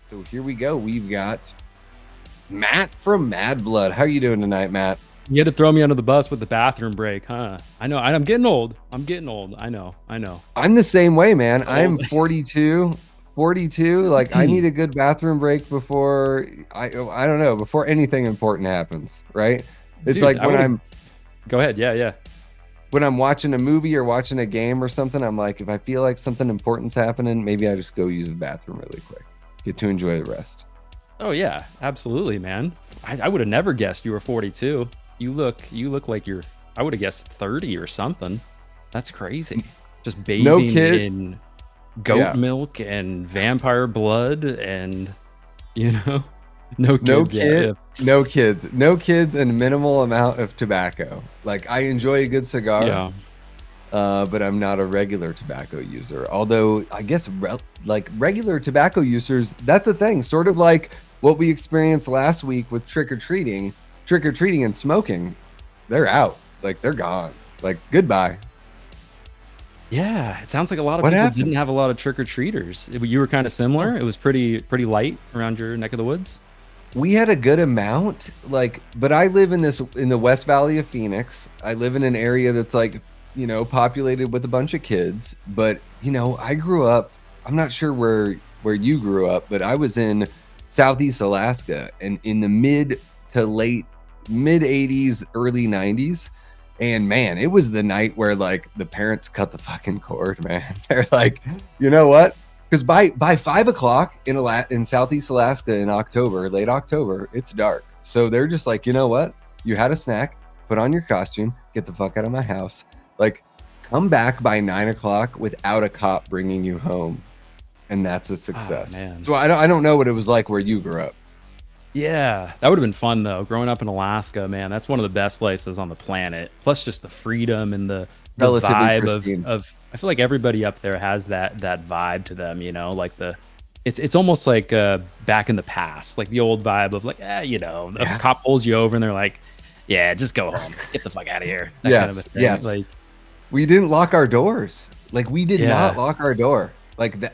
So here we go. We've got Matt from Mad Blood. How are you doing tonight, Matt? You had to throw me under the bus with the bathroom break, huh? I know. I'm getting old. I'm getting old. I know. I'm the same way, man. I'm Old. 42. 42. Like I need a good bathroom break before I don't know, before anything important happens, right? It's Dude, like when Go ahead. Yeah. I'm watching a movie or watching a game or something, I'm like, if I feel like something important's happening, maybe I just go use the bathroom really quick. Get to enjoy the rest. Oh yeah, absolutely, man. I would have never guessed you were 42. You look like I would have guessed 30 or something. That's crazy. Just No bathing kid. in goat Yeah. milk and vampire blood and no No kids. kid, Yeah. no kids, and minimal amount of tobacco. Like I enjoy a good cigar, Yeah. but I'm not a regular tobacco user. Although I guess like regular tobacco users, that's a thing. Sort of like what we experienced last week with trick or treating and smoking. They're out. Like they're gone. Like goodbye. Yeah, it sounds like a lot of What people happened? didn't have a lot of trick-or-treaters. You were kind of similar. It was pretty light around your neck of the woods. We had a good amount, like, but I live in the West Valley of Phoenix. I live in an area that's like, populated with a bunch of kids. But I grew up. I'm not sure where you grew up, but I was in Southeast Alaska, and in the mid 80s, early 90s. And man, it was the night where like the parents cut the fucking cord, man. They're like, you know what? Because by 5 o'clock in Southeast Alaska in October, late October, it's dark. So they're just like, you know what? You had a snack, put on your costume, get the fuck out of my house. Like, come back by 9 o'clock without a cop bringing you home, and that's a success. Man. So I don't know what it was like where you grew up. Yeah, that would have been fun though. Growing up in Alaska, man, that's one of the best places on the planet. Plus, just the freedom and the Relatively vibe pristine. of. I feel like everybody up there has that vibe to them. Like it's almost like back in the past, like the old vibe of like, a cop pulls you over and they're like, yeah, just go home, get the fuck out of here. That kind of a thing. Yes. Like we didn't lock our doors. Like we did Yeah. not lock our door. Like that,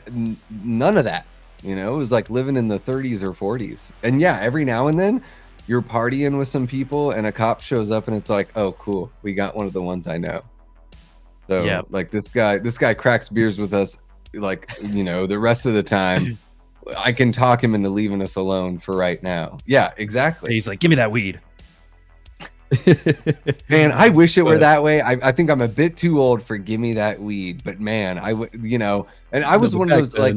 none of that. It was like living in the 30s or 40s. And yeah, every now and then you're partying with some people and a cop shows up and it's like, oh, cool, we got one of the ones I know. So Yep. like this guy cracks beers with us, like, the rest of the time. I can talk him into leaving us alone for right now. Yeah, exactly. He's like, give me that weed. Man, I wish it were that way. I think I'm a bit too old for give me that weed, but man, I would, and I was one of those like,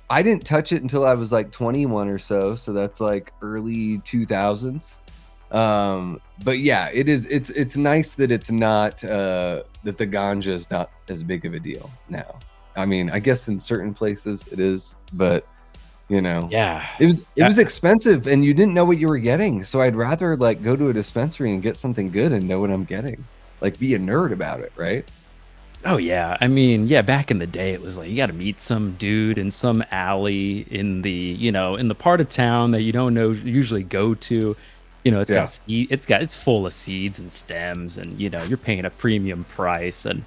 I didn't touch it until I was like 21 or so. So that's like early 2000s. But yeah, it's nice that it's not, that the ganja is not as big of a deal now. I mean, I guess in certain places it is, but Yeah. it was expensive and you didn't know what you were getting. So I'd rather like go to a dispensary and get something good and know what I'm getting. Like be a nerd about it, right? Oh yeah, I mean, yeah, back in the day it was like you got to meet some dude in some alley in the, in the part of town that you don't know usually go to. It's Yeah. got it's full of seeds and stems and you're paying a premium price and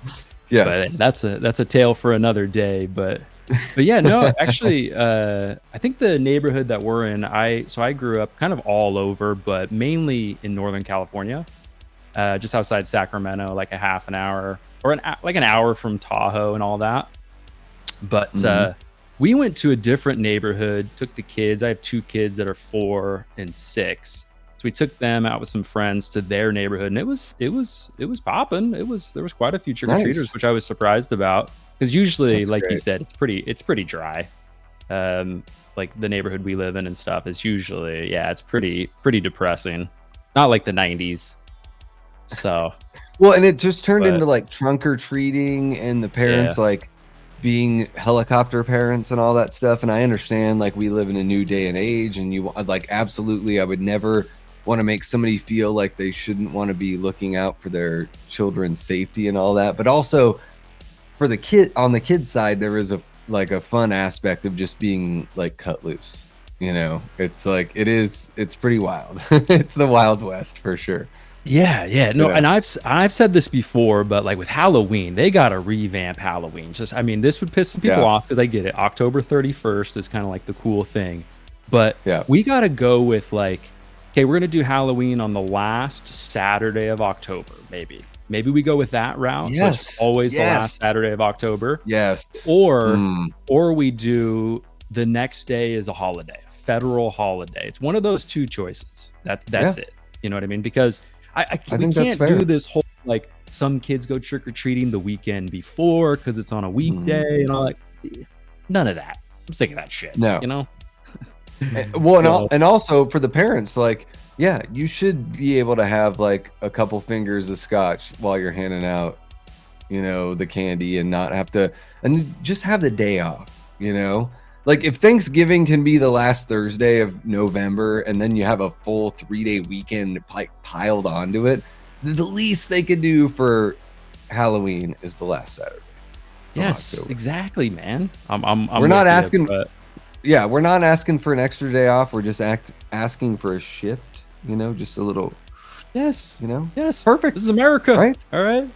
Yes. but that's a tale for another day, but yeah, no, actually I think the neighborhood that we're in, I grew up kind of all over, but mainly in Northern California. Just outside Sacramento, like a half an hour or an hour from Tahoe and all that. But we went to a different neighborhood, took the kids. I have two kids that are 4 and 6. So we took them out with some friends to their neighborhood and it was popping. There was quite a few trick-or-treaters, Nice. which I was surprised about. Because usually, That's like you great. said, it's pretty dry. Like the neighborhood we live in and stuff is usually, it's pretty depressing. Not like the 90s. So Well, and it just turned But- into like trunk or treating and the parents like being helicopter parents and all that stuff. And I understand like we live in a new day and age and you like, absolutely, I would never want to make somebody feel like they shouldn't want to be looking out for their children's safety and all that. But also for the kid, on the kid side, there is a fun aspect of just being like cut loose. It's like, it's pretty wild. It's the Wild West for sure. Yeah. You No, know? and I've said this before, but like with Halloween, they gotta revamp Halloween. Just I mean, this would piss some people Yeah, off because I get it. October 31st is kind of like the cool thing. But yeah. we gotta go with like, okay, we're gonna do Halloween on the last Saturday of October, maybe. Maybe we go with that route. So it's just Yes, always the last yes, Saturday of October. yes. Or Mm, or we do the next day is a holiday, a federal holiday. It's one of those two choices. yeah, That's it. You know what I mean? Because I we think that's can't do fair. this whole like some kids go trick or treating the weekend before because it's on a Mhm. weekday and all that. None of that. I'm sick of that shit. No. You know. Well, So and also for the parents, like, yeah, you should be able to have like a couple fingers of scotch while you're handing out, the candy and not have to, and just have the day off, Like if Thanksgiving can be the last Thursday of November and then you have a full 3-day weekend piled onto it, the least they could do for Halloween is the last Saturday of yes, October. exactly, man. We're I'm not with you, asking, but yeah, we're not asking for an extra day off. We're just asking for a shift, just a little, yes, you know, yes, perfect, this is America. right? All right.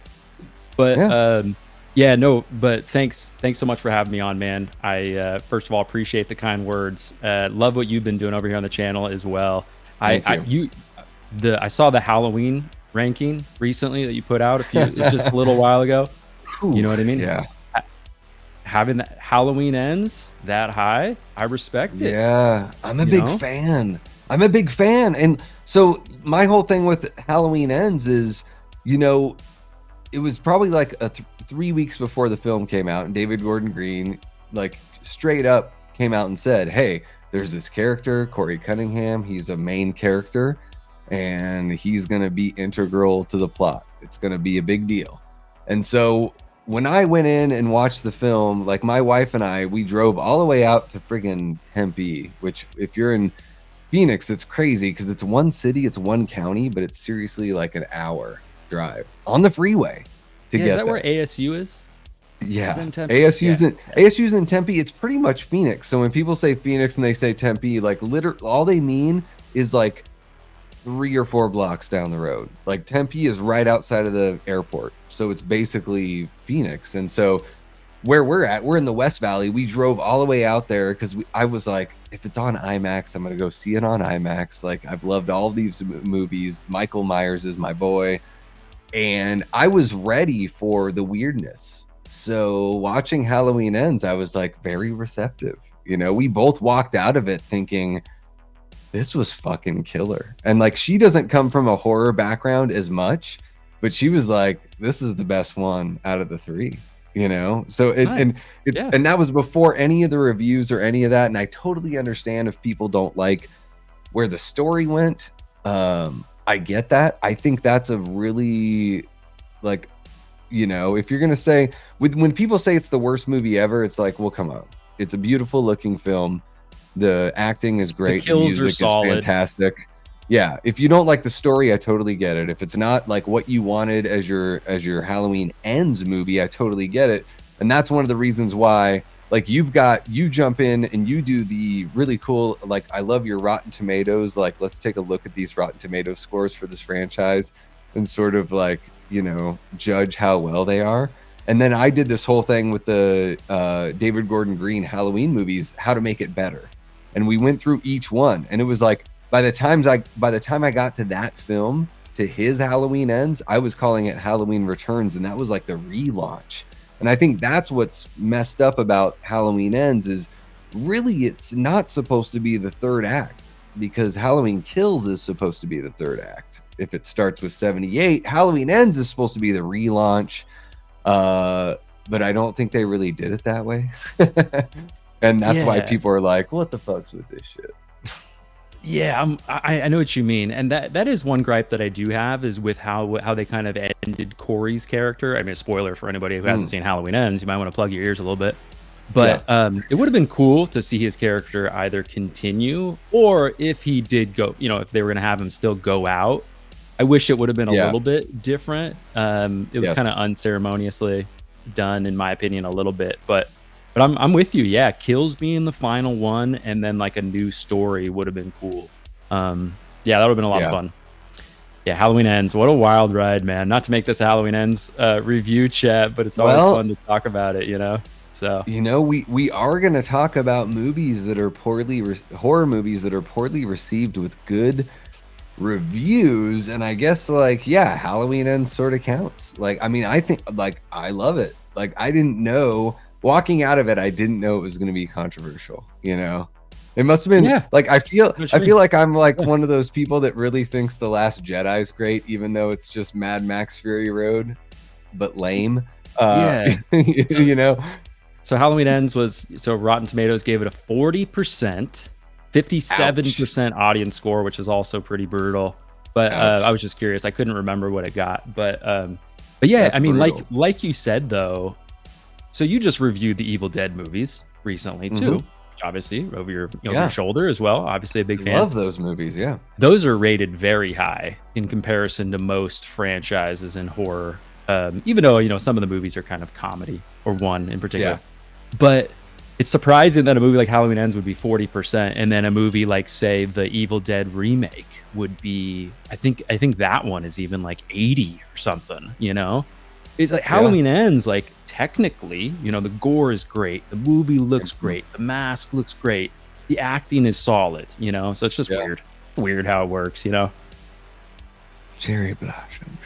But, Yeah, yeah, no, but thanks so much for having me on, man. I, first of all, appreciate the kind words. Love what you've been doing over here on the channel as well. thank you. I saw the Halloween ranking recently that you put out just a little while ago. You Whew, know what I mean? yeah, Ha Having that Halloween ends that high, I respect it, yeah, I'm a you big know? fan. I'm a big fan. And so my whole thing with Halloween Ends is, you know, it was probably like 3 weeks before the film came out, and David Gordon Green, like straight up came out and said, "Hey, there's this character, Corey Cunningham. He's a main character, and he's gonna be integral to the plot. It's gonna be a big deal." And so when I went in and watched the film, like my wife and I, we drove all the way out to friggin' Tempe, which if you're in Phoenix, it's crazy because it's one city, it's one county, but it's seriously like an hour drive on the freeway to Yeah, is get that where there. ASU is? Is it Yeah. in Tempe? ASU's Yeah, in yeah. ASU's in Tempe, it's pretty much Phoenix. So when people say Phoenix and they say Tempe, like all they mean is like 3 or 4 blocks down the road. Like Tempe is right outside of the airport. So it's basically Phoenix. And so where we're in the West Valley. We drove all the way out there because I was like, if it's on IMAX, I'm gonna go see it on IMAX. Like I've loved all these movies. Michael Myers is my boy, and I was ready for the weirdness. So watching Halloween Ends, I was like very receptive. We both walked out of it thinking this was fucking killer. And like she doesn't come from a horror background as much, but she was like, this is the best one out of the three. So Nice. Yeah. and that was before any of the reviews or any of that. And I totally understand if people don't like where the story went. I get that. I think that's a really like, if you're gonna say when people say it's the worst movie ever, it's like, well, come on. It's a beautiful looking film. The acting is The great. The kills are music is solid. fantastic. Yeah, if you don't like the story, I totally get it. If it's not like what you wanted as your Halloween Ends movie, I totally get it. And that's one of the reasons why like you jump in and you do the really cool, like I love your Rotten Tomatoes, like let's take a look at these Rotten Tomato scores for this franchise and sort of like, judge how well they are. And then I did this whole thing with the David Gordon Green Halloween movies, how to make it better. And we went through each one, and it was like by the time I got to that film, to his Halloween Ends, I was calling it Halloween Returns, and that was like the relaunch. And I think that's what's messed up about Halloween Ends is really it's not supposed to be the third act, because Halloween Kills is supposed to be the third act. If it starts with 78, Halloween Ends is supposed to be the relaunch. But I don't think they really did it that way. And that's why Yeah. people are like, what the fuck's with this shit? Yeah, I know what you mean, and that is one gripe that I do have is with how they kind of ended Corey's character. I mean, spoiler for anybody who hasn't Mm, seen Halloween Ends, you might want to plug your ears a little bit. yeah. But it would have been cool to see his character either continue or if he did go, if they were going to have him still go out. I wish it would have been a Yeah. little bit different. It was Yes. kind of unceremoniously done, in my opinion, a little bit, but I'm with you. Yeah, Kills being the final one, and then like a new story would have been cool. Yeah, that would have been a lot of Yeah. fun. Yeah, Halloween Ends. What a wild ride, man. Not to make this a Halloween Ends review chat, but it's always Well, fun to talk about it, you know? So, we are going to talk about movies that are horror movies that are poorly received with good reviews, and I guess like yeah, Halloween Ends sort of counts. Like I mean, I think like I love it. Like I didn't know walking out of it, I didn't know it was going to be controversial, you know. It must have been yeah, like what I you mean? feel like I'm like Yeah. one of those people that really thinks The Last Jedi is great even though it's just Mad Max Fury Road but lame. Yeah. So, You know. so Halloween Ends was, so Rotten Tomatoes gave it a 40%, Ouch. 57% audience score, which is also pretty brutal. But I Ouch. was just curious. I couldn't remember what it got. But yeah, That's I mean, brutal. like you said though, so you just reviewed the Evil Dead movies recently too, Mhm. which obviously over your Yeah. shoulder as well. Obviously a big I fan. love those movies, yeah. Those are rated very high in comparison to most franchises in horror. Even though some of the movies are kind of comedy, or one in Yeah. particular. But it's surprising that a movie like Halloween Ends would be 40%, and then a movie like, say, the Evil Dead remake would be, I think that one is even like 80 or something, you know? It's like Yeah. Halloween Ends, like technically, the gore is great, the movie looks Mhm. great, the mask looks great, the acting is solid, you know? So it's just Yeah. weird. Weird how it works, you know? Cherry blossoms.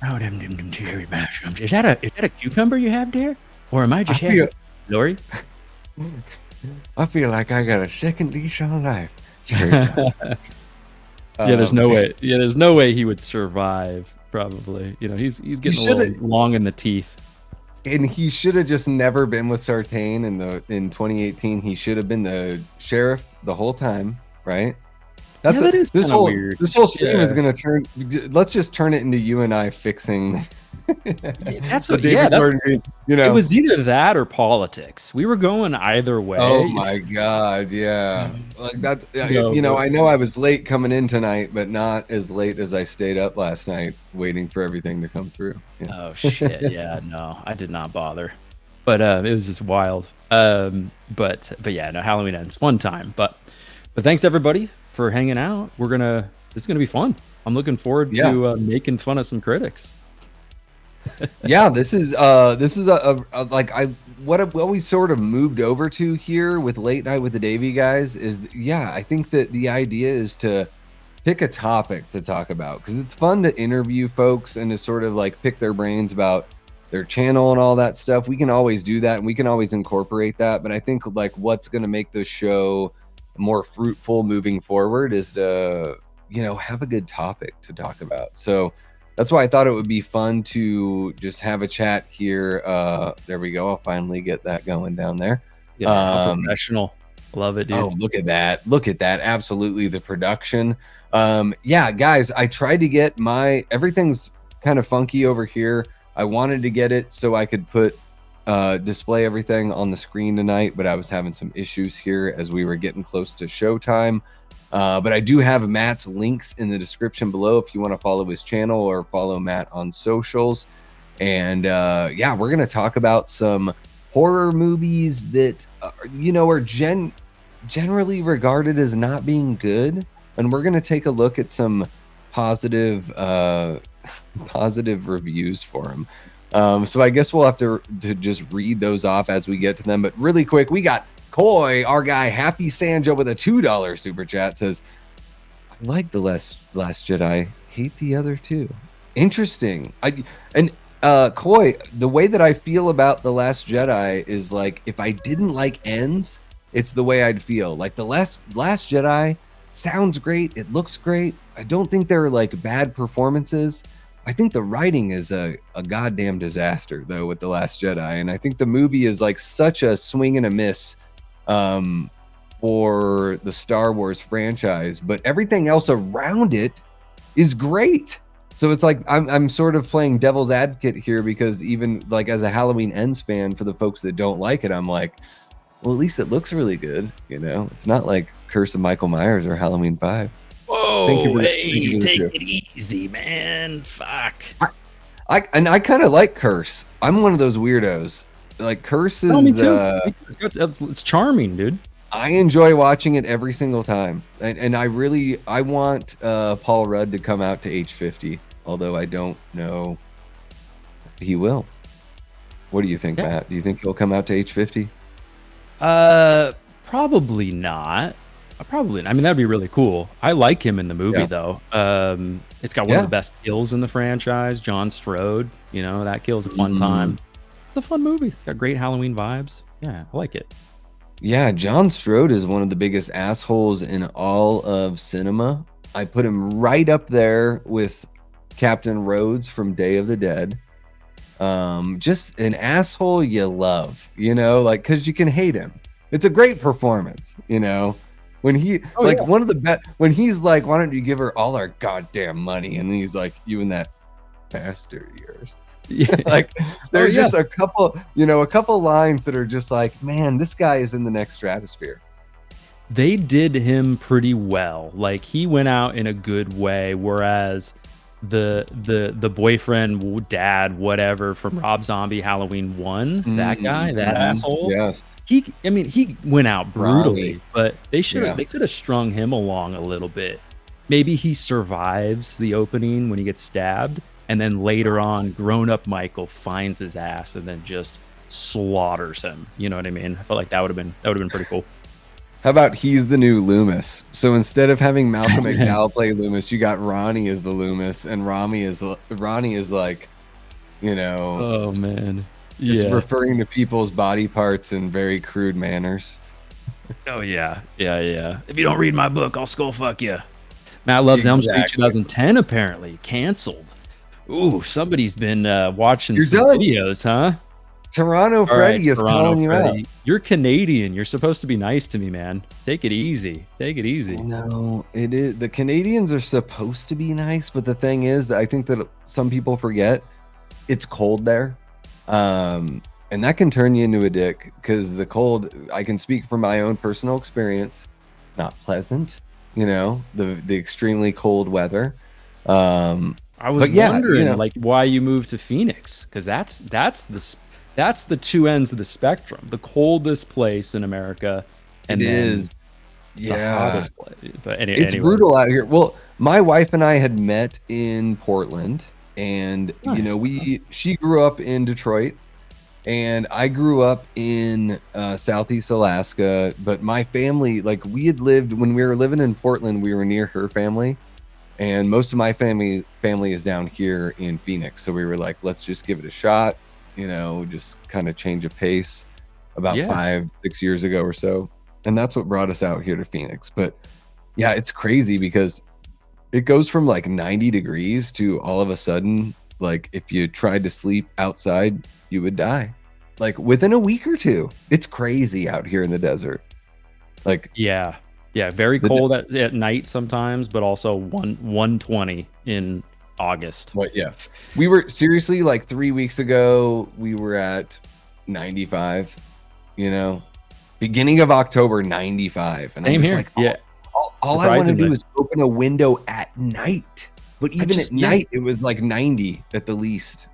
Oh, them cherry mushrooms. Is that a cucumber you have there? Or am I I just feel having Lori? I feel like I got a second leash on life. Cherry blossom. Yeah, Um, there's no way he would survive, probably. He's he getting a should little have long in the teeth. and he should have just never been with Sartain in 2018. He should have been the sheriff the whole time, right? Yeah, That's a that is kinda weird. this whole stream is Yeah. gonna turn. Let's just turn it into you and I fixing Yeah, that's the what yeah, David that's Gordon Green. You it know, was either that or politics. We were going either oh way. my God, yeah. Like that's No, but I know I was late coming in tonight, but not as late as I stayed up last night waiting for everything to come through. Yeah. oh, shit, yeah, no, I did not bother. But, it was just wild. But yeah, no, Halloween Ends, fun time. But thanks everybody for hanging out. This is gonna be fun. I'm looking forward Yeah. to, making fun of some critics. Yeah, this is a like I what we sort of moved over to here with Late Night with the Davey guys is yeah, I think that the idea is to pick a topic to talk about because it's fun to interview folks and to sort of like pick their brains about their channel and all that stuff. We can always do that and we can always incorporate that, but I think like what's going to make the show more fruitful moving forward is to have a good topic to talk about. So that's why I thought it would be fun to just have a chat here. There we go. I'll finally get that going down there. Yeah, how professional. Love it, dude. Oh, look at that. Look at that. Absolutely. The production. Yeah, guys, I tried to get everything's kind of funky over here. I wanted to get it so I could display everything on the screen tonight, but I was having some issues here as we were getting close to showtime. But I do have Matt's links in the description below if you want to follow his channel or follow Matt on socials. And yeah, we're going to talk about some horror movies that are generally regarded as not being good, and we're going to take a look at some positive positive reviews for them. So I guess we'll have to just read those off as we get to them. But really quick, we got Coy, our guy, Happy Sanja with a $2 super chat, says, I like the last Jedi, hate the other two. Interesting. Coy, the way that I feel about The Last Jedi is like if I didn't like Ends, it's the way I'd feel. Like The Last Jedi sounds great, it looks great. I don't think they're like bad performances. I think the writing is a goddamn disaster though with The Last Jedi, and I think the movie is like such a swing and a miss for the Star Wars franchise, but everything else around it is great. So it's like I'm sort of playing devil's advocate here because even like as a Halloween Ends fan, for the folks that don't like it, I'm like, well, at least it looks really good. It's not like Curse of Michael Myers or Halloween 5. Whoa, Thank hey, you for the take tip. it easy, man. Fuck. I kind of like Curse. I'm one of those weirdos. Like Curse No, me is too. Me too. It's charming, dude. I enjoy watching it every single time, and I want Paul Rudd to come out to age 50, although I don't know he will. What do you think, Yeah. Matt? Do you think he'll come out to age 50? Probably not. Probably. I mean, that'd be really cool. I like him in the movie Yeah, though. It's got one of yeah. the best kills in the franchise, John Strode. You know, that kill's a fun Mm. time. It's a fun movie. It's got great Halloween vibes. Yeah, I like it. Yeah, John Strode is one of the biggest assholes in all of cinema. I put him right up there with Captain Rhodes from Day of the Dead. Just an asshole you love, like because you can hate him. It's a great performance, when he Oh like yeah. one of the best when he's like, why don't you give her all our goddamn money? And then he's like, you and that bastard of yours. Yeah. Like there Oh are yeah. just a couple lines that are just like, man, this guy is in the next stratosphere. They did him pretty well. Like he went out in a good way, whereas the boyfriend, dad, whatever from Rob Zombie Halloween 1, that guy, that asshole, Yes, I mean, he went out Rami. brutally, but Yeah. they could have strung him along a little bit. Maybe he survives the opening when he gets stabbed, and then later on, grown-up Michael finds his ass and then just slaughters him. You know what I mean? I felt like that would have been pretty cool. How about he's the new Loomis? So instead of having Malcolm McDowell play Loomis, you got Ronnie as the Loomis, and Ronnie is like, Oh man. just Yeah. referring to people's body parts in very crude manners. Oh yeah. Yeah, yeah. If you don't read my book, I'll skull fuck you. Matt Loves Elm Street Exactly. 2010 apparently canceled. Ooh, somebody's been watching You're some done. videos, huh? Toronto All right, Freddy is Toronto calling you out. Freddy. You're Canadian. You're supposed to be nice to me, man. Take it easy. Take it easy. No, it is. The Canadians are supposed to be nice, but the thing is that I think that some people forget it's cold there. And that can turn you into a dick because the cold, I can speak from my own personal experience, not pleasant, the extremely cold weather. I was But yeah, wondering like why you moved to Phoenix, because that's the two ends of the spectrum. The coldest place in America, and it then is. the Yeah. hottest place. But It's anyways, brutal out here. Well, my wife and I had met in Portland, and nice. she grew up in Detroit, and I grew up in Southeast Alaska. But my family, like we had lived when we were living in Portland, we were near her family, and most of my family is down here in Phoenix. So we were like, let's just give it a shot, just kind of change of pace. About Yeah. 5-6 years ago or so, and that's what brought us out here to Phoenix. But yeah, it's crazy because it goes from like 90 degrees to all of a sudden, like if you tried to sleep outside, you would die. Like within a week or two. It's crazy out here in the desert. Like Yeah. Yeah, very the cold at night sometimes, but also 120 in August. what yeah. We were seriously like 3 weeks ago, we were at 95, beginning of October, 95. And I'm Same just here. like, Yeah. all I want to do Surprisingly. is open a window at night. But even just at yeah. night, it was like 90 at the least,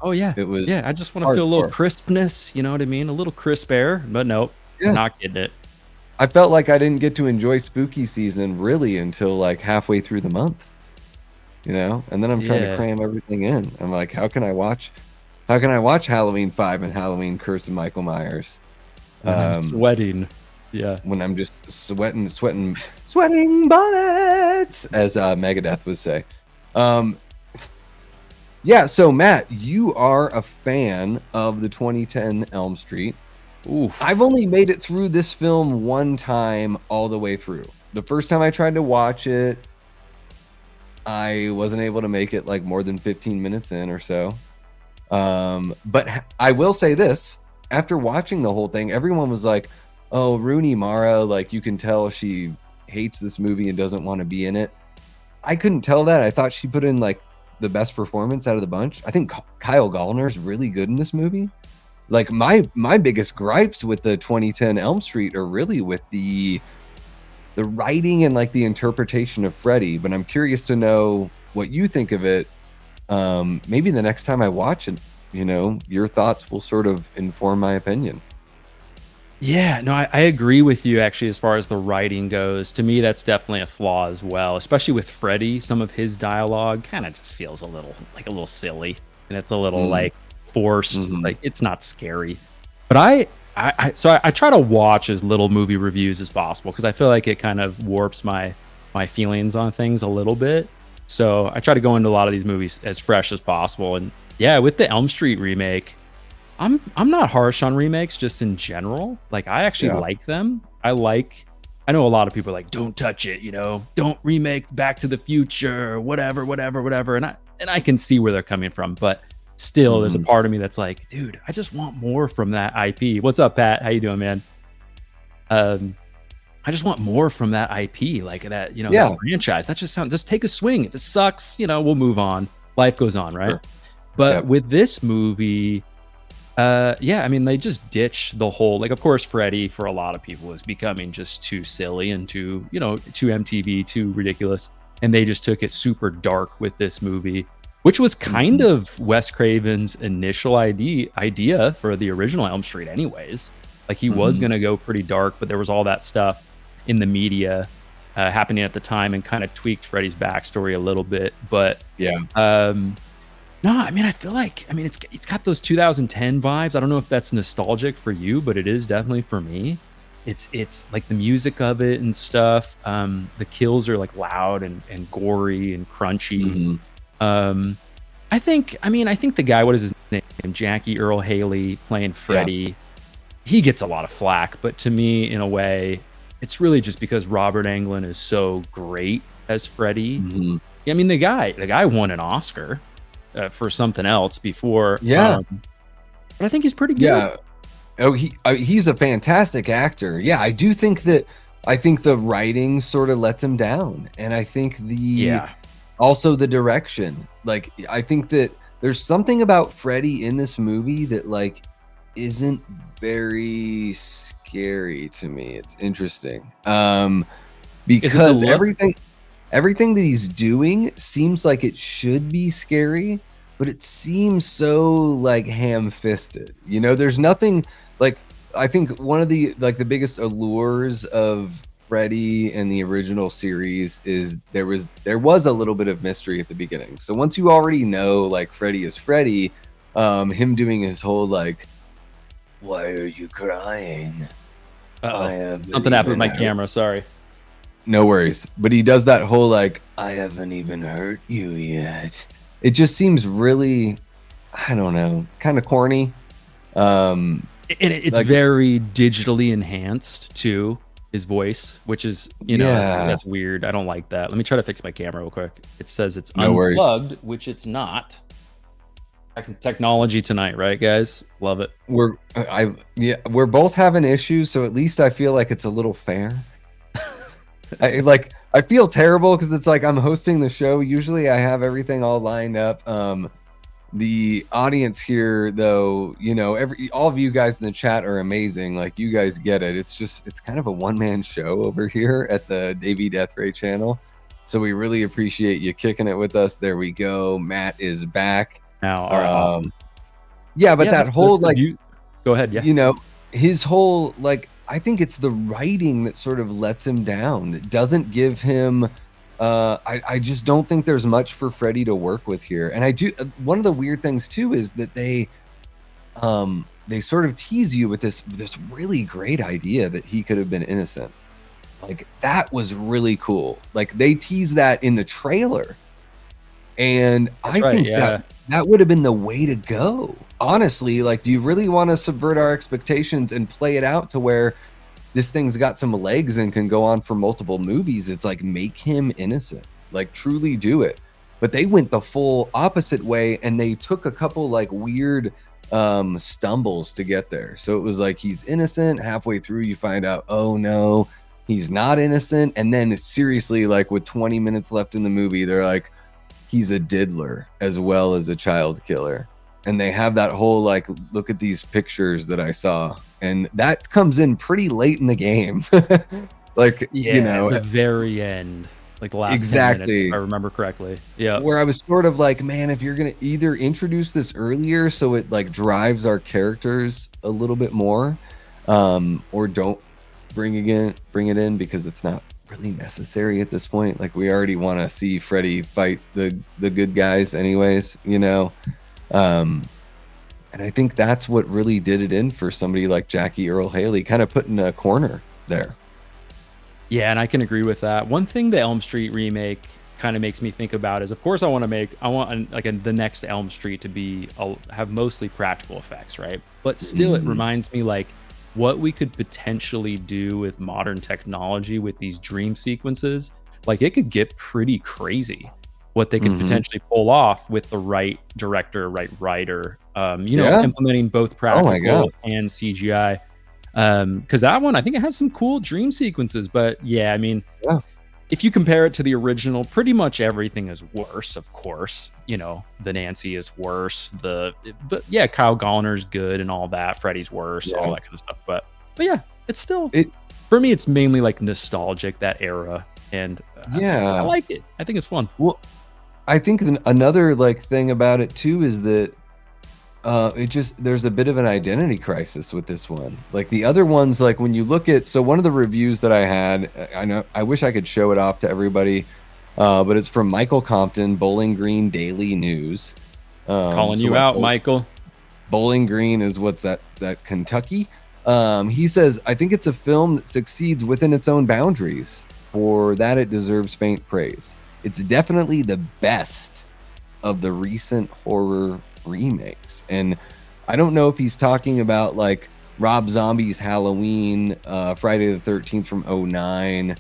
Oh yeah. It was Yeah, I just want to feel a little hardcore. crispness, you know what I mean? A little crisp air, but nope, Yeah. not getting it. I felt like I didn't get to enjoy spooky season really until like halfway through the month, and then I'm trying to Yeah. cram everything in. I'm like, how can I watch Halloween 5 and Halloween Curse of Michael Myers When I'm um, sweating. Yeah. when I'm just sweating bullets, as Megadeth would say. Um, yeah, so Matt, you are a fan of the 2010 Elm Street. Oof. I've only made it through this film one time all the way through. The first time I tried to watch it, I wasn't able to make it like more than 15 minutes in or so. But I will say this, after watching the whole thing, everyone was like, oh, Rooney Mara, like you can tell she hates this movie and doesn't want to be in it. I couldn't tell that. I thought she put in like the best performance out of the bunch. I think Kyle Gallner's really good in this movie. Like my biggest gripes with the 2010 Elm Street are really with the writing and like the interpretation of Freddy, but I'm curious to know what you think of it. Maybe the next time I watch it, your thoughts will sort of inform my opinion. Yeah, no, I agree with you actually as far as the writing goes. To me, that's definitely a flaw as well, especially with Freddie. Some of his dialogue kind of just feels a little silly, and it's a little Mm, like forced. mhm. Like it's not scary. But I try to watch as little movie reviews as possible because I feel like it kind of warps my feelings on things a little bit. So I try to go into a lot of these movies as fresh as possible. And yeah, with the Elm Street remake, I'm not harsh on remakes just in general. Like I actually Yeah. like them. I know a lot of people are like, don't touch it, don't remake Back to the Future, whatever, whatever, whatever. And I can see where they're coming from, but still there's a Mhm. part of me that's like, dude, I just want more from that IP. What's up, Pat? How you doing, man? Um, I just want more from that IP, like that, that Yeah. franchise. That just sounds just take a swing. If it sucks, we'll move on. Life goes on, right? Sure. But Yep. with this movie, yeah, I mean, they just ditch the whole like, of course, Freddy for a lot of people is becoming just too silly and too, too MTV, too ridiculous, and they just took it super dark with this movie, which was kind Mhm. of Wes Craven's initial idea for the original Elm Street, anyways. Like he was Mhm. gonna go pretty dark, but there was all that stuff in the media happening at the time and kind of tweaked Freddy's backstory a little bit, but Yeah. um no, I mean, I feel like it's got those 2010 vibes. I don't know if that's nostalgic for you, but it is definitely for me. It's like the music of it and stuff. The kills are like loud and gory and crunchy. Mhm. Um, I think the guy, what is his name? Jackie Earl Haley playing Yeah. Freddy. He gets a lot of flack, but to me, in a way, it's really just because Robert Englund is so great as Freddy. Mhm. I mean, the guy won an Oscar for something else before. Yeah. But I think he's pretty good. Yeah. Oh, he's a fantastic actor. Yeah, I think the writing sort of lets him down, and I think the Yeah. also the direction. Like, I think that there's something about Freddy in this movie that like isn't very scary to me. It's interesting. Is it the Because look? everything that he's doing seems like it should be scary, but it seems so like ham-fisted. There's nothing like I think one of the like the biggest allures of Freddy and the original series is there was a little bit of mystery at the beginning. So once you already know like Freddy is Freddy, him doing his whole like, why are you crying? I Uh-oh. haven't Something happened with even my hurt. camera, sorry. No worries. But he does that whole like, I haven't even hurt you yet. It just seems really, I don't know, kind of corny. Um, And it's like, very digitally enhanced too, his voice, which is, yeah, that's weird. I don't like that. Let me try to fix my camera real quick. It says it's no worries. unplugged, which it's not. Technology tonight, right, guys? Love it. Yeah, we're both having issues, so at least I feel like it's a little fair. I feel terrible because it's like I'm hosting the show. Usually I have everything all lined up. The audience here though, all of you guys in the chat are amazing. Like you guys get it. It's kind of a one-man show over here at the Davey Deathray channel. So we really appreciate you kicking it with us. There we go. Matt is back. Now, all right, awesome. Yeah, but Yeah, that that's whole the like, view. Go ahead, yeah. you know, his whole like, I think it's the writing that sort of lets him down. It doesn't give him I just don't think there's much for Freddy to work with here. And I do one of the weird things too is that they sort of tease you with this really great idea that he could have been innocent. Like that was really cool. Like they tease that in the trailer. And That's I right, think that yeah. that would have been the way to go. Honestly, like do you really want to subvert our expectations and play it out to where this thing's got some legs and can go on for multiple movies? It's like make him innocent, like truly do it. But they went the full opposite way and they took a couple like weird stumbles to get there. So it was like he's innocent, halfway through you find out, oh no, he's not innocent, and then seriously like with 20 minutes left in the movie they're like he's a diddler as well as a child killer. And they have that whole like, look at these pictures that I saw. And that comes in pretty late in the game. Like, Yeah, at the very end, like the last 10 minutes, if I exactly. remember correctly. Yeah. Where I was sort of like, man, if you're going to either introduce this earlier so it like drives our characters a little bit more, or don't bring it in because it's not really necessary at this point. Like we already want to see Freddy fight the good guys anyways, you know. Um, and I think that's what really did it in for somebody like Jackie Earl Haley, kind of put in a corner there. Yeah, and I can agree with that. One thing the Elm Street remake kind of makes me think about is, of course, I want the next Elm Street to be have mostly practical effects, right? But still, it Mm, reminds me like what we could potentially do with modern technology with these dream sequences. Like it could get pretty crazy. What they could mm-hmm. potentially pull off with the right director, right writer, Yeah. implementing both Oh my God. practical and CGI. Because that one, I think it has some cool dream sequences, but yeah, I mean, Yeah. if you compare it to the original, pretty much everything is worse, of course. The Nancy is worse. But yeah, Kyle Gallner's good and all that. Freddy's worse, all Yeah. that kind of stuff. But yeah, it's still, It. for me, it's mainly like nostalgic, that era, and I Yeah. like it. I think it's fun. Well, I think another like thing about it too is that it just there's a bit of an identity crisis with this one. Like the other ones, like when you look at, so one of the reviews that I had, I know I wish I could show it off to everybody, but it's from Michael Compton, Bowling Green Daily News. Calling So you like out, Michael. Bowling Green is what's that Kentucky? He says, I think it's a film that succeeds within its own boundaries. For that, it deserves faint praise. It's definitely the best of the recent horror remakes. And I don't know if he's talking about like Rob Zombie's Halloween, Friday the 13th from '09,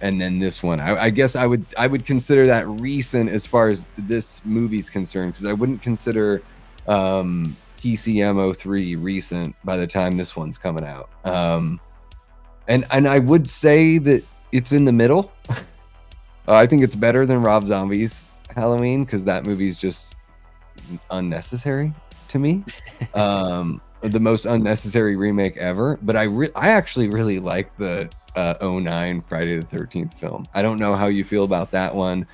and then this one. I guess I would consider that recent as far as this movie's concerned, because I wouldn't consider TCM '03 recent by the time this one's coming out. And I would say that it's in the middle. I think it's better than Rob Zombie's Halloween because that movie's just unnecessary to me. The most unnecessary remake ever. But I actually really like the '09 Friday the 13th film. I don't know how you feel about that one,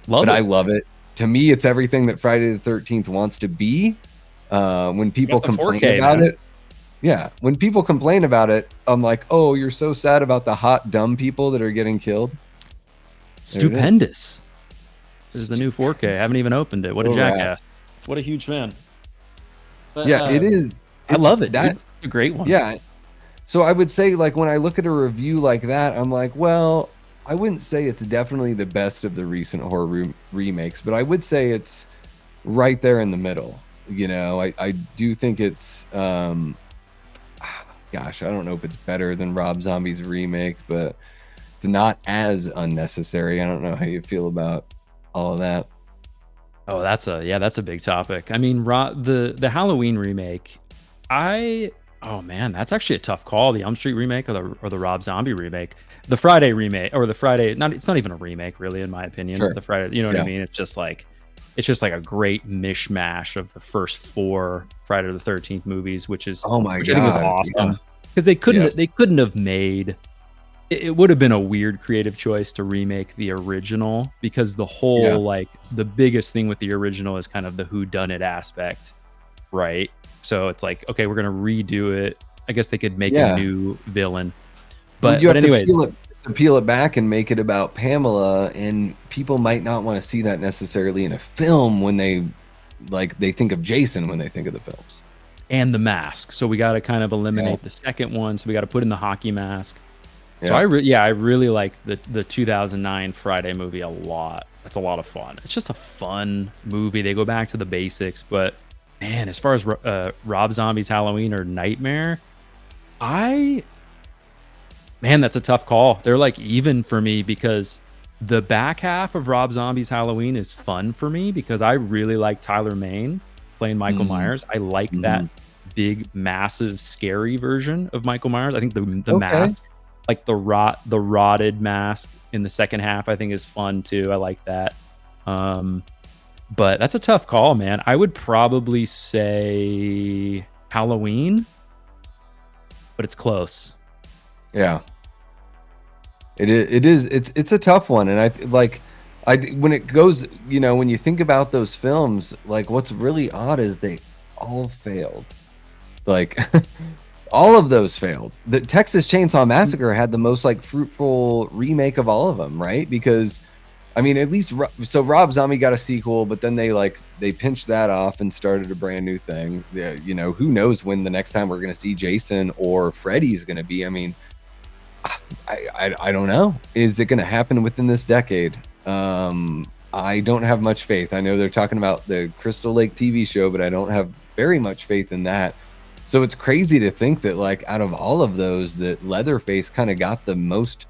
Love but I it. love it. To me, it's everything that Friday the 13th wants to be. When You people got the complain 4K, about man. it, yeah, when people complain about it, I'm like, oh, you're so sad about the hot, dumb people that are getting killed. There it is. Stupendous. This is the new 4K. I haven't even opened it. What a So rad. jackass. What a huge fan. But Yeah, it is. I It's love it, dude. that. It's a great one. Yeah. So I would say, like, when I look at a review like that, I'm like, well, I wouldn't say it's definitely the best of the recent horror remakes, but I would say it's right there in the middle. I do think it's, gosh, I don't know if it's better than Rob Zombie's remake, but it's not as unnecessary. I don't know how you feel about all of that. Oh, that's a big topic. I mean, the Halloween remake, oh man, that's actually a tough call. The Elm Street remake or the Rob Zombie remake, the Friday remake or the Friday. Not It's not even a remake, really, in my opinion. Sure. The Friday, you know what I Yeah. mean? It's just like a great mishmash of the first 4 Friday the 13th movies, Oh my which I think is God. Yeah. awesome because Yes. they couldn't have made. It would have been a weird creative choice to remake the original because the Yeah. whole like the biggest thing with the original is kind of the whodunit aspect, right? So it's like, okay, we're gonna redo it. I guess they could make a Yeah. new villain, Well, you but have to anyways, peel it back and make it about Pamela, and people might not want to see that necessarily in a film when they think of Jason when they think of the films. and the mask. So we got to kind of Yeah. eliminate the second one. So we got to put in the hockey mask. So Yeah. I really like the 2009 Friday movie a lot. It's a lot of fun. It's just a fun movie. They go back to the basics, but man, as far as Rob Zombie's Halloween or Nightmare, I man, that's a tough call. They're like even for me because the back half of Rob Zombie's Halloween is fun for me because I really like Tyler Mane playing Michael Mhm. Myers. I like that Mhm. big, massive, scary version of Michael Myers. I think the Okay. mask, like the rotted mask in the second half, I think is fun too. I like that. Um, but that's a tough call, man. I would probably say Halloween, but it's close. Yeah. It is. It's a tough one, and when it goes, when you think about those films, like what's really odd is they all failed. Like All of those failed. The Texas Chainsaw Massacre had the most like fruitful remake of all of them, right? Because I mean, at least so Rob Zombie got a sequel, but then they pinched that off and started a brand new thing. Yeah, you know, who knows when the next time we're going to see Jason or Freddy's going to be? I mean, I don't know. Is it going to happen within this decade? I don't have much faith. I know they're talking about the Crystal Lake TV show, but I don't have very much faith in that. So it's crazy to think that like out of all of those, that Leatherface kind of got the most.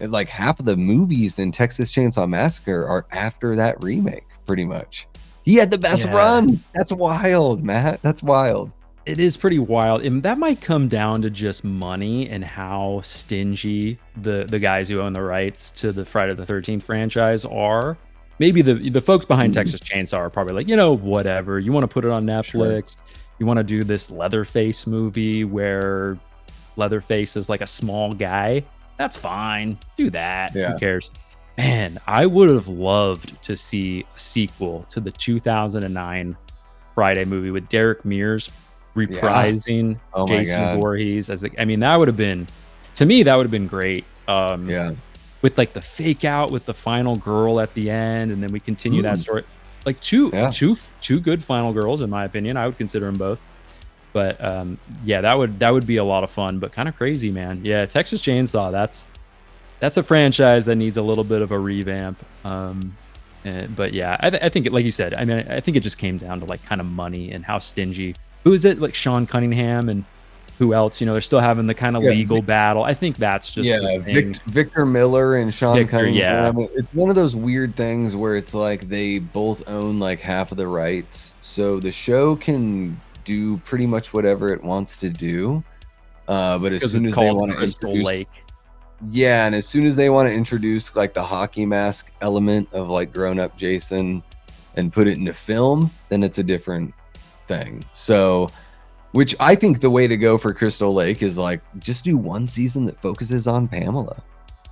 Like half of the movies in Texas Chainsaw Massacre are after that remake, pretty much. He had the best run. That's wild, Matt. That's wild. It is pretty wild, and that might come down to just money and how stingy the guys who own the rights to the Friday the 13th franchise are. Maybe the folks behind Texas Chainsaw are probably like, you know, whatever. You want to put it on Netflix. Sure. You want to do this Leatherface movie where Leatherface is like a small guy. That's fine. Do that. Yeah. Who cares? Man, I would have loved to see a sequel to the 2009 Friday movie with Derek Mears reprising Jason Voorhees as I mean, that would have been, to me, that would have been great. With like the fake out with the final girl at the end, and then we continue that story. Like two good final girls, in my opinion. I would consider them both. But yeah, that would be a lot of fun, but kind of crazy, man. Yeah, Texas Chainsaw, that's a franchise that needs a little bit of a revamp. But yeah, I think, like you said, I mean, I think it just came down to like kind of money and how stingy. Who is it? Like Sean Cunningham and who else? You know, they're still having the kind of legal battle. I think that's just the thing. Victor Miller and Sean Cunningham. Yeah. It's one of those weird things where it's like they both own like half of the rights, so the show can do pretty much whatever it wants to do. But as soon as they want to introduce, and as soon as they want to introduce like the hockey mask element of like grown-up Jason and put it into film, then it's a different thing. So, which I think the way to go for Crystal Lake is like just do one season that focuses on Pamela.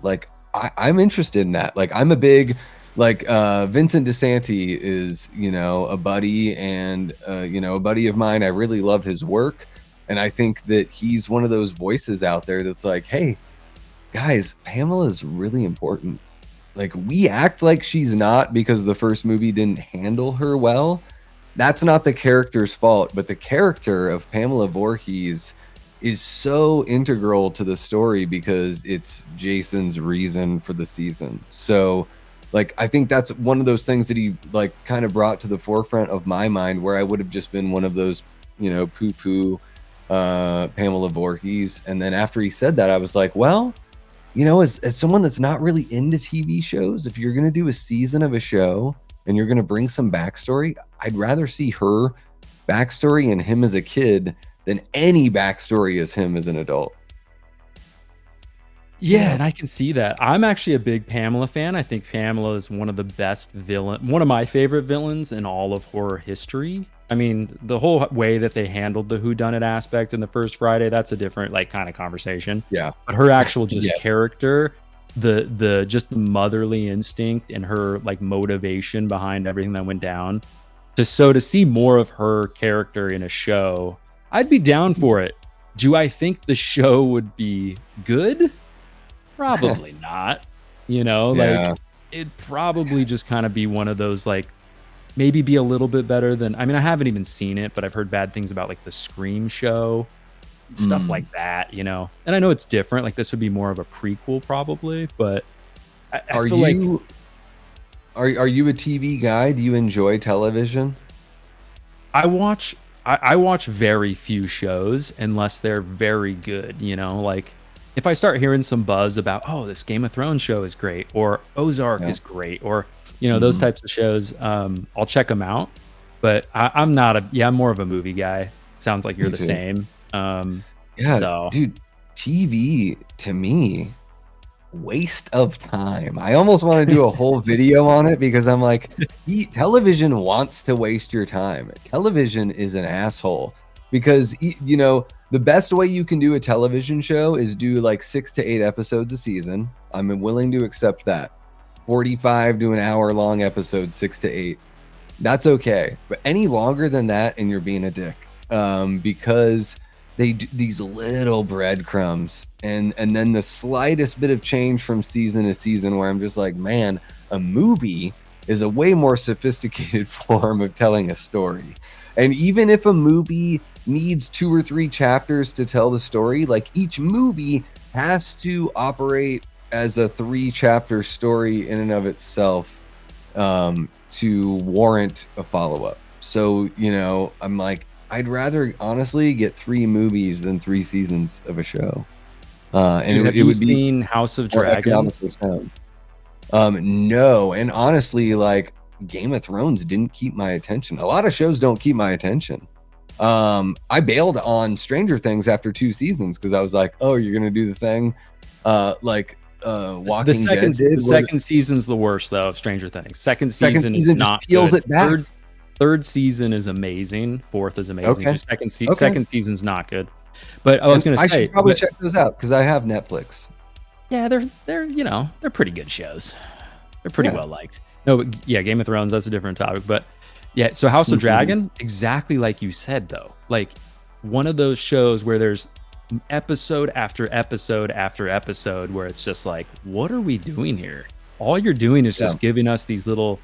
Like I'm interested in that. Like I'm a big Vincent DeSanti is, you know, a buddy and you know, a buddy of mine. I really love his work, and I think that he's one of those voices out there that's like, hey guys, Pamela's really important. Like we act like she's not because the first movie didn't handle her well. That's not the character's fault, but the character of Pamela Voorhees is so integral to the story because it's Jason's reason for the season. So like, I think that's one of those things that he like kind of brought to the forefront of my mind, where I would have just been one of those, you know, poo-poo Pamela Voorhees. And then after he said that, I was like, well, you know, as someone that's not really into TV shows, if you're going to do a season of a show and you're going to bring some backstory, I'd rather see her backstory and him as a kid than any backstory as him as an adult. Yeah, and I can see that. I'm actually a big Pamela fan. I think Pamela is one of the best one of my favorite villains in all of horror history. I mean, the whole way that they handled the whodunit aspect in the first Friday, that's a different like kind of conversation. Yeah. But her actual just character, the just the motherly instinct and her like motivation behind everything that went down. To see more of her character in a show, I'd be down for it. Do I think the show would be good? Probably not. You know, like it'd probably just kind of be one of those like maybe be a little bit better than, I mean, I haven't even seen it, but I've heard bad things about like the Scream show, stuff like that, you know. And I know it's different. Like this would be more of a prequel probably, but I feel like are you a TV guy? Do you enjoy television? I watch very few shows unless they're very good, you know, like if I start hearing some buzz about, oh, this Game of Thrones show is great, or Ozark is great, or, you know, those types of shows, I'll check them out. But I'm not I'm more of a movie guy. Sounds like you're the same. Dude, TV to me, waste of time. I almost want to do a whole video on it because I'm like, television wants to waste your time. Television is an asshole because, you know, the best way you can do a television show is do like 6 to 8 episodes a season. I'm willing to accept that. 45 to an hour long episodes, 6 to 8. That's okay. But any longer than that, and you're being a dick. Because they do these little breadcrumbs, and then the slightest bit of change from season to season, where I'm just like, man, a movie is a way more sophisticated form of telling a story. And even if a movie needs 2 or 3 chapters to tell the story, like each movie has to operate as a 3-chapter story in and of itself, to warrant a follow-up. So, you know, I'm like, I'd rather honestly get 3 movies than 3 seasons of a show. And Have it you would be seen House of more Dragon? economically sound. No, and honestly, like Game of Thrones didn't keep my attention. A lot of shows don't keep my attention. I bailed on Stranger Things after 2 seasons because I was like, oh, you're gonna do the thing, Walking Dead did. The second season's the worst though of Stranger Things. Second Second season is season just not peels good. it back. Third season is amazing. Fourth is amazing. Okay. Just Okay. second season's not good. But I was going to I say, should probably check those out because I have Netflix. yeah, they're you know, they're pretty good shows. They're pretty Yeah. well liked. No, but yeah, Game of Thrones, that's a different topic. But yeah, so House of Dragon, exactly like you said though. Like one of those shows where there's episode after episode after episode where it's just like, what are we doing here? All you're doing is just giving us these little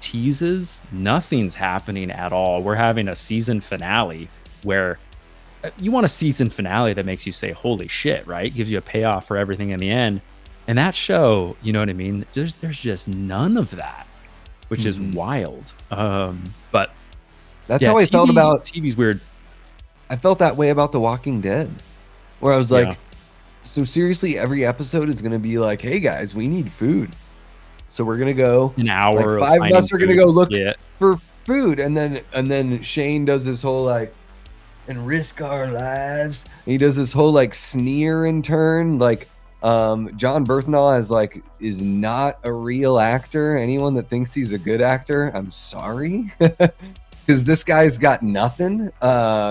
teases. Nothing's happening at all. We're having a season finale where you want a season finale that makes you say, holy shit, right? Gives you a payoff for everything in the end. And that show, you know what I mean? There's just none of that, which is wild. But that's how I felt about TV's weird. I felt that way about The Walking Dead, where I was like, so seriously, every episode is going to be like, hey guys, we need food. So we're going to go an hour. Like 5 of us are going to go look for food. And then Shane does this whole like, and risk our lives. And he does this whole like sneer and turn. Like, John Berthnall is not a real actor. Anyone that thinks he's a good actor, I'm sorry. Because this guy's got nothing.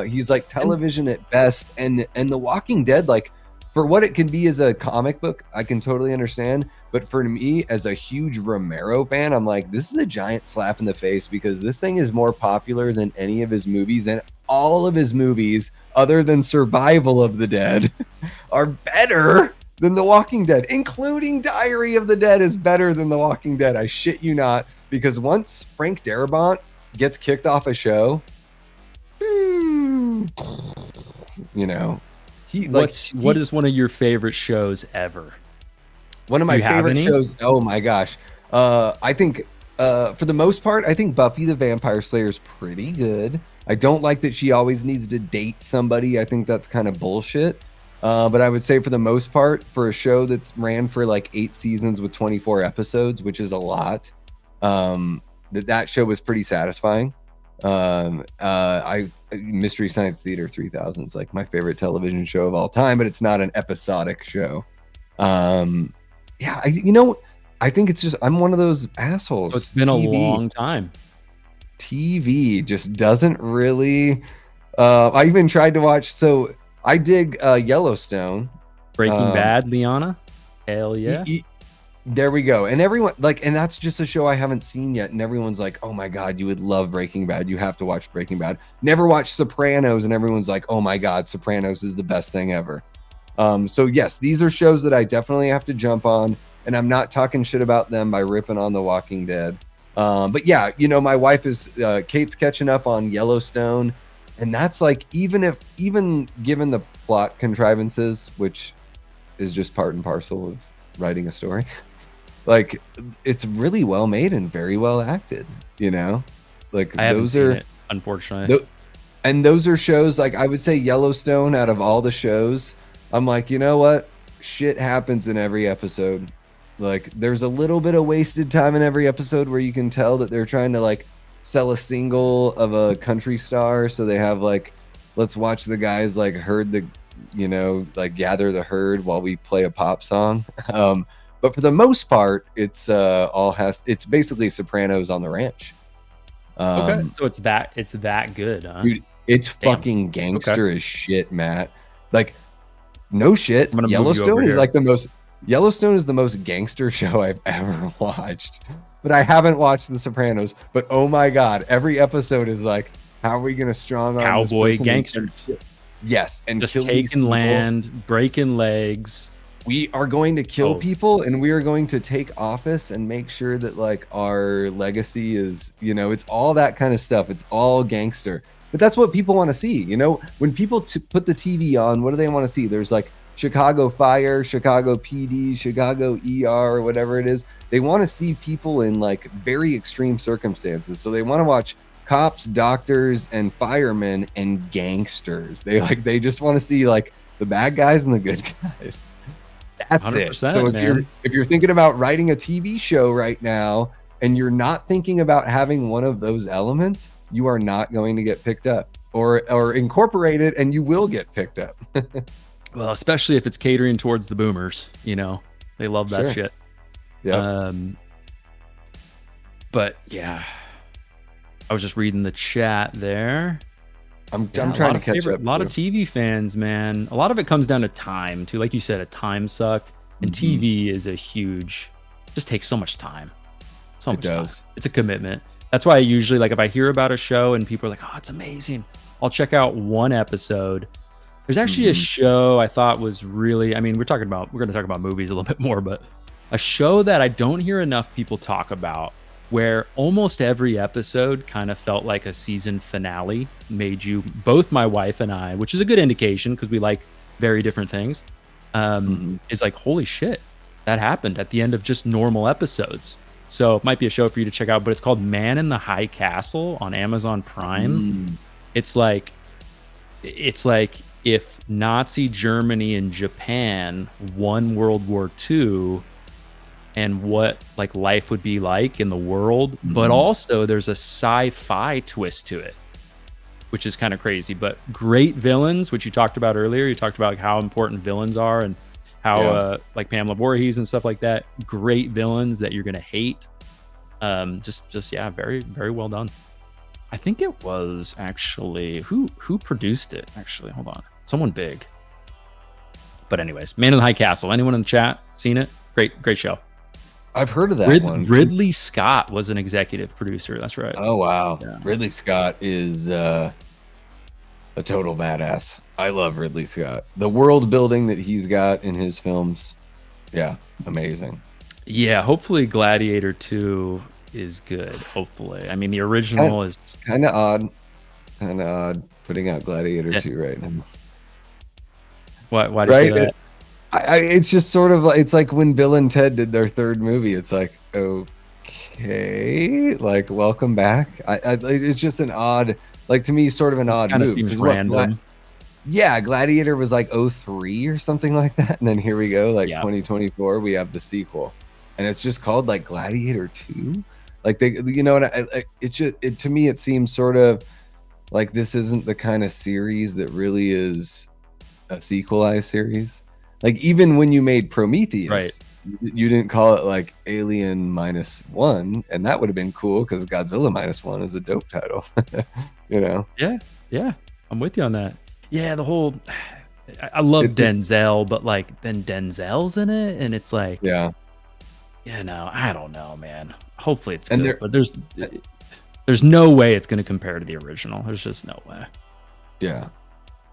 He's like television at best. And The Walking Dead, like for what it can be as a comic book, I can totally understand. But for me, as a huge Romero fan, I'm like, this is a giant slap in the face because this thing is more popular than any of his movies. And all of his movies, other than Survival of the Dead, are better than The Walking Dead, including Diary of the Dead is better than The Walking Dead. I shit you not. Because once Frank Darabont gets kicked off a show, you know, what is one of your favorite shows ever? One of my favorite shows. Oh my gosh. I think for the most part, I think Buffy the Vampire Slayer is pretty good. I don't like that she always needs to date somebody. I think that's kind of bullshit. But I would say for the most part, for a show that's ran for like 8 seasons with 24 episodes, which is a lot, that show was pretty satisfying. Mystery Science Theater 3000 is like my favorite television show of all time, but it's not an episodic show. I think it's just I'm one of those assholes. So it's been a long time. TV just doesn't really. I even tried to watch. So I dig Yellowstone. Breaking Bad, Liana. Hell yeah. There we go. And everyone and that's just a show I haven't seen yet. And everyone's like, oh my God, you would love Breaking Bad. You have to watch Breaking Bad. Never watched Sopranos. And everyone's like, oh my God, Sopranos is the best thing ever. So yes, these are shows that I definitely have to jump on. And I'm not talking shit about them by ripping on The Walking Dead. But yeah, you know, my wife is, Kate's catching up on Yellowstone. And that's like, even given the plot contrivances, which is just part and parcel of writing a story, like it's really well made and very well acted, you know, like I haven't seen it, unfortunately. And those are shows, like I would say Yellowstone, out of all the shows, I'm like, you know what? Shit happens in every episode. Like there's a little bit of wasted time in every episode where you can tell that they're trying to like sell a single of a country star. So they have like, let's watch the guys like herd the, you know, like gather the herd while we play a pop song. But for the most part, it's basically Sopranos on the ranch. Okay, so it's that good, huh? Dude, it's fucking gangster as shit, Matt. Like, no shit. Yellowstone is the most gangster show I've ever watched. But I haven't watched The Sopranos. But oh my God, every episode is like, how are we gonna strong arm cowboy this gangsters? Yes, and Just kill these taking people. land, breaking legs. We are going to kill Oh. people, and we are going to take office and make sure that like our legacy is, you know, it's all that kind of stuff. It's all gangster. But that's what people want to see. You know, when people put the TV on, what do they want to see? There's like Chicago Fire, Chicago PD, Chicago ER, or whatever it is. They want to see people in like very extreme circumstances. So they want to watch cops, doctors, and firemen and gangsters. They just want to see like the bad guys and the good guys. That's it. So if you're thinking about writing a TV show right now and you're not thinking about having one of those elements, you are not going to get picked up or incorporated, and you will get picked up. Well, especially if it's catering towards the boomers, you know, they love that shit. Yeah. But yeah, I was just reading the chat there. I'm trying to catch up. A lot of TV fans, man. A lot of it comes down to time too. Like you said, a time suck. And TV is a huge, just takes so much time. So much time. It's a commitment. That's why I usually, like, if I hear about a show and people are like, oh, it's amazing, I'll check out one episode. There's actually a show I thought was really, I mean, we're going to talk about movies a little bit more, but a show that I don't hear enough people talk about, where almost every episode kind of felt like a season finale, made you, both my wife and I, which is a good indication because we like very different things, is like, holy shit, that happened at the end of just normal episodes. So it might be a show for you to check out, but it's called Man in the High Castle on Amazon Prime. It's like if Nazi Germany and Japan won World War II, and what like life would be like in the world, but also there's a sci-fi twist to it, which is kind of crazy. But great villains, which you talked about earlier. You talked about like how important villains are and how like Pamela Voorhees and stuff like that. Great villains that you're gonna hate. Just yeah, very, very well done. I think it was actually who produced it. Actually, hold on, someone big. But anyways, Man in the High Castle. Anyone in the chat seen it? Great show. I've heard of that one. Ridley Scott was an executive producer. That's right. Oh wow, yeah. Ridley Scott is a total badass. I love Ridley Scott. The world building that he's got in his films, yeah, amazing. Yeah, hopefully Gladiator 2 is good. Hopefully. I mean, the original is kind of odd putting out Gladiator 2 right now. Why do you say that? It's just sort of like, it's like when Bill and Ted did their third movie. It's like, okay, like, welcome back. It's just an odd, like, to me, sort of an odd move. Seems random. Yeah, Gladiator was like 2003 or something like that, and then here we go, like 2024, we have the sequel, and it's just called like Gladiator 2. Like, they, you know what? It's just, to me, it seems sort of like this isn't the kind of series that really is a sequelized series. Like, even when you made Prometheus, right, you didn't call it like Alien -1, and that would have been cool because Godzilla -1 is a dope title. You know? Yeah, I'm with you on that. Yeah, the whole, I love Denzel, but like then Denzel's in it, and it's like, I don't know, man. Hopefully it's good, but there's no way it's going to compare to the original. There's just no way. Yeah.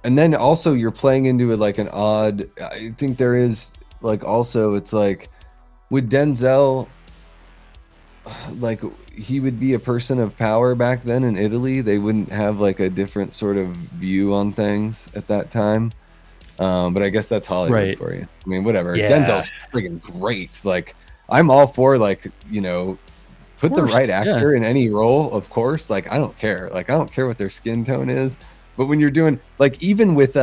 And then also you're playing into it like an odd, I think there is like, also it's like with Denzel, like he would be a person of power back then in Italy. They wouldn't have like a different sort of view on things at that time. But I guess that's Hollywood for you. I mean, whatever. Yeah. Denzel's friggin' great. Like, I'm all for, like, you know, put the right actor in any role, of course. Like, I don't care. Like, I don't care what their skin tone is. But when you're doing, like, even with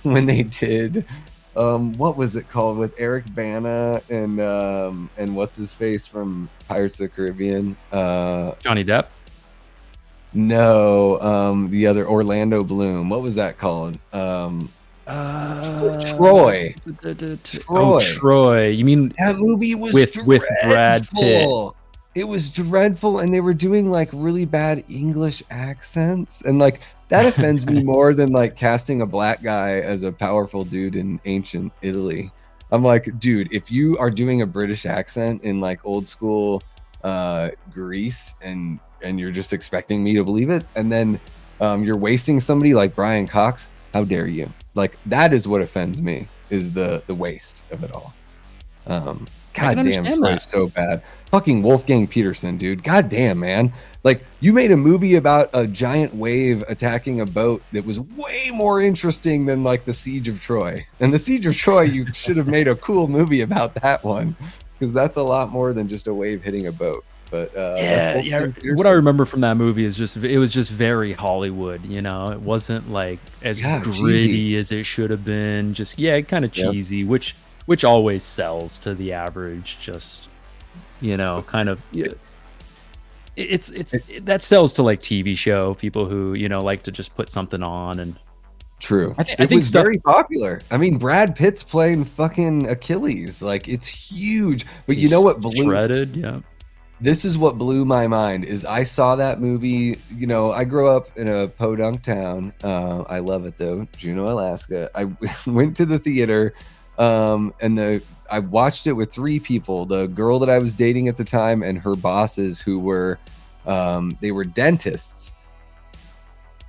when they did what was it called with Eric Bana and what's his face from Pirates of the Caribbean? Johnny Depp? No, the other Orlando Bloom. What was that called? Troy. Oh, Troy. You mean that movie was with Brad Pitt? It was dreadful, and they were doing like really bad English accents, and like that offends me more than like casting a black guy as a powerful dude in ancient Italy. I'm like, dude, if you are doing a British accent in like old school Greece, and you're just expecting me to believe it, and then you're wasting somebody like Brian Cox. How dare you? Like, that is what offends me, is the waste of it all. I can God damn, understand Troy that. is so bad. Fucking Wolfgang Peterson, dude. God damn, man. Like, you made a movie about a giant wave attacking a boat that was way more interesting than like the Siege of Troy. And the Siege of Troy, you should have made a cool movie about that one, because that's a lot more than just a wave hitting a boat. But that's Yeah, yeah. Wolfgang What I Peterson. remember from that movie is just it was just very Hollywood, you know? It wasn't, like, as Yeah, cheesy. gritty as it should have been, just yeah, kinda Yep. cheesy, which always sells to the average, just, you know, kind of yeah, It- that sells to, like, TV show people who, you know, like to just put something on, and True. I It think was stuff very popular. I mean, Brad Pitt's playing fucking Achilles. Like, it's huge. But you know is what blew shredded, yeah. this is what blew my mind is I saw that movie. You know, I grew up in a podunk town. I love it though, Juneau, Alaska. I went to the theater, and I watched it with three people: the girl that I was dating at the time and her bosses, who were they were dentists.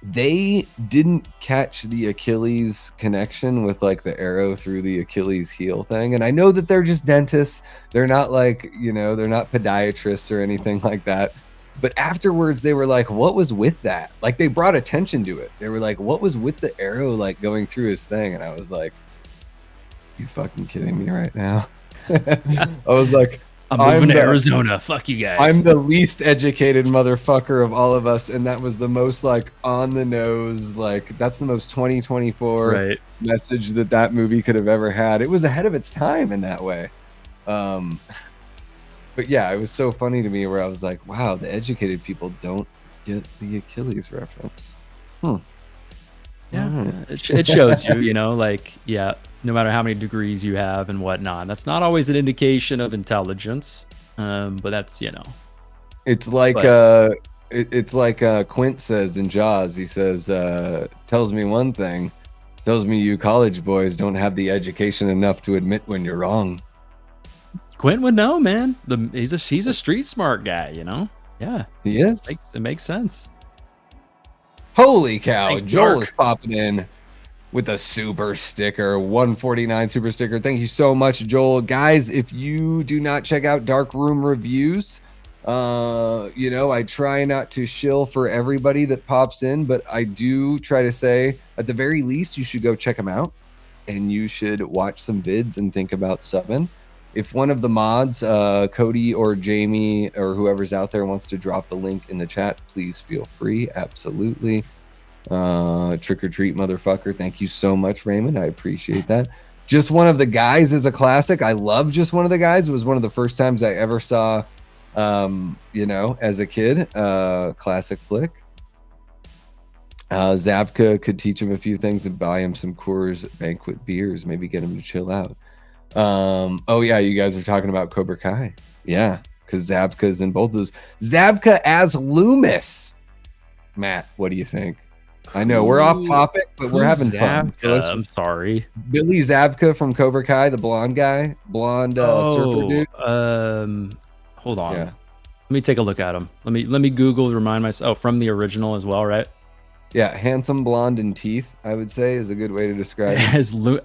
They didn't catch the Achilles connection with like the arrow through the Achilles heel thing. And I know that they're just dentists. They're not like, you know, they're not podiatrists or anything like that. But afterwards, they were like, what was with that? Like, they brought attention to it. They were like, what was with the arrow like going through his thing? And I was like, you fucking kidding me right now? I was like, I'm I'm moving to the Arizona, fuck you I'm guys. the least educated motherfucker of all of us, and that was the most like on the nose, like that's the most 2024 Right. message that movie could have ever had. It was ahead of its time in that way. Um, but yeah, it was so funny to me where I was like, wow, the educated people don't get the Achilles reference. All Yeah, right. yeah, it shows you, you know, like, yeah, no matter how many degrees you have and whatnot, that's not always an indication of intelligence, but that's, you know, It's like but it's like Quint says in Jaws. He says, tells me one thing, tells me you college boys don't have the education enough to admit when you're wrong. Quentin would know, man. He's a street smart guy, you know? Yeah, He is. it makes sense. Holy cow. Thanks, Joel is Mark. popping in with a super sticker, 149 super sticker. Thank you so much, Joel. Guys, if you do not check out Dark Room Reviews, you know, I try not to shill for everybody that pops in, but I do try to say at the very least you should go check them out, and you should watch some vids and think about subbing. If one of the mods, Cody or Jamie or whoever's out there, wants to drop the link in the chat, please feel free. Absolutely. Trick or treat, motherfucker. Thank you so much, Raymond. I appreciate that. Just One of the Guys is a classic. I love Just One of the Guys. It was one of the first times I ever saw, you know, as a kid. Classic flick. Zabka could teach him a few things and buy him some Coors Banquet beers, maybe get him to chill out. Oh yeah, you guys are talking about Cobra Kai. Yeah, because Zabka's in both of those. Zabka as Loomis. Matt, what do you think? I know we're off topic, but we're having fun. So let's I'm sorry. Billy Zabka from Cobra Kai, the blonde guy, blonde surfer Oh, dude. hold on. Yeah, Let me take a look at him. Let me Google to remind myself. Oh, from the original as well, right? yeah, handsome blonde and teeth, I would say, is a good way to describe him.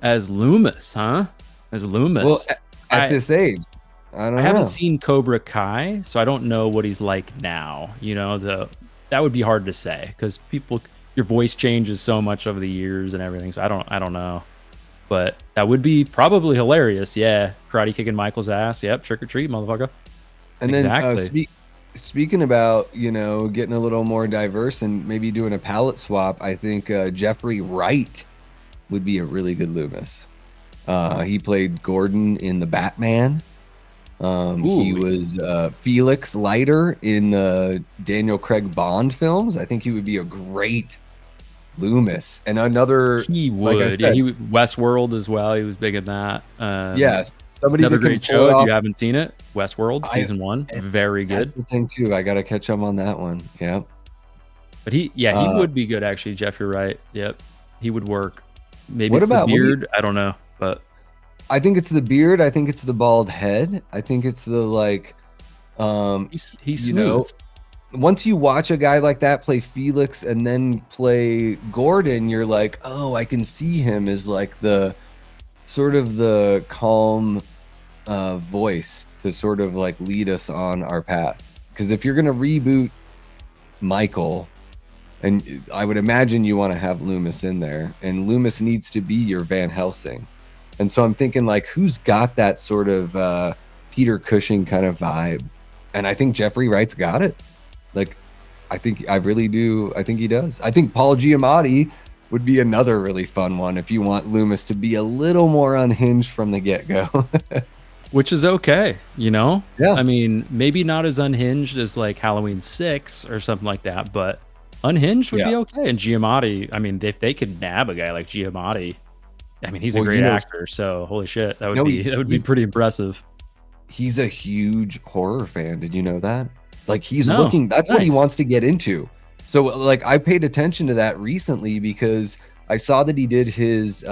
As Loomis, huh? As Loomis. Well, at I this age, I don't I haven't know. seen Cobra Kai, so I don't know what he's like now. You know, that would be hard to say because your voice changes so much over the years and everything. So I don't know, but that would be probably hilarious. Yeah, karate kicking Michael's ass. Yep, trick or treat, motherfucker. And then Exactly. speaking about, you know, getting a little more diverse and maybe doing a palette swap, I think Jeffrey Wright would be a really good Loomis. He played Gordon in the Batman. He Ooh, was Felix Leiter in the Daniel Craig Bond films. I think he would be a great Loomis. And another, he like I would. Yeah, said, Westworld as well. He was big in that. yes, somebody Another that can great pull show it if off. you haven't seen it. Westworld I season 1, very That's good. the thing too. I gotta catch up on that one. Yeah. But he Uh, would be good actually. Jeff, you're right. Yep, he would work. Maybe what it's the about what do you? beard. I don't know, but I think it's the beard. I think it's the bald head. I think it's the like, he's you know, smooth. once you watch a guy like that play Felix and then play Gordon, you're like, oh, I can see him as like the sort of the calm voice to sort of like lead us on our path. Because if you're gonna reboot Michael, and I would imagine you want to have Loomis in there, and Loomis needs to be your Van Helsing. And so I'm thinking, like, who's got that sort of Peter Cushing kind of vibe? And I think Jeffrey Wright's got it. Like, I really do. I think he does. I think Paul Giamatti would be another really fun one if you want Loomis to be a little more unhinged from the get-go. Which is okay, you know? Yeah. I mean, maybe not as unhinged as like Halloween 6 or something like that, but unhinged would be okay. And Giamatti, I mean, if they could nab a guy like Giamatti, I mean, he's a great actor, so holy shit, that would be pretty impressive. He's a huge horror fan. Did you know that? Like, he's looking, that's what he wants to get into. So like, I paid attention to that recently because I saw that he did his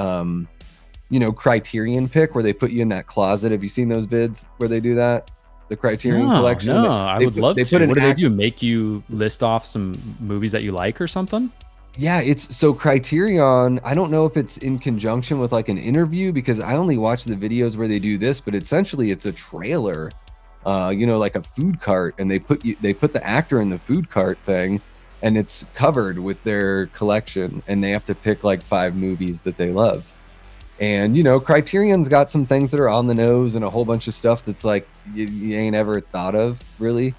Criterion pick where they put you in that closet. Have you seen those bids where they do that? The Criterion collection? No, I would love to. What do they do? Make you list off some movies that you like or something? Yeah, it's so Criterion. I don't know if it's in conjunction with like an interview because I only watch the videos where they do this, but essentially it's a trailer, like a food cart, and they put the actor in the food cart thing, and it's covered with their collection, and they have to pick like 5 movies that they love. And Criterion's got some things that are on the nose and a whole bunch of stuff that's like you ain't ever thought of really,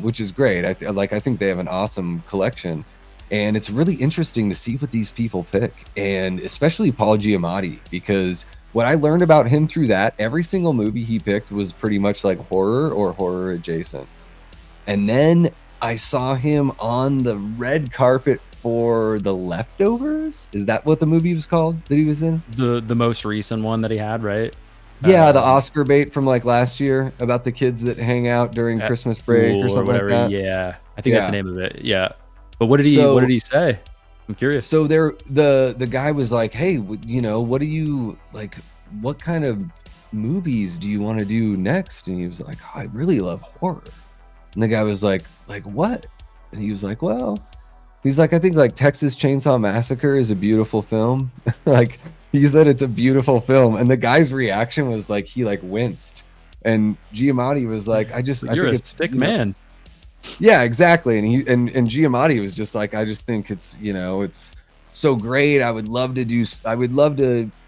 which is great. I think they have an awesome collection. And it's really interesting to see what these people pick, and especially Paul Giamatti, because what I learned about him through that, every single movie he picked was pretty much like horror or horror adjacent. And then I saw him on the red carpet for The Leftovers. Is that what the movie was called that he was in? The most recent one that he had, right? Yeah, the Oscar bait from like last year about the kids that hang out during Christmas break or something like that. Yeah, I think that's the name of it. Yeah. But what did he say? I'm curious. So the guy was like, hey, what do you like? What kind of movies do you want to do next? And he was like, oh, I really love horror. And the guy was like what? And he was like, well, he's like, I think like Texas Chainsaw Massacre is a beautiful film. Like he said, it's a beautiful film. And the guy's reaction was like, he like winced. And Giamatti was like, I think it's sick man. Yeah, exactly. And Giamatti was just like, I just think it's, it's so great. I would love to,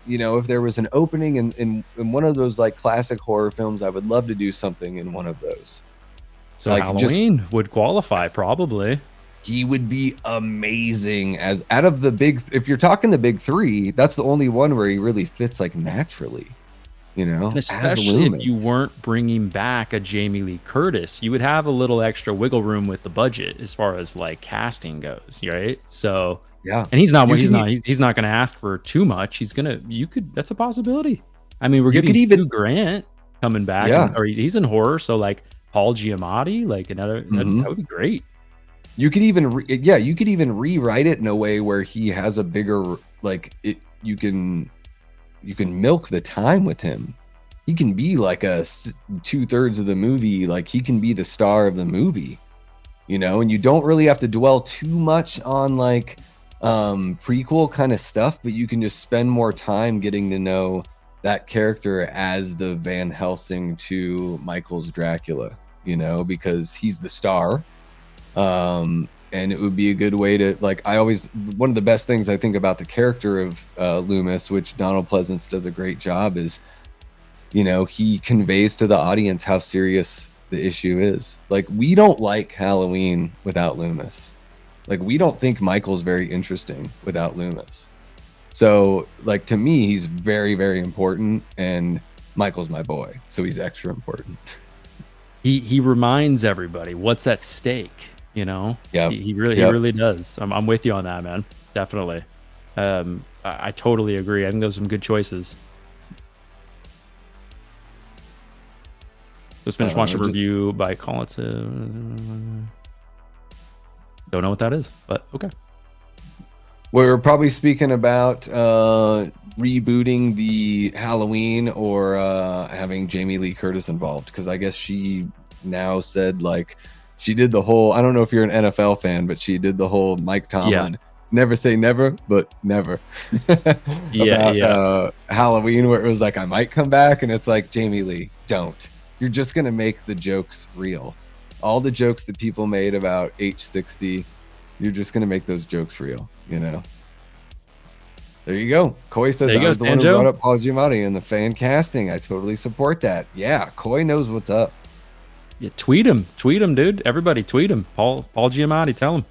if there was an opening in one of those like classic horror films, I would love to do something in one of those. So like Halloween would qualify probably. He would be amazing as out of the if you're talking the big 3, that's the only one where he really fits like naturally. And especially if you weren't bringing back a Jamie Lee Curtis, you would have a little extra wiggle room with the budget as far as like casting goes, right? So yeah, and he's not going to ask for too much. That's a possibility. I mean, we're getting Hugh Grant coming back, or he's in horror, so like Paul Giamatti, like another that would be great. You could even rewrite it in a way where he has a bigger you can milk the time with him. He can be like a 2/3 of the movie. Like he can be the star of the movie, and you don't really have to dwell too much on like prequel kind of stuff, but you can just spend more time getting to know that character as the Van Helsing to Michael's Dracula, because he's the star. And it would be a good way to one of the best things I think about the character of Loomis, which Donald Pleasance does a great job, is he conveys to the audience how serious the issue is. Like, we don't like Halloween without Loomis. Like, we don't think Michael's very interesting without Loomis. So like, to me, he's very, very important, and Michael's my boy, so he's extra important. He reminds everybody what's at stake. Yeah, he really does. I'm with you on that, man. Definitely. I totally agree. I think those are some good choices. Just finished watching a review by Call It. Don't know what that is, but okay. We're probably speaking about rebooting the Halloween or having Jamie Lee Curtis involved, because I guess she now said like she did the whole, I don't know if you're an NFL fan, but she did the whole Mike Yeah. Tomlin, never say never, but never Yeah, about yeah. Halloween, where it was like, I might come back. And it's like, Jamie Lee, don't. You're just going to make the jokes real. All the jokes that people made about H60, you're just going to make those jokes real, you know? There you go. Coy says, There you I go, was the one who brought Sanjo. up Paul Giamatti in the fan casting. I totally support that. Yeah, Coy knows what's up. Yeah, tweet him, dude. Everybody tweet him. Paul Giamatti, tell him.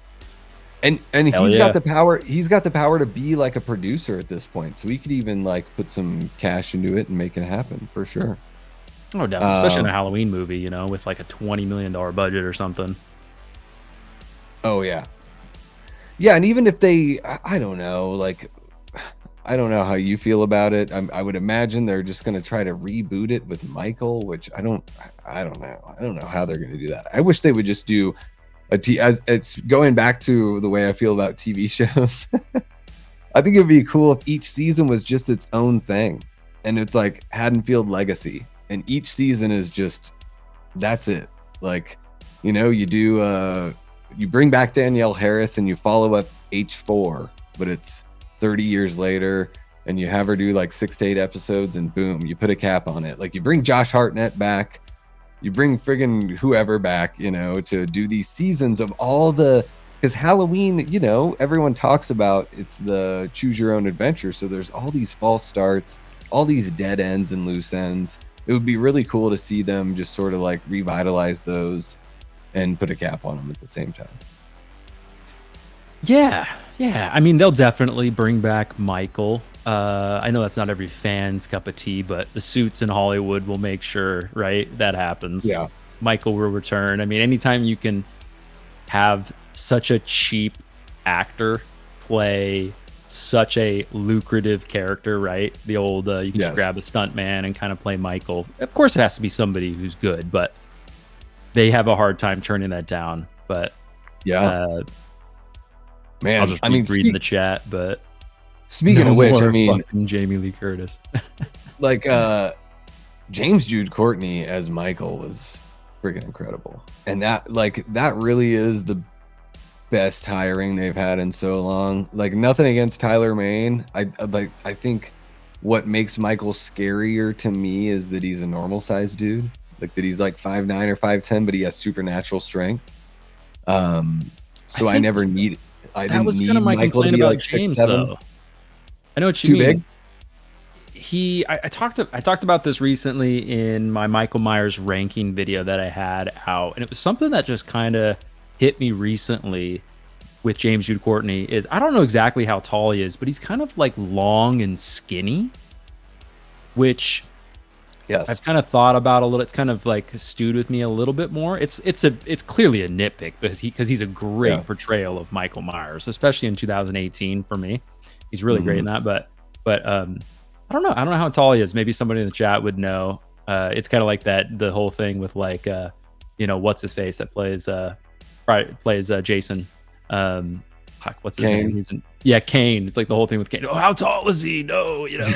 And Hell he's yeah. got the power. He's got the power to be like a producer at this point. So he could even like put some cash into it and make it happen for sure. Oh, definitely. Especially in a Halloween movie, you know, with like a $20 million budget or something. Oh yeah. Yeah, and even if they, I don't know, like, I don't know how you feel about it. I would imagine they're just going to try to reboot it with Michael, which I don't know. I don't know how they're going to do that. I wish they would just do as it's going back to the way I feel about TV shows. I think it'd be cool if each season was just its own thing, and it's like Haddonfield Legacy, and each season is just, that's it. Like, you know, you do you bring back Danielle Harris and you follow up H4, but it's 30 years later, and you have her do like 6 to 8 episodes, and boom, you put a cap on it. Like, you bring Josh Hartnett back, you bring friggin' whoever back, you know, to do these seasons of all the, because Halloween, you know, everyone talks about it's the choose your own adventure. So there's all these false starts, all these dead ends and loose ends. It would be really cool to see them just sort of like revitalize those and put a cap on them at the same time. Yeah, yeah. I mean, they'll definitely bring back Michael. I know that's not every fan's cup of tea, but the suits in Hollywood will make sure, right, that happens. Yeah. Michael will return. I mean, anytime you can have such a cheap actor play such a lucrative character, right? The old you can just grab a stunt man and kind of play Michael. Of course, it has to be somebody who's good, but they have a hard time turning that down. But yeah, man, I'll just reading the chat. But speaking of which, I mean, Jamie Lee Curtis, like James Jude Courtney as Michael was freaking incredible, and that really is the best hiring they've had in so long. Like, nothing against Tyler Mane. I think what makes Michael scarier to me is that he's a normal sized dude. Like, that he's like 5'9" or 5'10", but he has supernatural strength. So I never need. I didn't need Michael to be like 6'7". Though. I know what you mean. Big? I talked about this recently in my Michael Myers ranking video that I had out, and it was something that just kind of hit me recently with James Jude Courtney. Is I don't know exactly how tall he is, but he's kind of like long and skinny, which I've kind of thought about a little. It's kind of like stewed with me a little bit more. It's clearly a nitpick because he's a great portrayal of Michael Myers, especially in 2018 for me. He's really great in that, but I don't know how tall he is. Maybe somebody in the chat would know. It's kind of like the whole thing with like you know, what's his face that plays Jason. What's his name? Kane. It's like the whole thing with Kane. Oh, how tall is he? No, you know.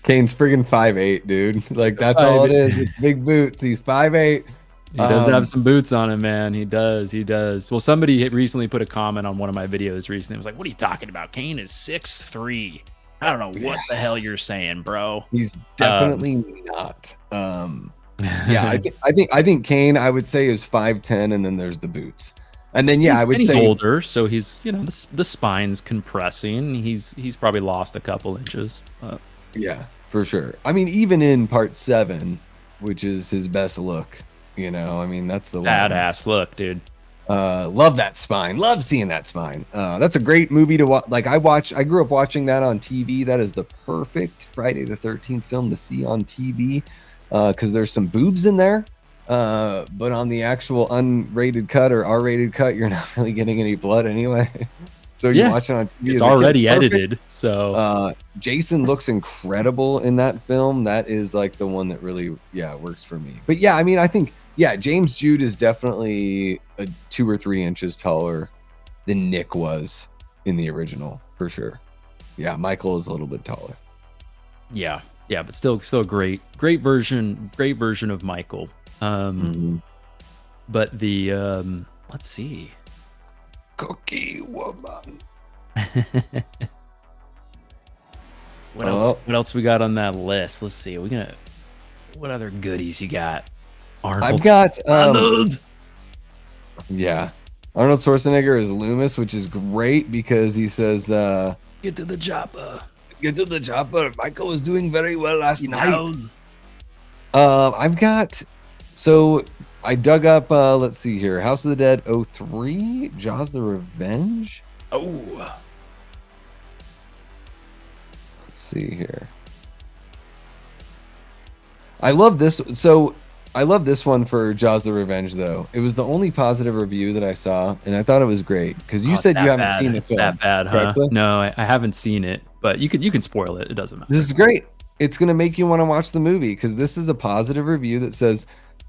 Kane's friggin' 5'8", dude. Like, that's all it is. It's big boots. He's 5'8". He does have some boots on him, man. He does. Well, somebody recently put a comment on one of my videos recently. It was like, "What are you talking about? Kane is 6'3". I don't know what the hell you're saying, bro. He's definitely not. Yeah, I think Kane, I would say, is 5'10", and then there's the boots. And then I would say he's older, so he's, you know, the spine's compressing. He's probably lost a couple inches. Yeah, for sure. I mean, even in part 7, which is his best look, you know, I mean, that's the badass look, dude. Love that spine. Love seeing that spine. That's a great movie to watch. Like, I grew up watching that on TV. That is the perfect Friday the 13th film to see on TV, because there's some boobs in there. But on the actual unrated cut or R-rated cut, you're not really getting any blood anyway. So you watch it on TV. It's already edited. So Jason looks incredible in that film. That is like the one that really works for me. But I mean, I think James Jude is definitely 2 or 3 inches taller than Nick was in the original, for sure. Yeah, Michael is a little bit taller. Yeah, but still a great version of Michael. But the let's see. Cookie woman. What else? What else we got on that list? Let's see. What other goodies you got? I've got Arnold. Yeah. Arnold Schwarzenegger is Loomis, which is great because he says Get to the chopper. Get to the chopper. Michael was doing very well last night. Down. I've got I dug up let's see here. House of the Dead 03, Jaws the Revenge. Oh. Let's see here. I love this. So I love this one for Jaws the Revenge, though. It was the only positive review that I saw, and I thought it was great because you said you haven't seen the film. That bad, huh? Correctly? No, I haven't seen it, but you can spoil it. It doesn't matter. This is great. It's gonna make you want to watch the movie because this is a positive review that says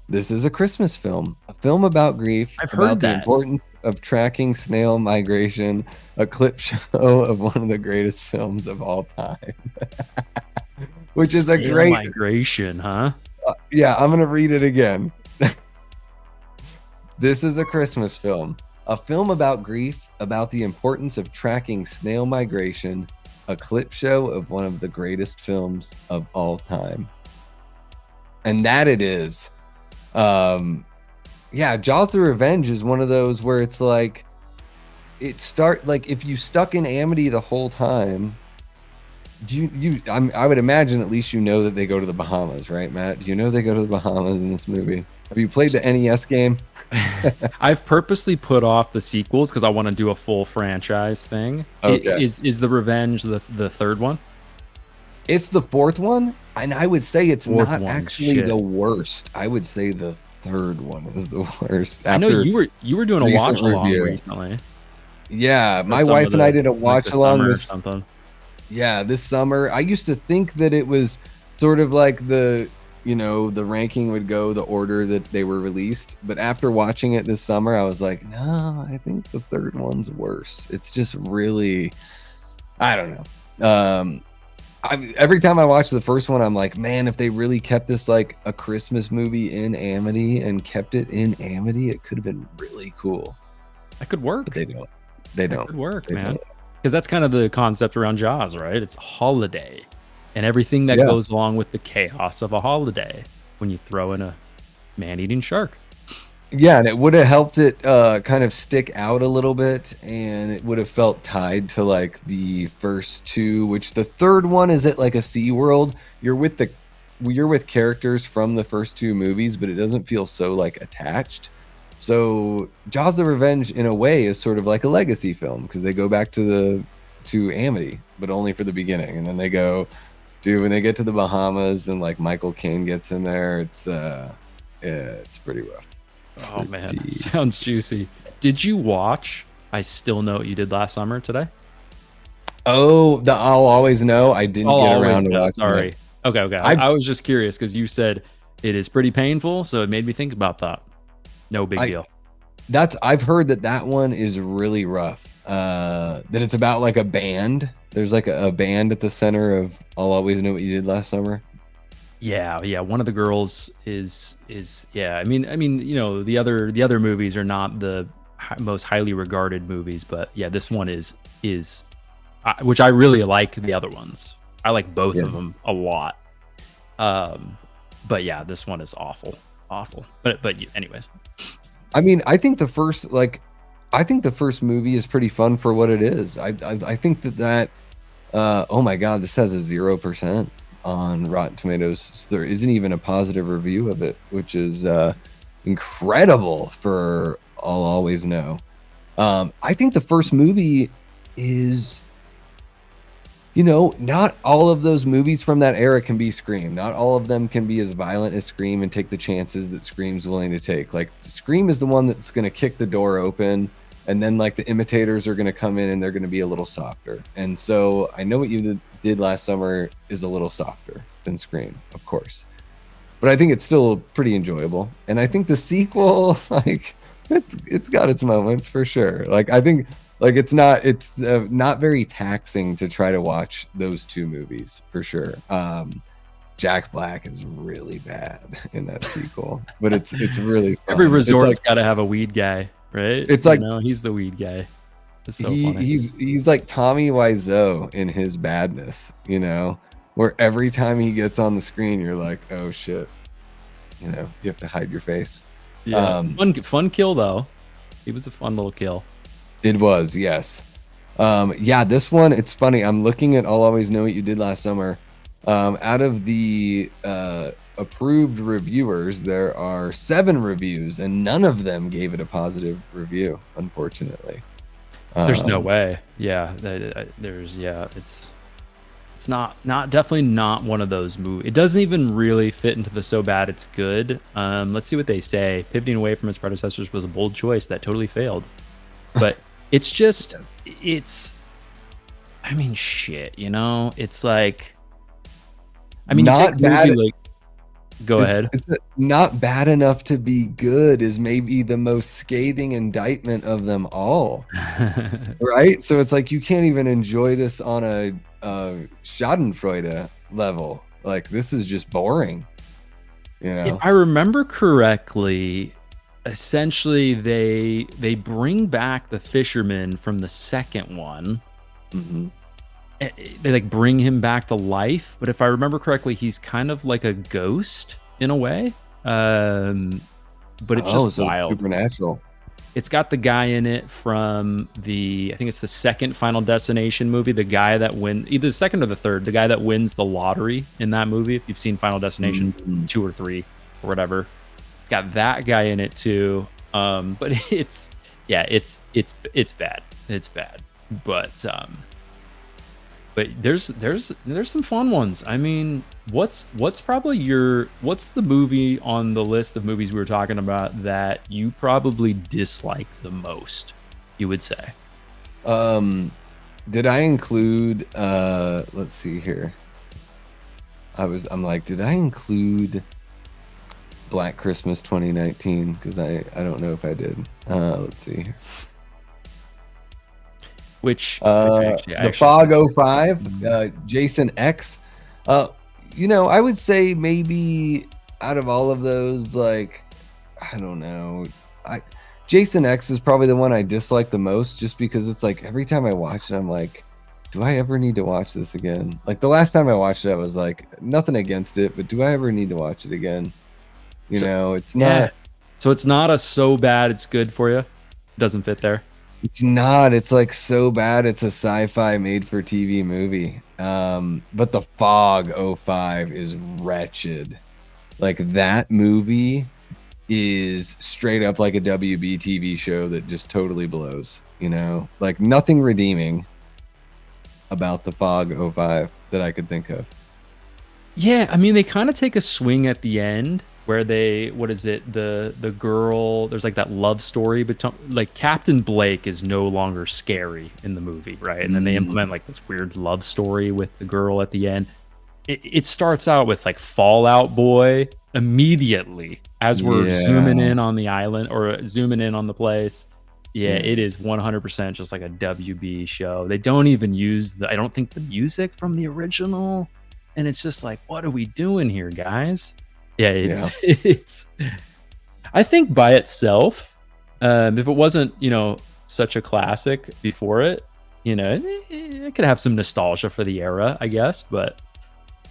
this is a Christmas film, a film about grief, about the importance of tracking snail migration, a clip show of one of the greatest films of all time. Which is a great migration, huh? Yeah, I'm gonna read it again. This is a Christmas film, a film about grief, about the importance of tracking snail migration, a clip show of one of the greatest films of all time. And that it is. Yeah, Jaws the Revenge is one of those where it's like if you stuck in Amity the whole time. I would imagine at least you know that they go to the Bahamas, right, Matt? Do you know they go to the Bahamas in this movie? Have you played the NES game? I've purposely put off the sequels because I want to do a full franchise thing. Okay. Is the Revenge the third one? It's the fourth one, and I would say it's not actually the worst. I would say the third one is the worst. I know you were doing a watch along recently. Yeah, my wife and I did a watch along or something. Yeah, this summer. I used to think that it was sort of like the ranking would go the order that they were released. But after watching it this summer, I was like, no, I think the third one's worse. It's just really, I don't know. Every time I watch the first one, I'm like, man, if they really kept this like a Christmas movie in Amity and kept it in Amity, it could have been really cool. That could work. But they don't. They don't. That could work, man. Because that's kind of the concept around Jaws, right? It's a holiday and everything that goes along with the chaos of a holiday when you throw in a man-eating shark. Yeah, and it would have helped it kind of stick out a little bit, and it would have felt tied to like the first two, which the third one is at like a SeaWorld. You're with characters from the first two movies, but it doesn't feel so like attached. So Jaws the Revenge in a way is sort of like a legacy film because they go back to Amity, but only for the beginning. And then they go when they get to the Bahamas and like Michael Caine gets in there, it's pretty rough. Oh man, sounds juicy. Did you watch I Still Know What You Did Last Summer today? Oh, the I'll Always Know. I didn't get around to watching. Sorry. It. Okay. I was just curious because you said it is pretty painful, so it made me think about that. No big deal. I've heard that one is really rough. That it's about like a band. There's like a band at the center of I'll Always Know What You Did Last Summer. Yeah. One of the girls is yeah. I mean, the other movies are not the most highly regarded movies, but yeah, this one is which I really like the other ones. I like both of them a lot. But yeah, this one is awful. But anyways. I mean, I think the first movie is pretty fun for what it is. I think that oh my god, this has a 0% on Rotten Tomatoes. There isn't even a positive review of it, which is incredible for I'll Always Know. I think the first movie is, not all of those movies from that era can be Scream. Not all of them can be as violent as Scream and take the chances that Scream's willing to take. Like Scream is the one that's going to kick the door open, and then like the imitators are going to come in and they're going to be a little softer. And so I Know What You Did Last Summer is a little softer than Scream, of course. But I think it's still pretty enjoyable. And I think the sequel, like it's got its moments for sure. Like I think like it's not very taxing to try to watch those two movies for sure. Jack Black is really bad in that sequel, but it's really fun. Every resort's got to have a weed guy, right? It's like, he's the weed guy. It's so funny. He's like Tommy Wiseau in his badness, where every time he gets on the screen, you're like, oh shit, you have to hide your face. Yeah, fun kill though. He was a fun little kill. It was, yes. Yeah, this one, it's funny. I'm looking at I'll Always Know What You Did Last Summer. Out of the approved reviewers, there are 7 reviews, and none of them gave it a positive review, unfortunately. There's no way. Yeah, it's not definitely not one of those movies. It doesn't even really fit into the so bad it's good. Let's see what they say. Pivoting away from its predecessors was a bold choice that totally failed. But it's just, I mean, shit, it's like, I mean, not bad. Go ahead. It's not bad enough to be good is maybe the most scathing indictment of them all. Right? So it's like you can't even enjoy this on a Schadenfreude level. Like, this is just boring. If I remember correctly, essentially they bring back the fisherman from the second one. Mm-hmm. They like bring him back to life, but if I remember correctly, he's kind of like a ghost in a way. But it's just wild, supernatural. It's got the guy in it from I think it's the second Final Destination movie. The guy that either the second or the third, the guy that wins the lottery in that movie. If you've seen Final Destination 2 or 3 or whatever, it's got that guy in it too. But it's bad. It's bad. But there's some fun ones. I mean, what's the movie on the list of movies we were talking about that you probably dislike the most, you would say? Did I include let's see here. I'm like, did I include Black Christmas 2019? Because I don't know if I did. Let's see here. The Fog 05, Jason X. I would say maybe out of all of those, like, I don't know, Jason X is probably the one I dislike the most, just because it's like every time I watch it, I'm like, do I ever need to watch this again? Like, the last time I watched it, I was like, nothing against it, but do I ever need to watch it again? It's not. So it's not a so bad it's good for you. It doesn't fit there. It's not. It's like so bad it's a sci-fi made-for-TV movie. But The Fog 05 is wretched. Like, that movie is straight up like a WB TV show that just totally blows. Like, nothing redeeming about The Fog 05 that I could think of. Yeah, I mean, they kind of take a swing at the end where the girl, there's like that love story, but like Captain Blake is no longer scary in the movie, right? And then they implement like this weird love story with the girl at the end. It starts out with like Fallout Boy immediately as we're zooming in on the island or zooming in on the place. It is 100% just like a WB show. They don't even use I don't think the music from the original, and it's just like, what are we doing here, guys? It's I think by itself, if it wasn't, such a classic before it, it could have some nostalgia for the era, I guess, but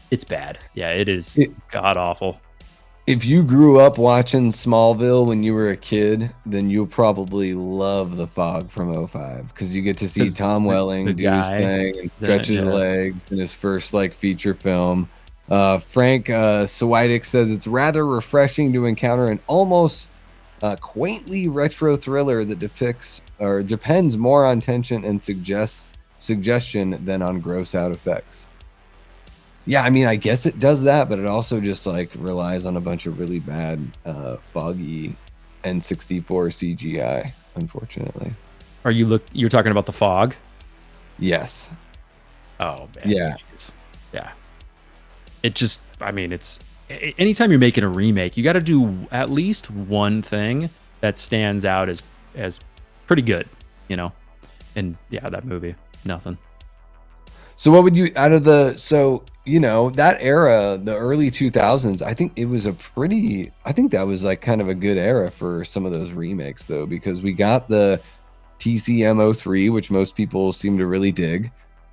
it's bad. Yeah, it is god awful. If you grew up watching Smallville when you were a kid, then you'll probably love The Fog from 05, because you get to see Tom Welling do his thing and stretch his legs in his first like feature film. Frank Switek says it's rather refreshing to encounter an almost quaintly retro thriller that depicts or depends more on tension and suggestion than on gross out effects. Yeah, I mean, I guess it does that, but it also just like relies on a bunch of really bad foggy N64 CGI, unfortunately. You're talking about The Fog? Yes. Oh man. Yeah. Yeah. It just, I mean, it's anytime you're making a remake, you got to do at least one thing that stands out as pretty good, And yeah, that movie, nothing. So what would you so that era, the early 2000s, I think that was like kind of a good era for some of those remakes though, because we got the TCM03, which most people seem to really dig.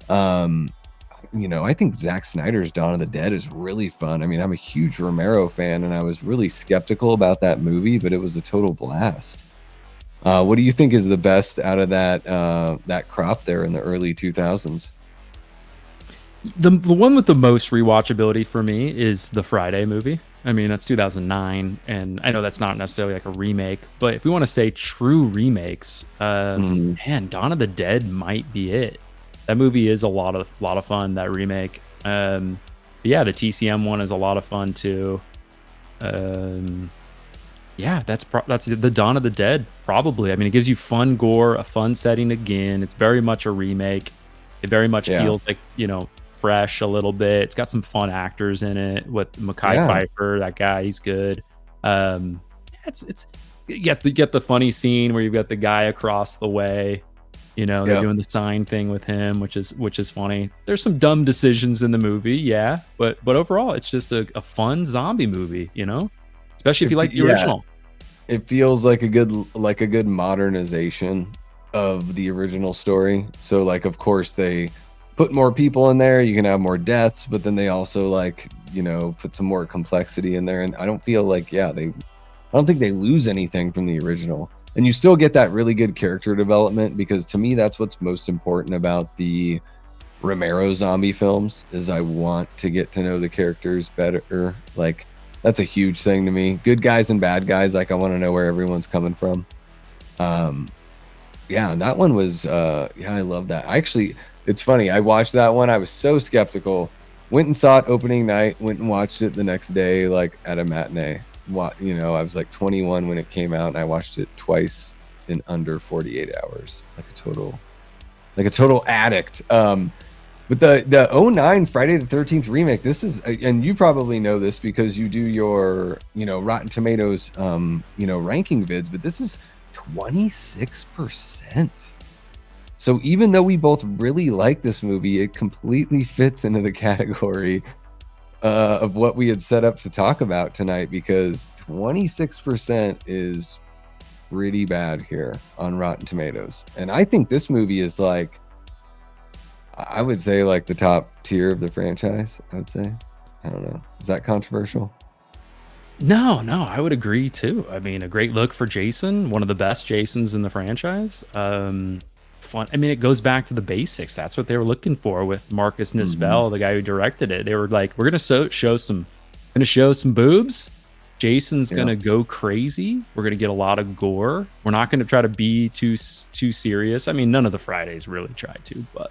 I think Zack Snyder's Dawn of the Dead is really fun. I mean, I'm a huge Romero fan, and I was really skeptical about that movie, but it was a total blast. What do you think is the best out of that crop there in the early 2000s? The one with the most rewatchability for me is the Friday movie. I mean, that's 2009, and I know that's not necessarily like a remake, but if we want to say true remakes, Mhm. man, Dawn of the Dead might be it. That movie is a lot of fun. That remake, but yeah, the TCM one is a lot of fun too. Um, yeah, that's the Dawn of the Dead probably. I mean, it gives you fun gore, a fun setting again. It's very much a remake. It very much Yeah. feels like, fresh a little bit. It's got some fun actors in it with Mekhi Yeah. Phifer, that guy, he's good. It's you get the funny scene where you've got the guy across the way, they're Yep. doing the sign thing with him, which is funny. There's some dumb decisions in the movie, yeah, but overall it's just a fun zombie movie, especially if you like the Yeah. original. It feels like a good modernization of the original story. So like of course they put more people in there, you can have more deaths, but then they also put some more complexity in there, and I don't feel like I don't think they lose anything from the original. And you still get that really good character development, because to me that's what's most important about the Romero zombie films is I want to get to know the characters better. Like that's a huge thing to me. Good guys and bad guys, like I want to know where everyone's coming from. Um yeah, and that one was I love that. It's funny. I watched that one. I was so skeptical. Went and saw it opening night, went and watched it the next day like at a matinee. I was like 21 when it came out, and I watched it twice in under 48 hours. Like a total addict. But the '09 Friday the 13th remake, this is, and you probably know this because you do your, Rotten Tomatoes, ranking vids, but this is 26%. So even though we both really like this movie, it completely fits into the category of what we had set up to talk about tonight, because 26% is pretty bad here on Rotten Tomatoes. And I think this movie is like, I would say like the top tier of the franchise, I would say. I don't know. Is that controversial? No, no, I would agree too. I mean, a great look for Jason, one of the best Jasons in the franchise. Fun. I mean, it goes back to the basics. That's what they were looking for with Marcus Mhm. Nispel, the guy who directed it. They were like, "We're gonna show some boobs. Jason's Yeah. gonna go crazy. We're gonna get a lot of gore. We're not gonna try to be too serious. I mean, none of the Fridays really try to, but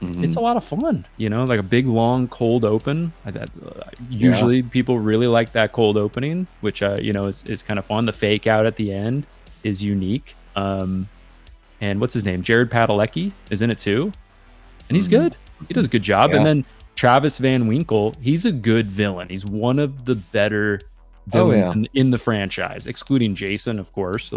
it's a Mhm. lot of fun, like a big long cold open. Yeah. Usually people really like that cold opening, which is kind of fun. The fake out at the end is unique. And what's his name? Jared Padalecki is in it too, and he's Mhm. good. He does a good job. And Yeah. then Travis Van Winkle, he's a good villain. He's one of the better Oh villains yeah. in the franchise, excluding Jason, of course.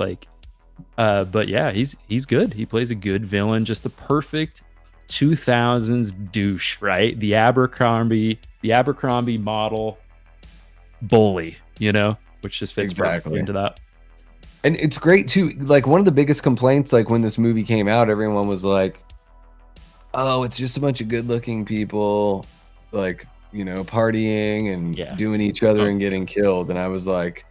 But yeah, he's good. He plays a good villain, just the perfect 2000s douche, right? The Abercrombie model bully, which just fits perfectly Exactly. into that. And it's great too. Like one of the biggest complaints, like when this movie came out, everyone was like, "Oh, it's just a bunch of good-looking people, like partying and Yeah. doing each other Oh, and getting killed." And I was like,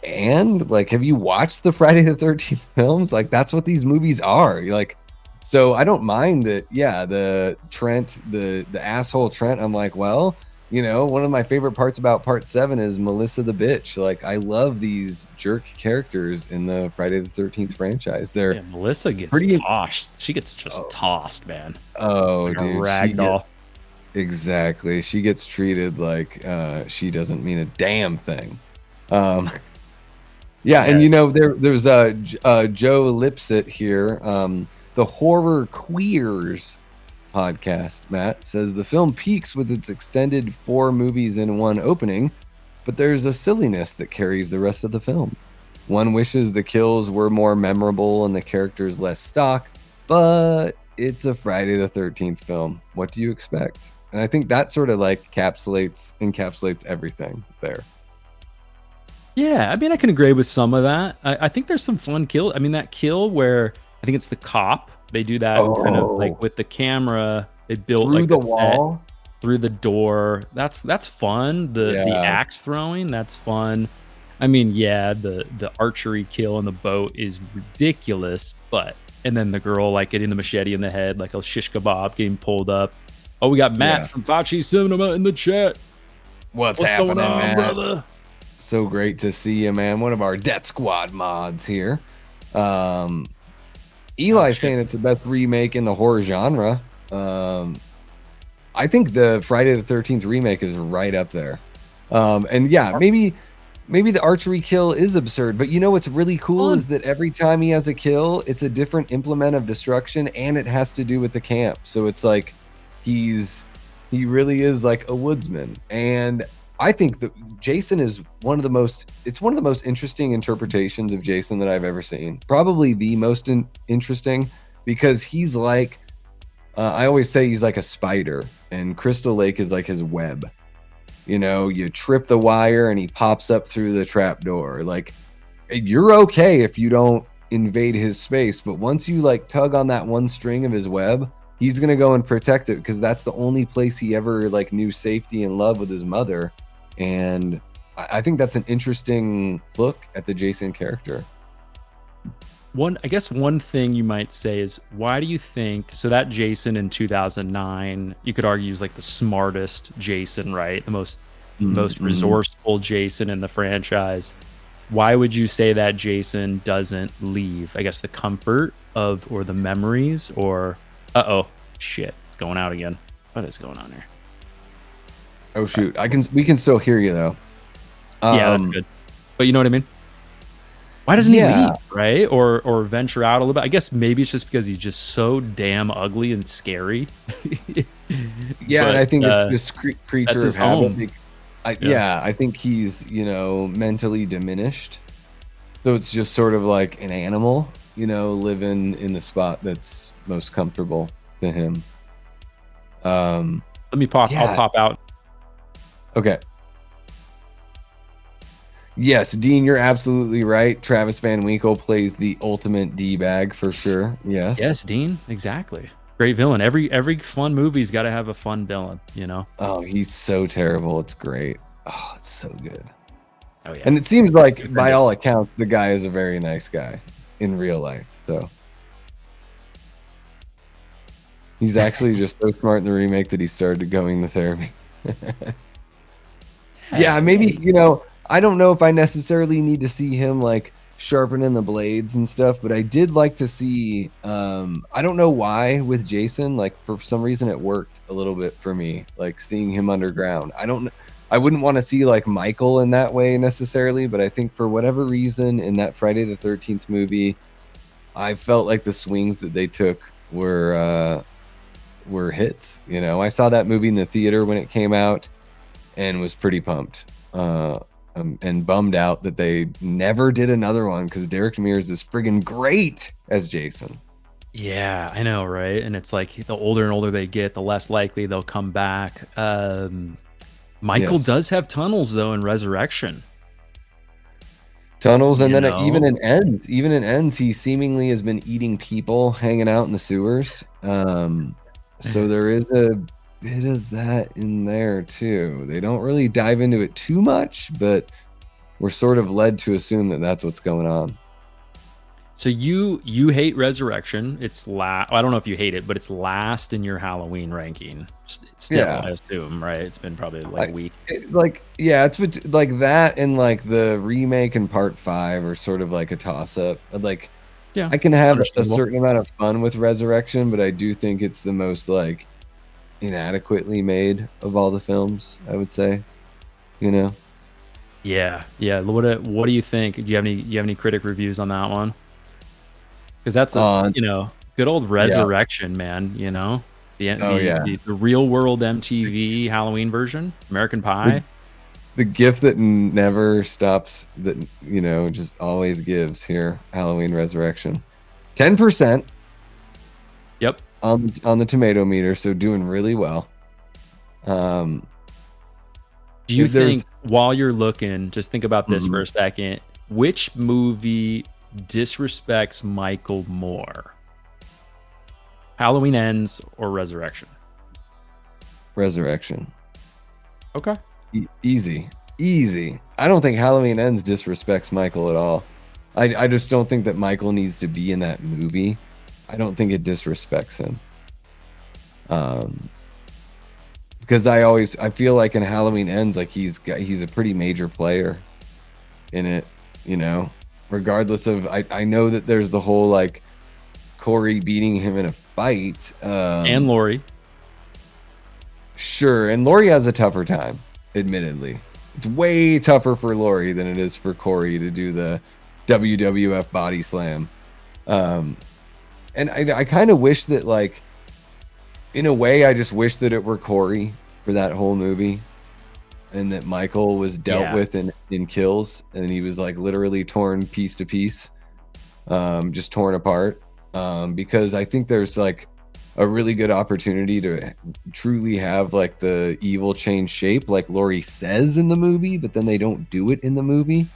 "And like, have you watched the Friday the 13th films? Like, that's what these movies are." You're like, so I don't mind that. Yeah, the Trent, the asshole Trent. I'm like, well, one of my favorite parts about Part 7 is Melissa the bitch. Like, I love these jerk characters in the Friday the 13th franchise. They're yeah, Melissa gets pretty. tossed. She gets just Oh, tossed, man, oh, like a dude, rag doll. exactly. She gets treated like she doesn't mean a damn thing. Um, Yeah, and Yes. there's Joe Lipsit here. The Horror Queers podcast, Matt, says the film peaks with its extended 4 movies in one opening, but there's a silliness that carries the rest of the film. One wishes the kills were more memorable and the characters less stock, but it's a Friday the 13th film. What do you expect? And I think that sort of like encapsulates everything there. Yeah, I mean, I can agree with some of that. I think there's some fun kill. I mean, that kill where I think it's the cop. They do that kind of like Oh, with the camera. They built through like a the set wall. through the door. That's fun. The Yeah, axe throwing, that's fun. I mean, yeah, the archery kill in the boat is ridiculous, but and then the girl like getting the machete in the head, like a shish kebab getting pulled up. Oh, we got Matt yeah. from Fauci Cinema in the chat. What's What's going happening, on, Matt? brother? So great to see you, man. One of our Death Squad mods here. Um, Oh Eli's shit. saying it's the best remake in the horror genre. I think the Friday the 13th remake is right up there. And yeah, maybe the archery kill is absurd, but you know what's really cool Fun. is that every time he has a kill, it's a different implement of destruction, and it has to do with the camp. So it's like he really is like a woodsman. And I think that Jason is one of the most interesting interpretations of Jason that I've ever seen. Probably the most interesting, because he's like I always say he's like a spider, and Crystal Lake is like his web. You know, you trip the wire and he pops up through the trap door. Like, you're okay if you don't invade his space, but once you like tug on that one string of his web, he's gonna go and protect it, because that's the only place he ever like knew safety and love with his mother. And I think that's an interesting look at the Jason character. I guess one thing you might say is, why do you think so that Jason in 2009, you could argue is like the smartest Jason, right? The most Mm-hmm. resourceful Jason in the franchise. Why would you say that Jason doesn't leave? I guess the comfort of or the memories or uh-oh, shit, it's going out again. What is going on here? Oh shoot, we can still hear you though. Yeah, that's good. But you know what I mean? Why doesn't he Yeah, leave, right? Or venture out a little bit? I guess maybe it's just because he's just so damn ugly and scary. yeah, and But, I think it's just that's creature of his habit. home. Yeah. Yeah, I think he's, mentally diminished. So it's just sort of like an animal, living in the spot that's most comfortable to him. I'll Yeah, pop out. okay. Yes, Dean, you're absolutely right. Travis Van Winkle plays the ultimate D-bag for sure. Yes. Yes, Dean, exactly. Great villain. Every fun movie's gotta have a fun villain, you know? Oh, he's so terrible. It's great. Oh, it's so good. Oh, yeah. And it seems like, by all Stupendous. accounts, the guy is a very nice guy in real life. So he's actually just so smart in the remake that he started going to therapy. Yeah, maybe, I don't know if I necessarily need to see him like sharpening the blades and stuff, but I did like to see I don't know why with Jason, like for some reason it worked a little bit for me, like seeing him underground. I wouldn't want to see like Michael in that way necessarily, but I think for whatever reason in that Friday the 13th movie, I felt like the swings that they took were hits. I saw that movie in the theater when it came out and was pretty pumped. And bummed out that they never did another one, because Derek Mears is friggin' great as Jason. Yeah, I know, right? And it's like the older and older they get, the less likely they'll come back. Michael Yes. does have tunnels though in Resurrection. Tunnels, and You then know? even in ends, he seemingly has been eating people hanging out in the sewers. So there is a bit of that in there too. They don't really dive into it too much, but we're sort of led to assume that that's what's going on. So you hate Resurrection. It's I don't know if you hate it, but it's last in your Halloween ranking. Still, Yeah. I assume, right? It's been probably like a week. Yeah, it's like that, and like the remake and part 5 are sort of like a toss up. Like, Yeah, I can have a understandable. certain amount of fun with Resurrection, but I do think it's the most like inadequately made of all the films, I would say. You know? Yeah, yeah. What do you think? Do you have any critic reviews on that one? Because that's a Uh, good old yeah. Resurrection, man. The Oh the yeah. the, the real world MTV Halloween version, American The Pie. the gift that never stops, that just always gives here, Halloween Resurrection. 10% Yep. on the tomato meter, so doing really well. Um, Do you there's think, while you're looking, just think about this for Mhm. a second, which movie disrespects Michael more? Halloween Ends or Resurrection? Resurrection. Okay. Easy, easy. I don't think Halloween Ends disrespects Michael at all. I just don't think that Michael needs to be in that movie. I don't think it disrespects him. Um, because I feel like in Halloween Ends, like he's a pretty major player in it, you know. Regardless of, I know that there's the whole like Corey beating him in a fight. And Laurie. Sure, and Laurie has a tougher time, admittedly. It's way tougher for Laurie than it is for Corey to do the WWF body slam. And I kind of wish that, like, in a way, I just wish that it were Corey for that whole movie, and that Michael was dealt with in kills, and he was like literally torn piece to piece, just torn apart. Because I think there's like a really good opportunity to truly have like the evil change shape, like Laurie says in the movie, but then they don't do it in the movie.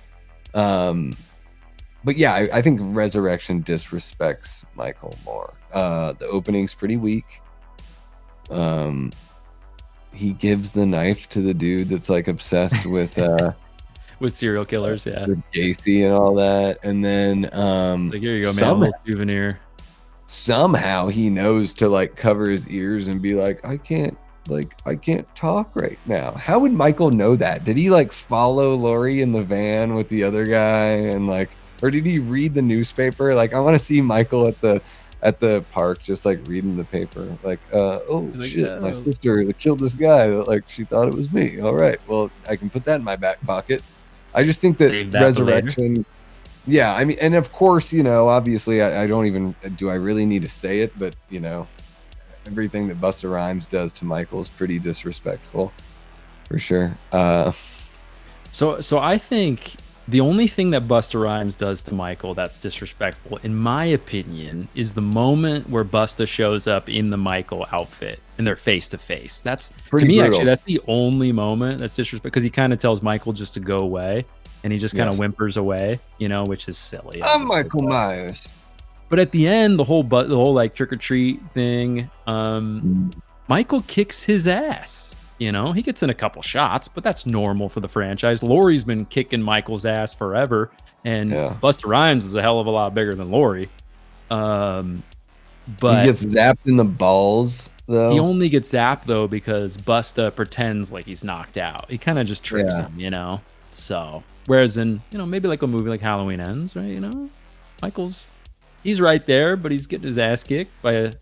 But yeah, I think Resurrection disrespects Michael more. The opening's pretty weak. He gives the knife to the dude that's like obsessed with with serial killers, yeah. with Gacy and all that, and then Like, here you go, man, a little souvenir. Somehow he knows to like cover his ears and be like, I can't talk right now. How would Michael know that? Did he like follow Laurie in the van with the other guy, and like, or did he read the newspaper? Like, I want to see Michael at the park just like reading the paper, like, oh shit, my sister killed this guy, like she thought it was me. All right, well, I can put that in my back pocket. I just think that Resurrection, yeah, I mean, and of course, you know, obviously I don't even, do I really need to say it, but you know, everything that Busta Rhymes does to Michael is pretty disrespectful, for sure. So I think the only thing that Busta Rhymes does to Michael that's disrespectful, in my opinion, is the moment where Busta shows up in the Michael outfit and they're face to face. That's pretty to me brutal. Actually, that's the only moment that's disrespectful, because he kind of tells Michael just to go away, and he just kind of whimpers away, you know, which is silly. I'm Michael Myers. But at the end, the whole like trick or treat thing, Michael kicks his ass. You know, he gets in a couple shots, but that's normal for the franchise. Laurie's been kicking Michael's ass forever, and Busta Rhymes is a hell of a lot bigger than Laurie. But he gets zapped in the balls, though. He only gets zapped though because Busta pretends like he's knocked out. He kind of just tricks him, you know. So whereas in, you know, maybe like a movie like Halloween Ends, right? You know, he's right there, but he's getting his ass kicked by a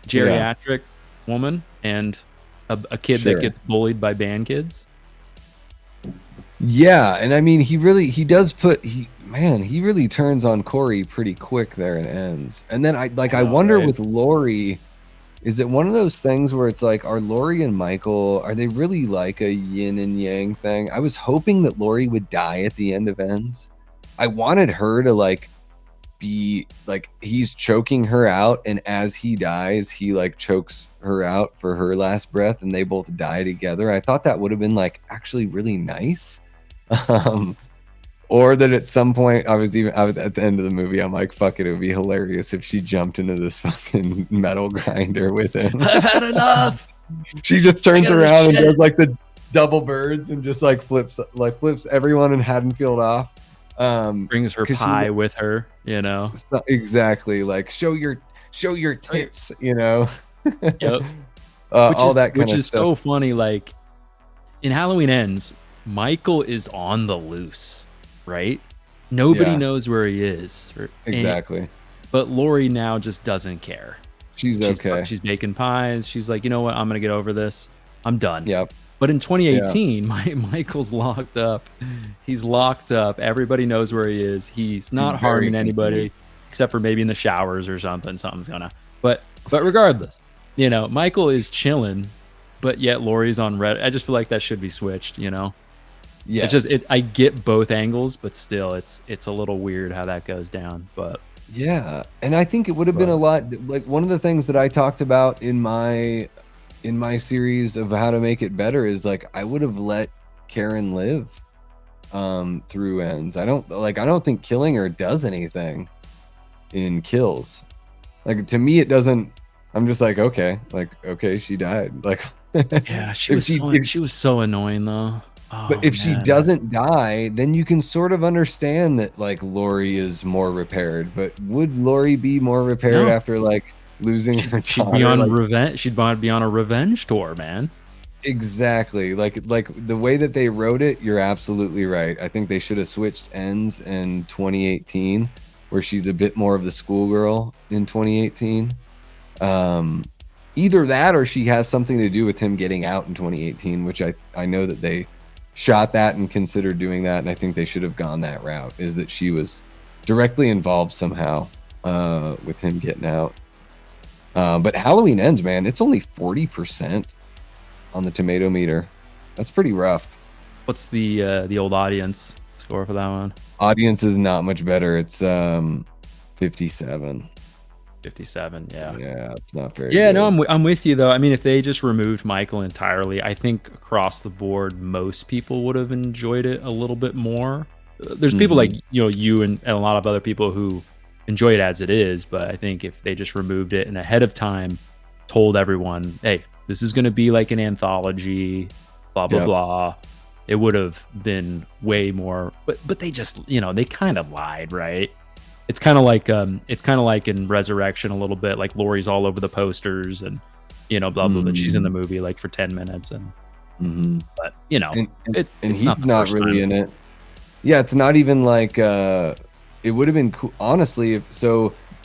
geriatric woman and a kid that gets bullied by band kids. Yeah, and I mean, he really turns on Corey pretty quick there and Ends. And then I wonder with Laurie, is it one of those things where it's like, are Laurie and Michael, are they really like a yin and yang thing? I was hoping that Laurie would die at the end of Ends. I wanted her to like be like, he's choking her out, and as he dies, he like chokes her out for her last breath, and they both die together. I thought that would have been like actually really nice. Or that at some point I was at the end of the movie, I'm like, fuck it would be hilarious if she jumped into this fucking metal grinder with him. I've had enough. She just turns around and does like the double birds and just like flips everyone in Haddonfield off. Brings her pie with her, you know. Exactly, like show your tits, you know. Yep. All that kind of stuff. Which is so funny. Like in Halloween Ends, Michael is on the loose, right? Nobody knows where he is. Exactly. But Laurie now just doesn't care. She's okay. She's baking pies. She's like, you know what? I'm gonna get over this. I'm done. Yep. But in 2018, Michael's locked up. He's locked up. Everybody knows where he is. He's not harming anybody, except for maybe in the showers or something. Something's gonna. But regardless, you know, Michael is chilling, but yet Laurie's on red. I just feel like that should be switched. You know. Yeah. It's just I get both angles, but still, it's a little weird how that goes down. But yeah, and I think it would have been a lot like one of the things that I talked about in my in my series of how to make it better is like I would have let Karen live through ends. I don't think killing her does anything in kills. Like to me it doesn't. I'm just like okay, she died. Like Yeah, if she was so annoying though. but Oh if she man. doesn't die, then you can sort of understand that like Lori is more repaired. But would Lori be more repaired No. after like losing her She'd be daughter? on Like revenge. She'd be on a revenge tour, man. exactly. Like the way that they wrote it, you're absolutely right. I think they should have switched ends in 2018, where she's a bit more of the schoolgirl in 2018. Um, Either that or she has something to do with him getting out in 2018, which I know that they shot that and considered doing that, and I think they should have gone that route, is that she was directly involved somehow with him getting out. But Halloween Ends, man, it's only 40% on the tomato meter. That's pretty rough. What's the old audience score for that one? Audience is not much better. It's 57. 57. Yeah. Yeah, it's not very Yeah, good. no, I'm with you though. I mean, if they just removed Michael entirely, I think across the board, most people would have enjoyed it a little bit more. There's people like you and a lot of other people who enjoy it as it is, but I think if they just removed it and ahead of time told everyone, "Hey, this is going to be like an anthology," blah blah Yep. blah, it would have been way more. But they just they kind of lied, right? It's kind of like in Resurrection a little bit, like Lori's all over the posters and blah blah blah. She's in the movie like for 10 minutes and but and it's he's not the not first really time. in it. Yeah, it's not even like it would have been cool honestly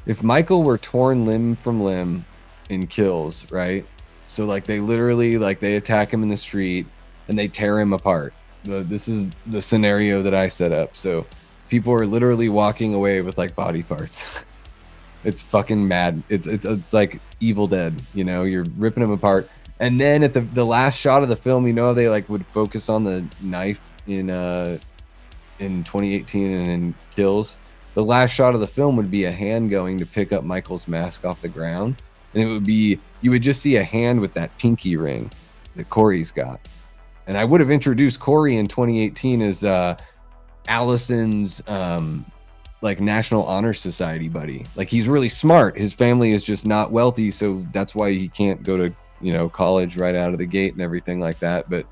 if Michael were torn limb from limb in Kills, right? So like they literally like they attack him in the street and they tear him apart. This is the scenario that I set up. So people are literally walking away with like body parts. It's fucking mad. It's like Evil Dead, you're ripping them apart. And then at the last shot of the film, they like would focus on the knife in 2018 and in Kills. The last shot of the film would be a hand going to pick up Michael's mask off the ground, and you would just see a hand with that pinky ring that Corey's got. And I would have introduced Corey in 2018 as Allison's like National Honor Society buddy. Like he's really smart. His family is just not wealthy, so that's why he can't go to college right out of the gate and everything like that. But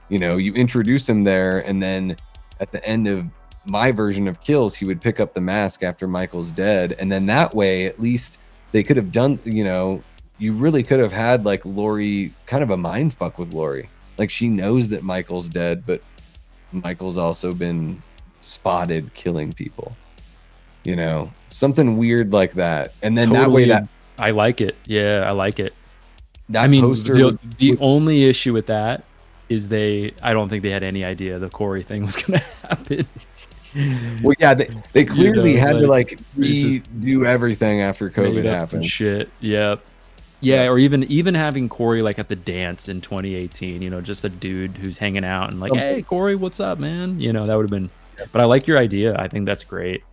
you introduce him there, and then at the end of my version of Kills, he would pick up the mask after Michael's dead, and then that way at least they could have done you really could have had like Lori kind of a mind fuck with Lori. Like she knows that Michael's dead, but Michael's also been spotted killing people, something weird like that. And then that way I like it. Yeah, I like it. that I mean, poster the only issue with that is I don't think they had any idea the Corey thing was going to happen. well, yeah, they clearly had to like just redo everything after COVID made up some happened. shit. Yep. Yeah, or even having Corey like at the dance in 2018, just a dude who's hanging out and like, hey Corey, what's up, man? That would have been. But I like your idea. I think that's great.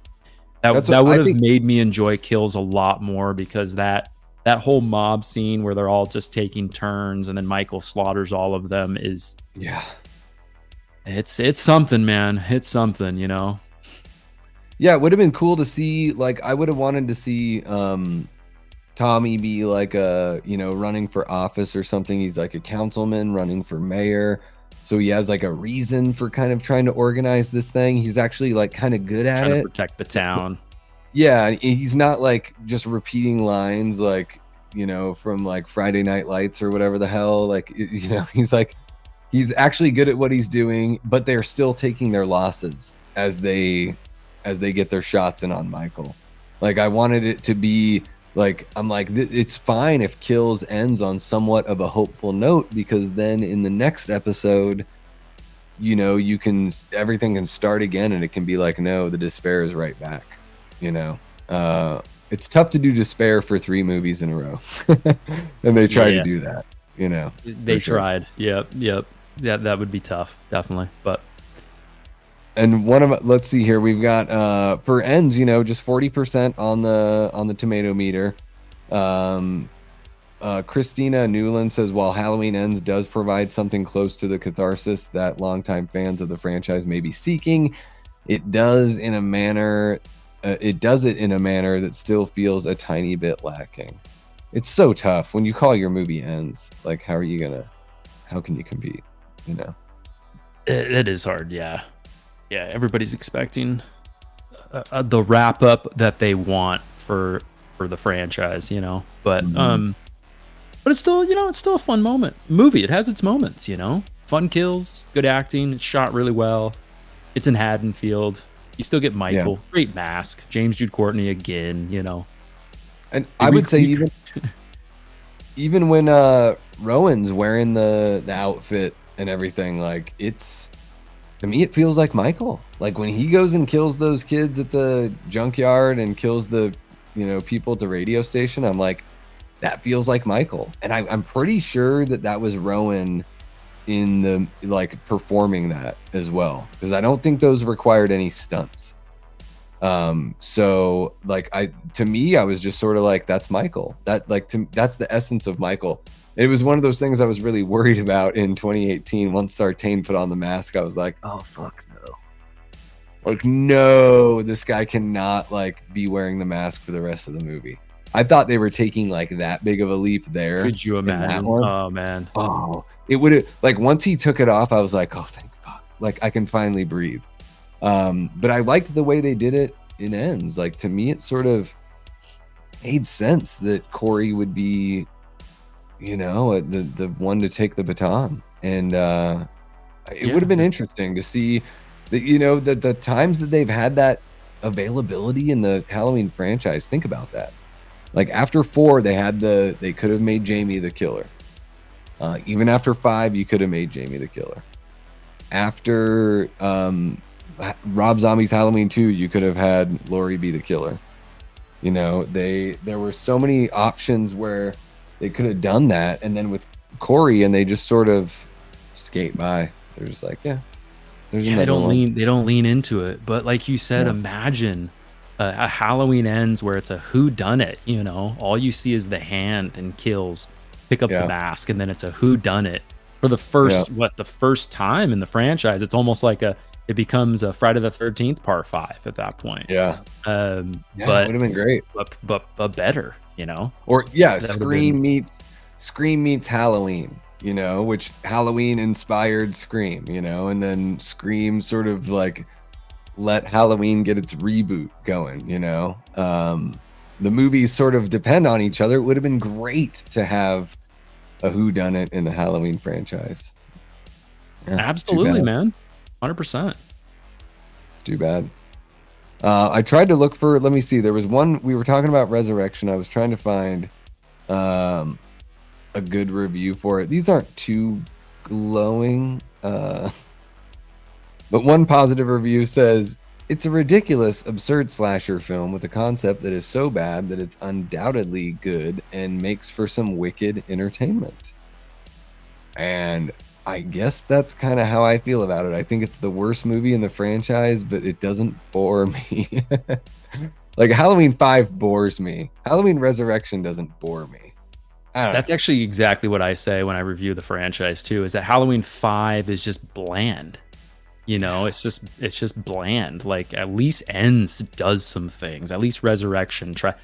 That would have made me enjoy Kills a lot more, because that whole mob scene where they're all just taking turns and then Michael slaughters all of them is it's something, man. It's something, Yeah, it would have been cool to see. Like I would have wanted to see Tommy be like running for office or something. He's like a councilman running for mayor, so he has like a reason for kind of trying to organize this thing. He's actually like kind of good at trying it, to protect the town. Yeah, he's not like just repeating lines like from like Friday Night Lights or whatever the hell. Like he's actually good at what he's doing, but they're still taking their losses as they get their shots in on Michael. Like I wanted it to be like, I'm like, it's fine if Kills ends on somewhat of a hopeful note, because then in the next episode, everything can start again, and it can be like, no, the despair is right back. It's tough to do despair for 3 movies in a row, and they tried to do that. They tried. Yep. Yeah, that would be tough, definitely. But and let's see here, we've got for ends, just 40% on the tomato meter. Christina Newland says, while Halloween Ends does provide something close to the catharsis that longtime fans of the franchise may be seeking, it does in a manner. It does it in a manner that still feels a tiny bit lacking. It's so tough when you call your movie Ends. Like, how can you compete? You know, It is hard. Yeah. Yeah. Everybody's expecting the wrap up that they want for the franchise, Mhm. but it's still, it's still a fun movie. It has its moments, fun kills, good acting. It's shot really well. It's in Haddonfield. You still get Yeah, Michael, great mask, James Jude Courtney again. and They I would say rec- even when Rowan's wearing the outfit and everything, like it's to me it feels like Michael. Like when he goes and kills those kids at the junkyard and kills the people at the radio station, I'm like, that feels like Michael. And I'm pretty sure that was Rowan in the like performing that as well, because I don't think those required any stunts. So like to me I was just sort of like, that's Michael. That's the essence of Michael. It was one of those things I was really worried about in 2018. Once Sartain put on the mask, I was like, oh fuck no. Like, no, this guy cannot like be wearing the mask for the rest of the movie. I thought they were taking like that big of a leap there Could you in that imagine? one. Oh man. Oh, it would have like once he took it off, I was like, oh thank fuck. Like I can finally breathe. But I liked the way they did it in Ends. Like to me, it sort of made sense that Corey would be, the one to take the baton. And it would have Yeah. been interesting to see that, that the times that they've had that availability in the Halloween franchise. Think about that. Like after 4, they could have made Jamie the killer. Even after 5, you could have made Jamie the killer. After Rob Zombie's Halloween 2, you could have had Laurie be the killer. There were so many options where they could have done that, and then with Corey, and they just sort of skate by. They're just like, yeah, there's Yeah, they another don't one. lean into it. But like you said, Yeah, imagine a Halloween Ends where it's a who done it, All you see is the hand and kills, pick up the yeah, mask, and then it's a who done it. For yeah, the first time in the franchise, it's almost like it becomes a Friday the 13th part 5 at that point. yeah, yeah. It would But have been great. better, Or yeah, That would have been Scream meets Halloween, which Halloween inspired Scream, and then Scream sort of like let Halloween get its reboot going. The movies sort of depend on each other. It would have been great to have a whodunit in the Halloween franchise. Yeah, it's too absolutely, bad. man. 100%. It's too bad. I tried to look for, let me see, there was one, we were talking about Resurrection. I was trying to find a good review for it. These aren't too glowing, but one positive review says, it's a ridiculous, absurd slasher film with a concept that is so bad that it's undoubtedly good and makes for some wicked entertainment. And I guess that's kind of how I feel about it. I think it's the worst movie in the franchise, but it doesn't bore me. Like Halloween 5 bores me. Halloween Resurrection doesn't bore me. I don't That's know. actually exactly what I say when I review the franchise too, is that Halloween 5 is just bland. Yeah. It's just bland. Like at least Ends does some things. At least Resurrection try.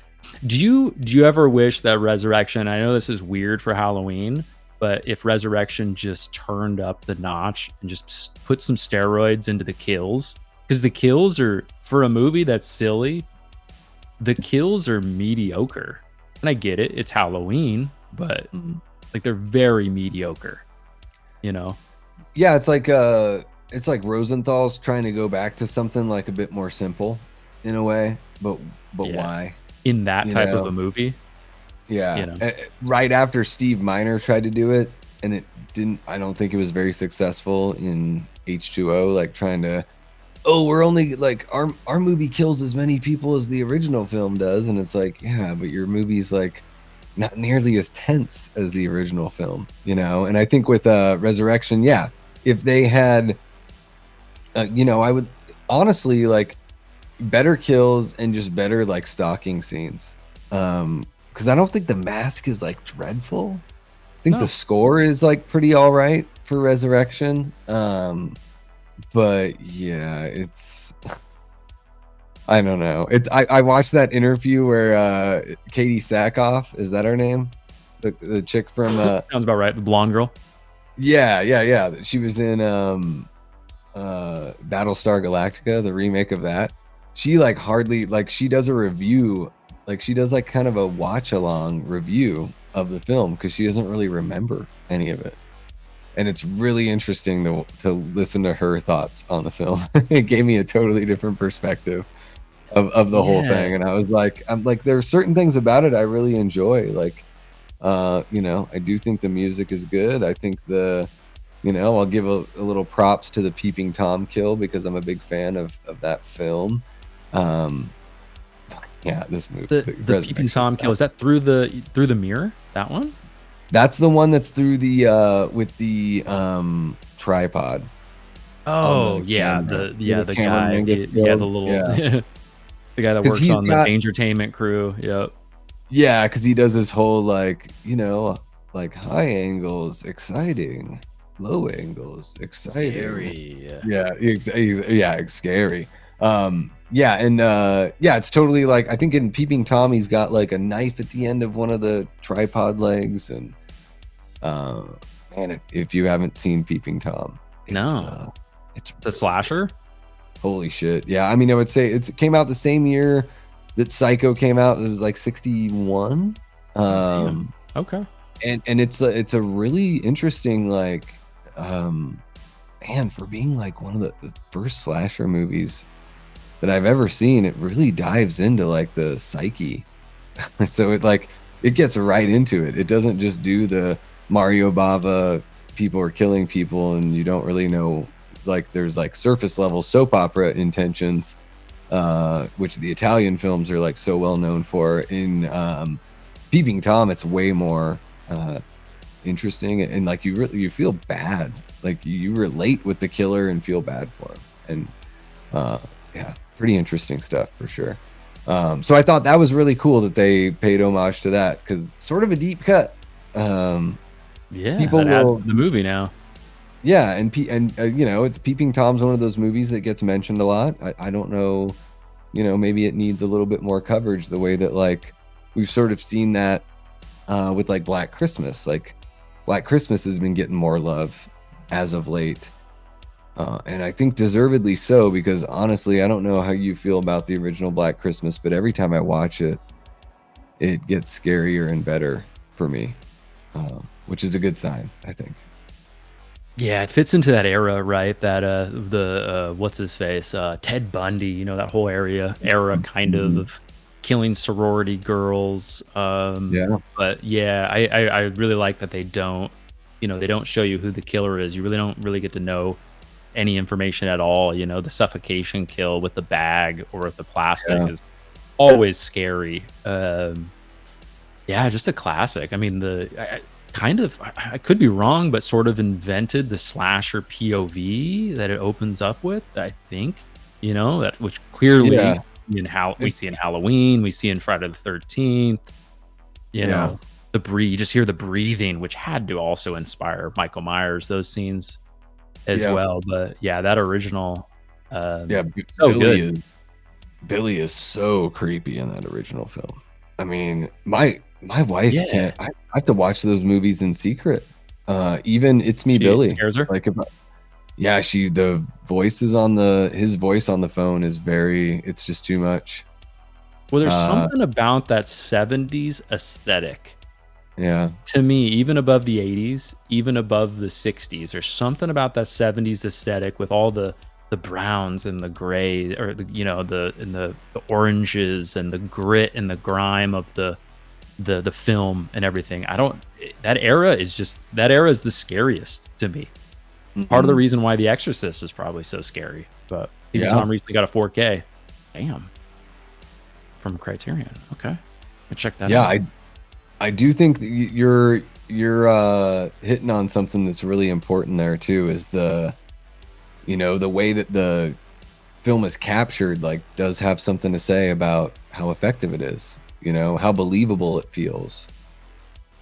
Do you ever wish that Resurrection, I know this is weird for Halloween, but if Resurrection just turned up the notch and just put some steroids into the kills, because the kills are, for a movie that's silly, the kills are mediocre. And I get it, it's Halloween, but Mhm. like they're very mediocre, you know? Yeah, it's like Rosenthal's trying to go back to something like a bit more simple in a way, but Yeah. why? In that You type of know? a movie, Yeah. you know? Right after Steve Miner tried to do it, and it didn't, I don't think it was very successful in H2O, like trying to, oh, we're only like our movie kills as many people as the original film does, and it's like, yeah, but your movie's like not nearly as tense as the original film. And I think with Resurrection, yeah, if they had I would honestly like better kills and just better like stalking scenes. because I don't think the mask is like dreadful. I think the No. score is like pretty all right for Resurrection. But yeah, it's I don't know. I watched that interview where Katie Sackhoff, is that her name? The chick from Sounds about right. The blonde girl. yeah. She was in Battlestar Galactica, the remake of that. She like hardly like she does a review, like she does like kind of a watch along review of the film because she doesn't really remember any of it. And it's really interesting to listen to her thoughts on the film. It gave me a totally different perspective of the whole Yeah. thing. And I'm like, there are certain things about it I really enjoy. Like, you know, I do think the music is good. I think you know, I'll give a little props to the Peeping Tom kill because I'm a big fan of that film. Um, yeah, this movie, The peeping Tom kill, is that through the mirror? That one? that's the one that's through the with the tripod on Oh, the yeah, camera. Where the the guy, cameraman gets the killed. little Yeah, the guy that because works he's on the got Dangertainment crew. Yep. yeah, because he does this whole like, you know, like high angles, exciting, low angles, exciting. Scary. Yeah, yeah, it's scary. Yeah, and yeah, it's totally like I think in Peeping Tom he's got like a knife at the end of one of the tripod legs, and uh, and if you haven't seen Peeping Tom, No. it's It's a slasher? holy shit. Yeah, I mean, I would say it came out the same year that Psycho came out. It was like 61. Oh, damn. Okay. And it's a really interesting like man, for being like one of the first slasher movies that I've ever seen, it really dives into like the psyche. So it gets right into it. It doesn't just do the Mario Bava people are killing people and you don't really know, like there's like surface level soap opera intentions, which the Italian films are like so well known for. In Peeping Tom, it's way more interesting, and like you feel bad, like you relate with the killer and feel bad for him, and yeah, pretty interesting stuff for sure. So I thought that was really cool that they paid homage to that because it's sort of a deep cut. Yeah, People that adds to will, the movie now. yeah, and you know, it's Peeping Tom's one of those movies that gets mentioned a lot. I don't know, you know, maybe it needs a little bit more coverage the way that like we've sort of seen that with like Black Christmas. Like Black Christmas has been getting more love as of late, and I think deservedly so because honestly, I don't know how you feel about the original Black Christmas, but every time I watch it, it gets scarier and better for me, which is a good sign, I think. Yeah, it fits into that era, right? That the what's his face? Ted Bundy, you know, that whole era kind Mhm. of killing sorority girls. Yeah, But yeah, I really like that they don't, you know, they don't show you who the killer is. You really don't really get to know any information at all. You know, the suffocation kill with the bag or with the plastic yeah, is always scary. Yeah, just a classic. I mean, kind of, I could be wrong, but sort of invented the slasher POV that it opens up with. I think, you know, that which clearly yeah, in how we it, see in Halloween, we see in Friday the 13th. You yeah, know, you just hear the breathing, which had to also inspire Michael Myers. Those scenes as yeah, well. But yeah, that original, yeah. so good. Billy is so creepy in that original film. I mean, my wife Yeah, can't. I have to watch those movies in secret. Even It's Me, she Billy. scares her. Like, yeah, the voices on his voice on the phone is very. It's just too much. Well, there's Uh, something about that 70s aesthetic yeah, to me, even above the 80s, even above the 60s. There's something about that 70s aesthetic with all the browns and the gray or the, you know, the oranges and the grit and the grime of the film and everything. I don't that era is the scariest to me. Part of the hmm, reason why The Exorcist is probably so scary. But even yeah, Tom recently got a 4K. Damn, from Criterion. Okay. I check that yeah. out. I do think that you're hitting on something that's really important there too. Is you know, the way that the film is captured like does have something to say about how effective it is. you know, how believable it feels,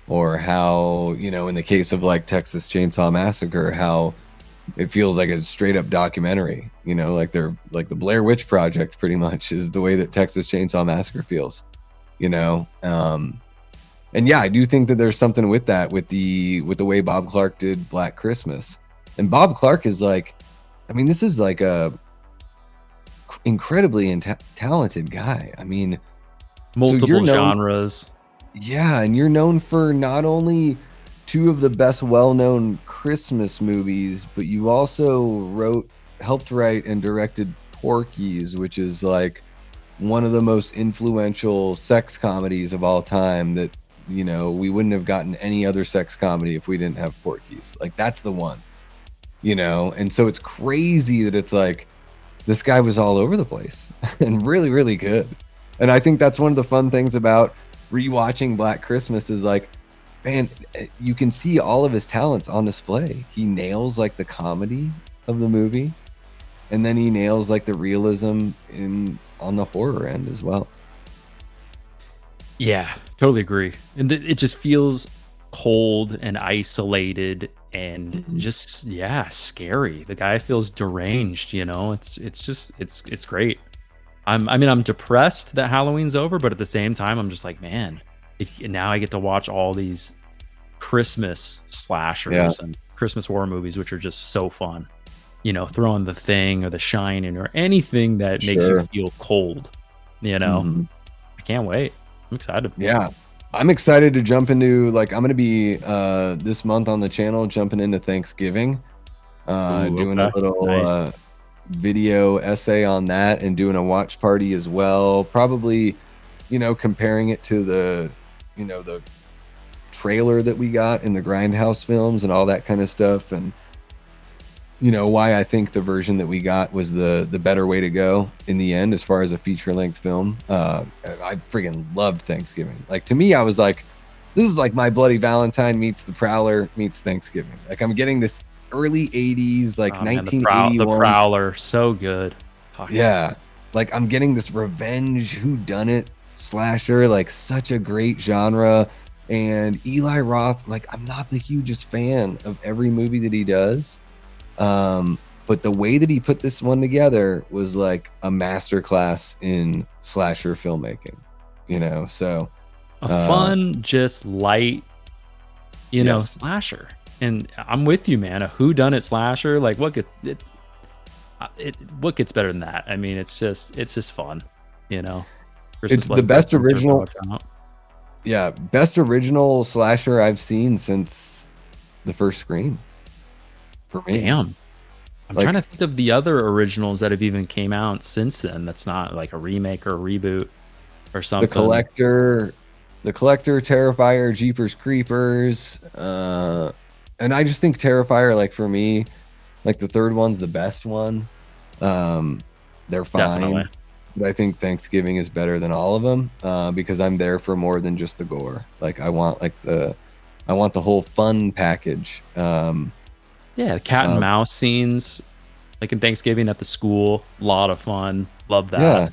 or how, you know, in the case of like Texas Chainsaw Massacre, how it feels like a straight up documentary, you know, like they're like the Blair Witch Project pretty much is the way that Texas Chainsaw Massacre feels, you know. And yeah, I do think that there's something with that, with the way Bob Clark did Black Christmas. And Bob Clark is like, I mean, this is like a incredibly talented guy. I mean, so you're Multiple known, genres. yeah, and you're known for not only two of the best well-known Christmas movies, but you also helped write and directed Porky's, which is like one of the most influential sex comedies of all time that, you know, we wouldn't have gotten any other sex comedy if we didn't have Porky's. Like, that's the one, you know? And so it's crazy that it's like, this guy was all over the place and really, really good. And I think that's one of the fun things about rewatching Black Christmas is like, man, you can see all of his talents on display. He nails like the comedy of the movie, and then he nails like the realism on the horror end as well. Yeah, totally agree. And it just feels cold and isolated and just, yeah, scary. The guy feels deranged, you know. It's great. I'm depressed that Halloween's over, but at the same time I'm just like, man, now I get to watch all these Christmas slashers and Christmas horror movies, which are just so fun. You know, throwing The Thing or The Shining or anything that makes you feel cold, you know. I can't wait. I'm excited. Yeah. I'm excited to jump into, like, I'm going to be this month on the channel jumping into Thanksgiving, doing a little video essay on that and doing a watch party as well. Probably, you know, comparing it to the, you know, the trailer that we got in the Grindhouse films and all that kind of stuff. And, you know, why I think the version that we got was the better way to go in the end as far as a feature-length film. I freaking loved Thanksgiving. Like, to me, I was like, this is like My Bloody Valentine meets The Prowler meets Thanksgiving. Like, I'm getting this early 80s, like 1981. The Prowler, so good. Fuck yeah. Like, I'm getting this revenge whodunit slasher, like such a great genre. And Eli Roth, like, I'm not the hugest fan of every movie that he does. But the way that he put this one together was like a masterclass in slasher filmmaking, you know. So a fun, just light, you know, slasher. And I'm with you, man. A whodunit slasher, like what gets better than that? I mean, it's just fun, you know. It's the best original. Yeah, best original slasher I've seen since the first Scream. For me. Damn. I'm trying to think of the other originals that have even came out since then. That's not like a remake or a reboot or something. The Collector, Terrifier, Jeepers Creepers, and I just think Terrifier, like, for me, like, the third one's the best one. They're fine. Definitely. But I think Thanksgiving is better than all of them because I'm there for more than just the gore. Like, I want the whole fun package. Yeah, the cat and mouse scenes, like in Thanksgiving at the school, a lot of fun. Love that.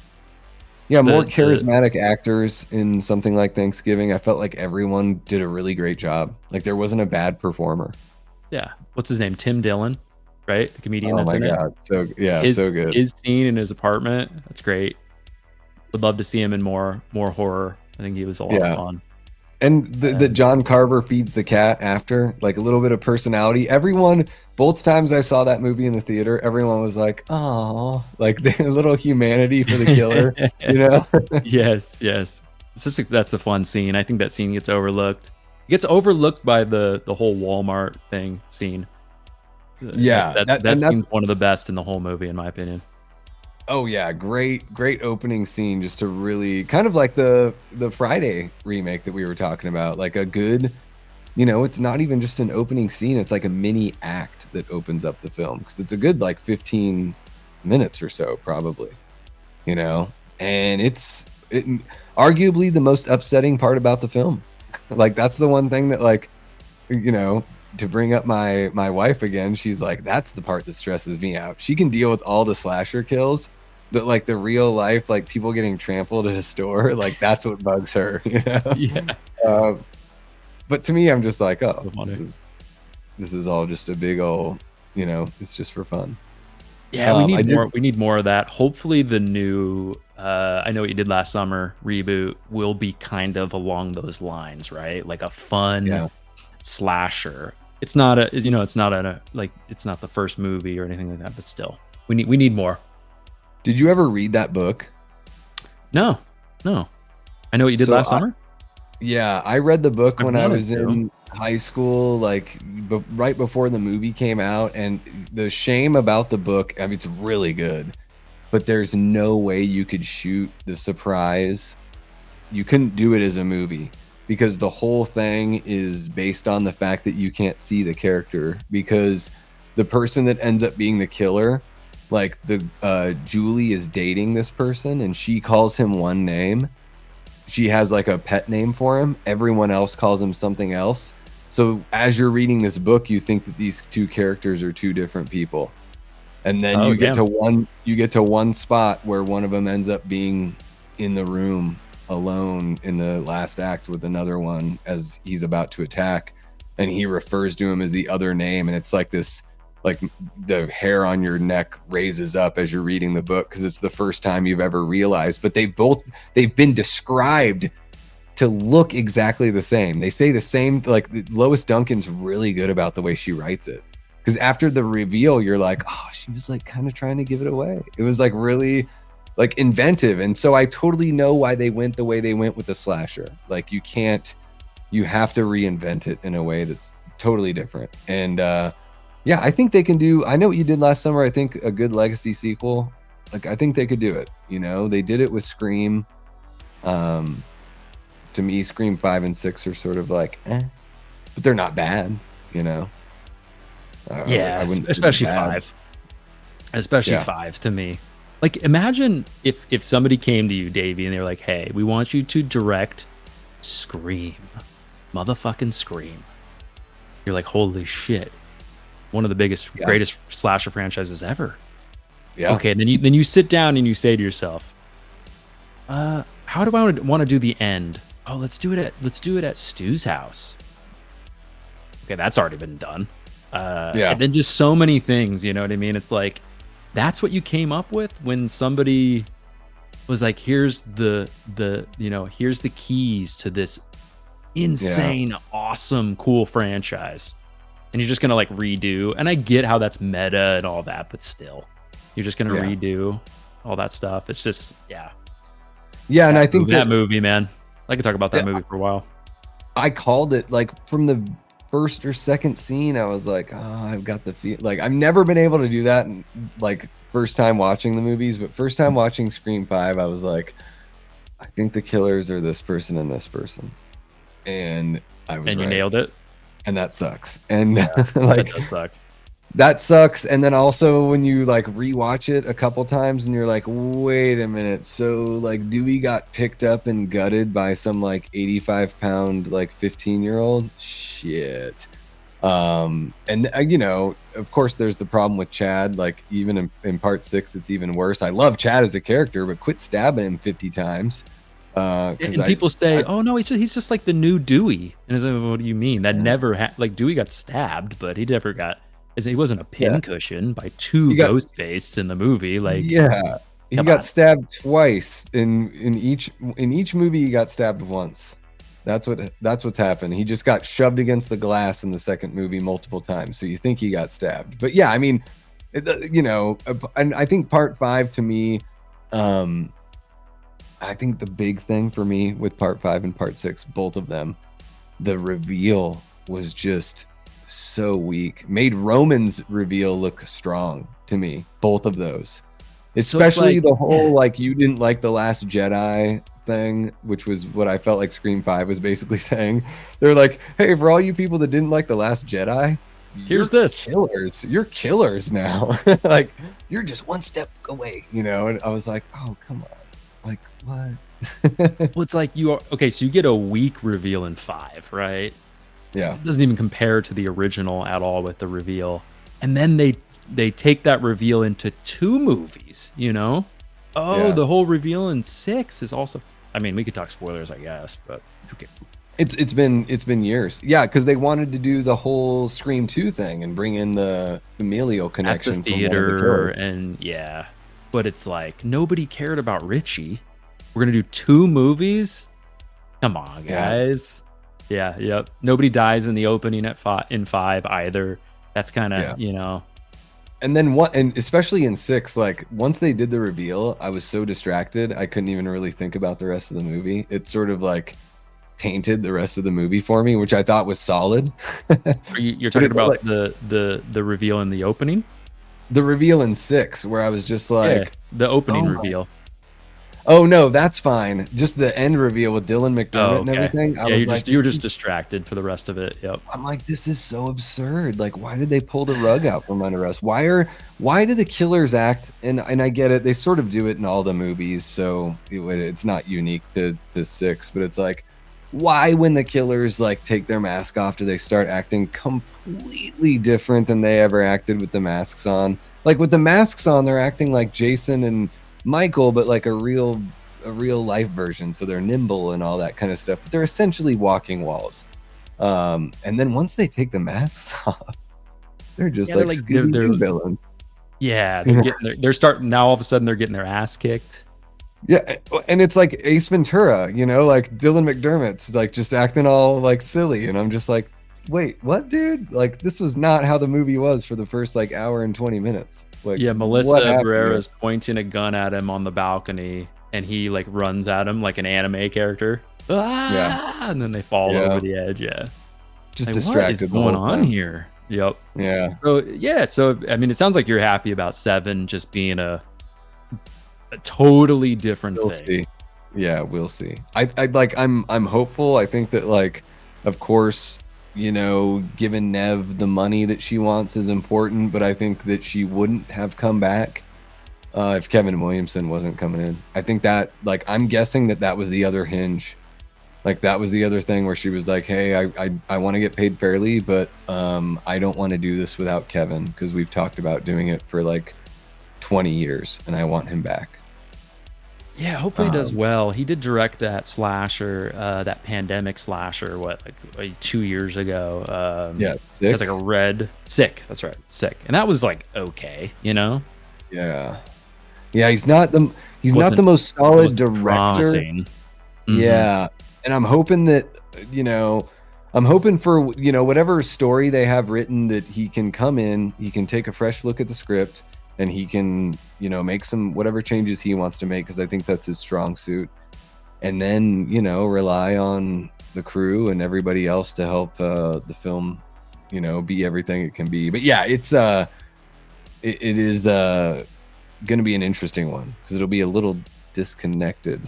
Yeah, more charismatic actors in something like Thanksgiving. I felt like everyone did a really great job. Like, there wasn't a bad performer. Yeah. What's his name? Tim Dillon, right? The comedian that's in it. Oh my God. So good. His scene in his apartment, that's great. Would love to see him in more horror. I think he was a lot of fun. And the John Carver feeds the cat after, like, a little bit of personality. Everyone, both times I saw that movie in the theater, everyone was like, "Oh," like the little humanity for the killer, you know? Yes. That's a fun scene. I think that scene gets overlooked. It gets overlooked by the whole Walmart scene. Yeah, that scene's one of the best in the whole movie, in my opinion. Oh yeah, great opening scene, just to really kind of like the Friday remake that we were talking about, like a good, you know, it's not even just an opening scene, it's like a mini act that opens up the film, because it's a good like 15 minutes or so probably, you know. And it's arguably the most upsetting part about the film. Like, that's the one thing that, like, you know, to bring up my wife again, she's like, that's the part that stresses me out. She can deal with all the slasher kills, but like the real life, like people getting trampled at a store, like that's what bugs her, you know. Yeah. Um, but to me, I'm just like, That's oh, so funny. this is all just a big old, you know, it's just for fun. Yeah, we I need did, more. We need more of that. Hopefully, the new I Know What You Did Last Summer reboot will be kind of along those lines, right? Like a fun yeah. slasher. It's not a, it's not a like it's not the first movie or anything like that, but still, we need more. Did you ever read that book? No, no. I Know What You Did So Last Summer. yeah, I read the book I've when I wanted was to. in high school, like right before the movie came out. And the shame about the book, I mean, it's really good, but there's no way you could shoot the surprise. You couldn't do it as a movie because the whole thing is based on the fact that you can't see the character, because the person that ends up being the killer, like the Julie is dating this person and she calls him one name. She has like a pet name for him. Everyone else calls him something else. So as you're reading this book, you think that these two characters are two different people. And then Oh, damn. you get to one spot where one of them ends up being in the room alone in the last act with another one as he's about to attack, and he refers to him as the other name, and it's like this, like the hair on your neck raises up as you're reading the book because it's the first time you've ever realized. But they've been described to look exactly the same. They say the same, like Lois Duncan's really good about the way she writes it. Because after the reveal, you're like, oh, she was like kind of trying to give it away. It was like really like inventive. And so I totally know why they went the way they went with the slasher. Like you have to reinvent it in a way that's totally different. And yeah, I think they can do, I Know What You Did Last Summer. I think a good legacy sequel, like I think they could do it. You know, they did it with Scream. To me, Scream 5 and 6 are sort of like, but they're not bad, you know. Yeah, I wouldn't say especially they're bad. 5. Especially Yeah. 5 to me. Like, imagine if somebody came to you, Davey, and they were like, "Hey, we want you to direct Scream, motherfucking Scream." You're like, "Holy shit! One of the biggest, Yeah. greatest slasher franchises ever." Yeah. Okay, and then you sit down and you say to yourself, how do I want to do the end? Oh, let's do it at Stu's house. Okay, that's already been done. Yeah. And then just so many things, you know what I mean? It's like that's what you came up with when somebody was like, here's here's the keys to this insane, awesome, cool franchise. And you're just gonna like redo. And I get how that's meta and all that, but still, you're just gonna redo all that stuff. It's just, yeah. Yeah, and I think that movie, man. I could talk about that Yeah. movie for a while. I called it like from the first or second scene. I was like, oh, I've got the feel. Like I've never been able to do that. Like first time watching the movies, but first time watching Scream 5, I was like, I think the killers are this person and this person, and I was And you right. nailed it. And that sucks. And That like does suck. that sucks. And then also when you like rewatch it a couple times and you're like, wait a minute, so like Dewey got picked up and gutted by some like 85-pound like 15-year-old shit. And you know, of course there's the problem with Chad, like even in part 6 it's even worse. I love Chad as a character, but quit stabbing him 50 times. And people say, "Oh no, he's just like the new Dewey." And it's like, what do you mean? That never like Dewey got stabbed, but he never got. He wasn't a pincushion by two ghost faces in the movie. Like, he got stabbed twice in each movie. He got stabbed once. That's what's happened. He just got shoved against the glass in the second movie multiple times. So you think he got stabbed, but yeah, I mean, you know, and I think part 5 to me, I think the big thing for me with part 5 and part 6, both of them, the reveal was just so weak. Made Roman's reveal look strong to me. Both of those, especially like, the whole like you didn't like The Last Jedi thing, which was what I felt like Scream 5 was basically saying. They're like, hey, for all you people that didn't like The Last Jedi, here's this killers. You're killers now. Like you're just one step away, you know. And I was like, oh come on. Like what? well, it's like you are okay. So you get a weak reveal in 5, right? Yeah, it doesn't even compare to the original at all with the reveal. And then they take that reveal into 2 movies, you know, Oh, Yeah. the whole reveal in 6 is also, I mean, we could talk spoilers, I guess, but who cares? It's been years. Yeah, because they wanted to do the whole Scream 2 thing and bring in the familial At the connection from one of the theater killers. and yeah. But it's like, nobody cared about Richie. We're gonna do 2 movies? Come on, Yeah. guys. Yeah, yep. Nobody dies in the opening in 5 either. That's kinda, Yeah. you know. And then what, and especially in 6, like once they did the reveal, I was so distracted I couldn't even really think about the rest of the movie. It sort of like tainted the rest of the movie for me, which I thought was solid. You're But talking it about like the reveal in the opening? the reveal in 6 where I was just Yeah, like, the opening "Oh reveal. oh, no, that's fine." Just the end reveal with Dylan Oh, McDermott and okay. everything, I Yeah, was like, you "This were just is." distracted for the rest of it, yep. I'm like, "This is so absurd, like, why did they pull the rug out from under us? Why do the killers act," and I get it, they sort of do it in all the movies, so it's not unique to 6, but it's like, why when the killers, like, take their mask off, do they start acting completely different than they ever acted with the masks on? Like, with the masks on, they're acting like Jason and Michael, but like a real life version, so they're nimble and all that kind of stuff, but they're essentially walking walls. And then once they take the masks off, they're just Yeah, they're like like Scooby-Doo villains. yeah, they're You know? getting they're starting now all of a sudden they're getting their ass kicked. Yeah, and it's like Ace Ventura, like Dylan McDermott's like just acting all like silly, and I'm just like, wait, what, dude? Like this was not how the movie was for the first like hour and 20 minutes. Like, Yeah, what Melissa happened here? Barrera's pointing a gun at him on the balcony, and he, like, runs at him like an anime character. Yeah, "Ah!" And then they fall yeah, over the edge, yeah. just Like, what is distracted the going whole on time. here? Yep. Yeah, So, yeah, so, I mean, it sounds like you're happy about 7 just being a totally different we'll thing. see. Yeah, we'll see. I like I'm hopeful. I think that like of course, giving Nev the money that she wants is important, but I think that she wouldn't have come back if Kevin Williamson wasn't coming in. I think that like I'm guessing that was the other hinge. Like that was the other thing where she was like, "Hey, I want to get paid fairly, but I don't want to do this without Kevin because we've talked about doing it for like 20 years and I want him back." Yeah, hopefully he does Um, well. He did direct that slasher, that pandemic slasher, what, like 2 years ago, yeah, has, like, sick. a red Sick, that's right, Sick, and that was, like, okay, you know? Yeah. Yeah, he's not the Wasn't most it solid wasn't director. promising. Mhm. Yeah, and I'm hoping that, you know, I'm hoping for, whatever story they have written that he can come in, he can take a fresh look at the script, and he can, make some whatever changes he wants to make because I think that's his strong suit. And then, rely on the crew and everybody else to help the film, be everything it can be. But yeah, it is going to be an interesting one because it'll be a little disconnected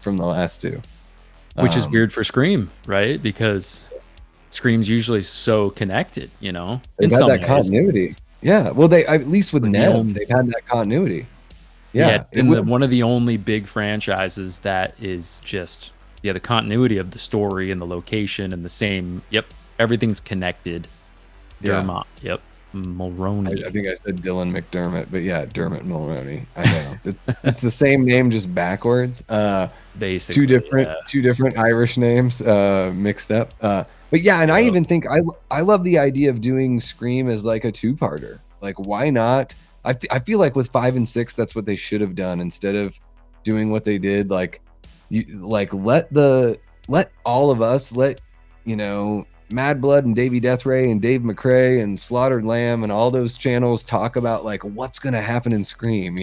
from the last two. Which is Um, weird for Scream, right? Because Scream's usually so connected, you know, in they've had some that ways. continuity. Yeah, well, they at least with But the Nev, only they've had that continuity. Yeah, Yeah, it's it been would the have. one of the only big franchises that is just yeah, the continuity of the story and the location and the same yep, everything's connected. Yeah, Yep, I Mulroney, think I said Dylan McDermott, but yeah, Dermot Mulroney. I know it's the same name just backwards. Two basically, different yeah. two different Irish names mixed up. But yeah, and I Yep. even think I love the idea of doing Scream as like a two-parter. Like, why not? I feel like with 5 and 6, that's what they should have done instead of doing what they did. Like, you like let all of us Mad Blood and Davey Deathray and Dave McCrae and Slaughtered Lamb and all those channels talk about like what's gonna happen in Scream,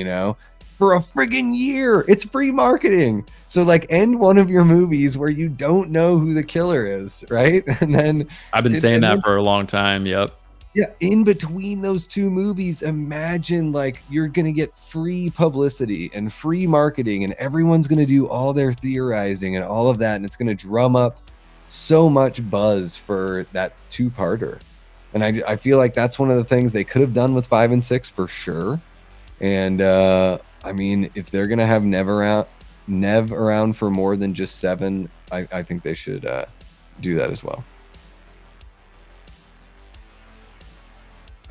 for a friggin' year. It's free marketing. So like end one of your movies where you don't know who the killer is, right? And then I've been saying and that then for a long time, yep. yeah, in between those two movies, imagine like you're gonna get free publicity and free marketing, and everyone's gonna do all their theorizing and all of that, and it's gonna drum up so much buzz for that two-parter. And I feel like that's one of the things they could have done with 5 and 6 for sure. And I mean, if they're gonna have Nev around for more than just 7, I think they should do that as well.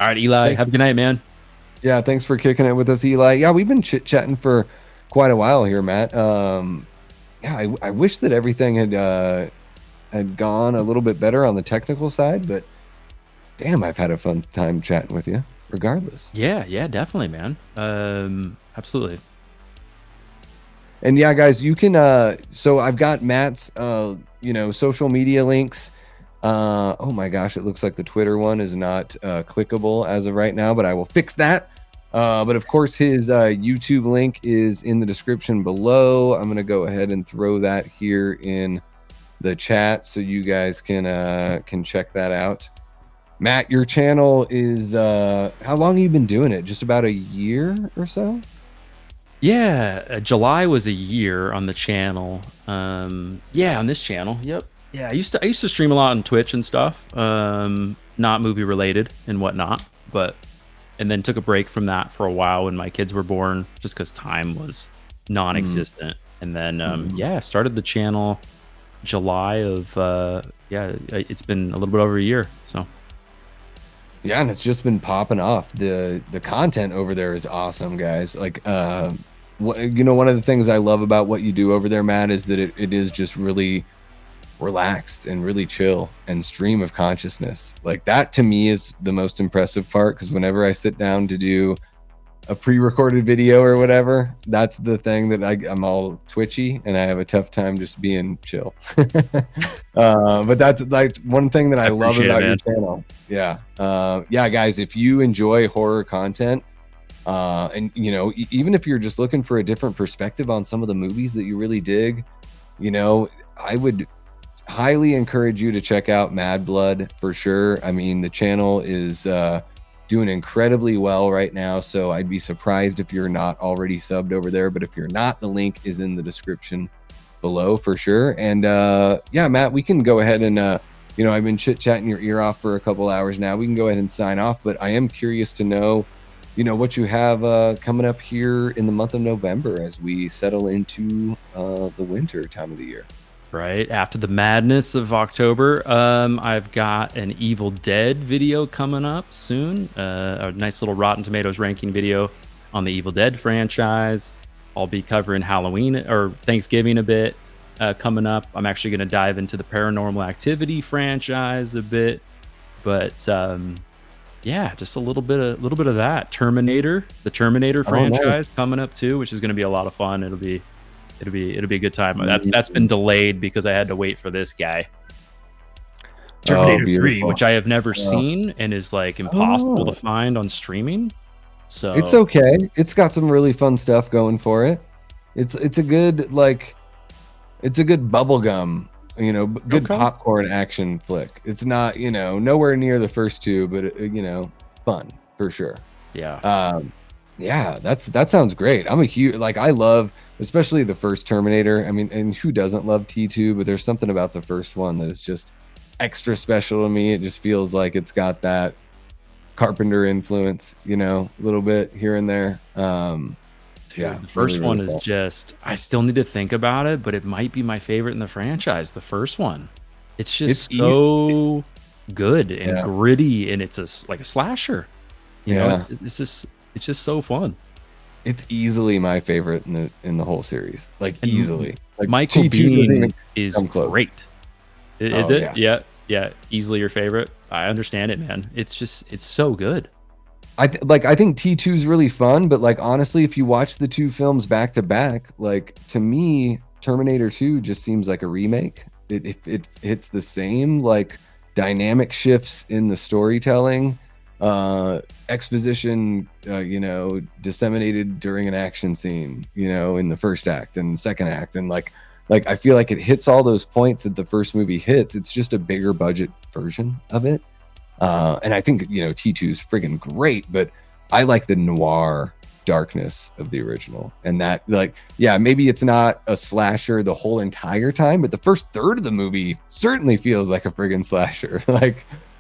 All right, Eli, Thank have a good night, man. Yeah, thanks for kicking it with us, Eli. Yeah, we've been chit-chatting for quite a while here, Matt. Yeah, I wish that everything had gone a little bit better on the technical side, but damn, I've had a fun time chatting with you, regardless. Yeah, yeah, definitely, man. Absolutely. And yeah, guys, you can so I've got Matt's social media links. Oh my gosh, it looks like the Twitter one is not clickable as of right now, but I will fix that. But of course, his YouTube link is in the description below. I'm gonna go ahead and throw that here in the chat so you guys can check that out. Matt, your channel is how long have you been doing it? Just about a year or so? Yeah, July was a year on the channel. Yeah, on this channel. Yep. Yeah, I used to stream a lot on Twitch and stuff. Not movie related and whatnot, but and then took a break from that for a while when my kids were born, just because time was non-existent. And then yeah, started the channel July of it's been a little bit over a year. So Yeah, and it's just been popping off. The content over there is awesome, guys. Like one of the things I love about what you do over there, Matt, is that it is just really relaxed and really chill and stream of consciousness. Like that to me is the most impressive part, because whenever I sit down to do a pre-recorded video or whatever, that's the thing that I'm all twitchy and I have a tough time just being chill. But that's like one thing that I love about your channel. Yeah. Yeah, guys, if you enjoy horror content, and even if you're just looking for a different perspective on some of the movies that you really dig, I would highly encourage you to check out Mad Blood for sure. I mean, the channel is doing incredibly well right now, so I'd be surprised if you're not already subbed over there. But if you're not, the link is in the description below for sure. And yeah, Matt, we can go ahead and I've been chit-chatting your ear off for a couple hours now. We can go ahead and sign off, but I am curious to know what you have coming up here in the month of November as we settle into the winter time of the year. Right after the madness of October, I've got an Evil Dead video coming up soon. A nice little Rotten Tomatoes ranking video on the Evil Dead franchise. I'll be covering Halloween or Thanksgiving a bit coming up. I'm actually going to dive into the Paranormal Activity franchise a bit, but yeah, just a little bit of that. The Terminator franchise coming up too, which is going to be a lot of fun. It'll be a good time. That's been delayed because I had to wait for this guy. Terminator 3, which I have never seen and is like impossible to find on streaming. So it's okay. It's got some really fun stuff going for it. It's a good bubblegum, good popcorn action flick. It's not, nowhere near the first two, but fun for sure. Yeah. Yeah, that sounds great. I'm a huge, I love especially the first Terminator. I mean, and who doesn't love T2, but there's something about the first one that is just extra special to me. It just feels like it's got that Carpenter influence, a little bit here and there. Yeah, the first one is just, I still need to think about it, but it might be my favorite in the franchise. The first one, it's just so good and gritty, and it's like a slasher. It's just so fun. It's easily my favorite in the whole series. Easily. Michael Biehn is great. Is it? Yeah. Easily your favorite. I understand it, man. It's so good. I think T2 is really fun, but honestly, if you watch the two films back to back, to me, Terminator 2 just seems like a remake. It hits the same dynamic shifts in the storytelling. Exposition disseminated during an action scene in the first act and second act, and I feel like it hits all those points that the first movie hits. It's just a bigger budget version of it, and I think T2 is friggin' great, but I like the noir darkness of the original, and that maybe it's not a slasher the whole entire time, but the first third of the movie certainly feels like a friggin' slasher.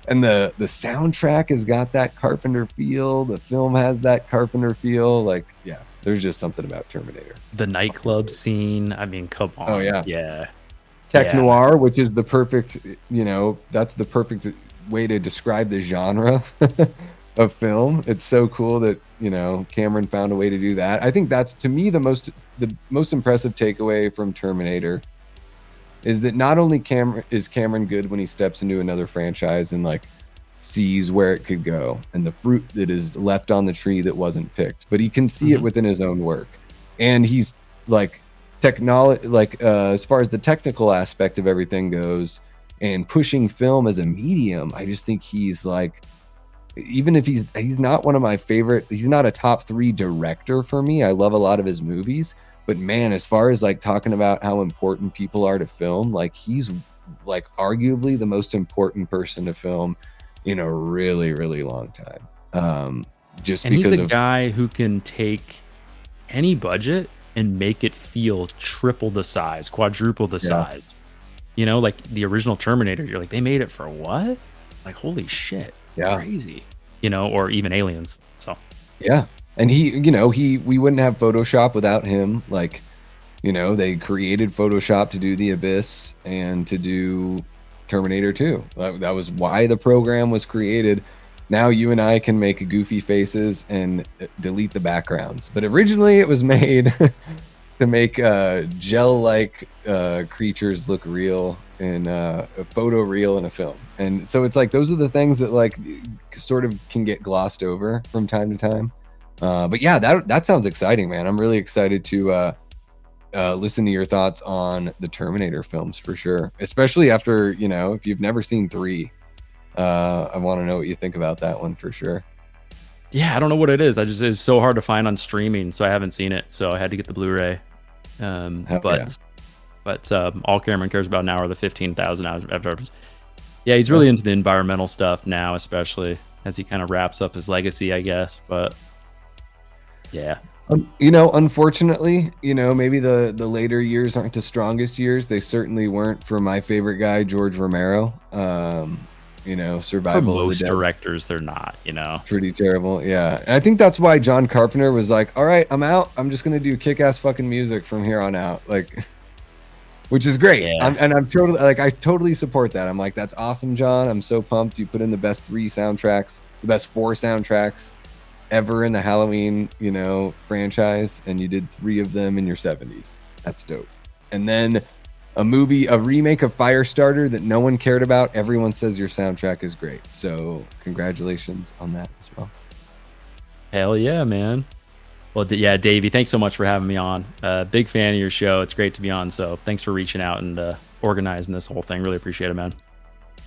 And the soundtrack has got that Carpenter feel. The film has that Carpenter feel. There's just something about Terminator. The nightclub scene. I mean, come on. Oh yeah. Yeah. Tech noir, which is the perfect, that's the perfect way to describe the genre. of film. It's so cool that, you know, Cameron found a way to do that. I think that's, to me, the most impressive takeaway from Terminator is that not only Cameron good when he steps into another franchise and like sees where it could go and the fruit that is left on the tree that wasn't picked, but he can see it within his own work. And he's like technology, like as far as the technical aspect of everything goes and pushing film as a medium, I just think he's like, even if he's not one of my favorite, he's not a top 3 director for me. I love a lot of his movies, but man, as far as like talking about how important people are to film, like he's like arguably the most important person to film in a really, really long time. Just And because he's a of, guy who can take any budget and make it feel triple the size, quadruple the yeah, size. You know, like the original Terminator, you're like, they made it for what? Like, holy shit, yeah, crazy. You know, or even Aliens. So yeah. And he, you know, we wouldn't have Photoshop without him. Like, you know, they created Photoshop to do The Abyss and to do Terminator 2. That was why the program was created. Now you and I can make goofy faces and delete the backgrounds. But originally it was made to make gel-like creatures look real in a photo reel in a film. And so it's like those are the things that like sort of can get glossed over from time to time. But yeah, that sounds exciting, man. I'm really excited to listen to your thoughts on the Terminator films for sure, especially after, you know, if you've never seen 3. I want to know what you think about that one for sure. yeah, I don't know what it is. It's so hard to find on streaming, so I haven't seen it. So I had to get the Blu-ray. Hell yeah. But all Cameron cares about now are the 15,000 hours. Yeah, he's Yeah. really into the environmental stuff now, especially as he kind of wraps up his legacy, I guess. But yeah, You know, unfortunately, you know, maybe the later years aren't the strongest years. They certainly weren't for my favorite guy, George Romero. You know, for Survival of the most Dead, directors, they're not. You know. pretty terrible. Yeah. And I think that's why John Carpenter was like, all right, I'm out. I'm just gonna do kick-ass fucking music from here on out. Like, which is great. Yeah. I'm totally like, I totally support that. I'm like, that's awesome, John. I'm so pumped. You put in the best 3 soundtracks, the best 4 soundtracks ever in the Halloween, you know, franchise, and you did 3 of them in your 70s. That's dope. And then a remake of Firestarter that no one cared about. Everyone says your soundtrack is great. So congratulations on that as well. Hell yeah, man. Well, yeah, Davey, thanks so much for having me on. Big fan of your show. It's great to be on. So thanks for reaching out and organizing this whole thing. Really appreciate it, man.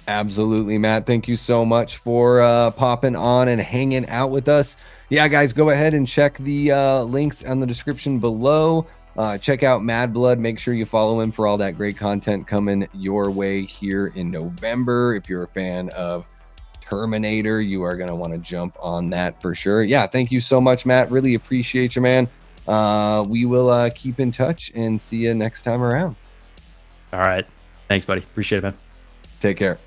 Absolutely, Matt. Thank you so much for popping on and hanging out with us. Yeah, guys, go ahead and check the links on the description below. Check out Mad Blood. Make sure you follow him for all that great content coming your way here in November. If you're a fan of Terminator, you are going to want to jump on that for sure. Yeah, thank you so much, Matt. Really appreciate you, man. We will keep in touch and see you next time around. All right. Thanks, buddy. Appreciate it, man. Take care.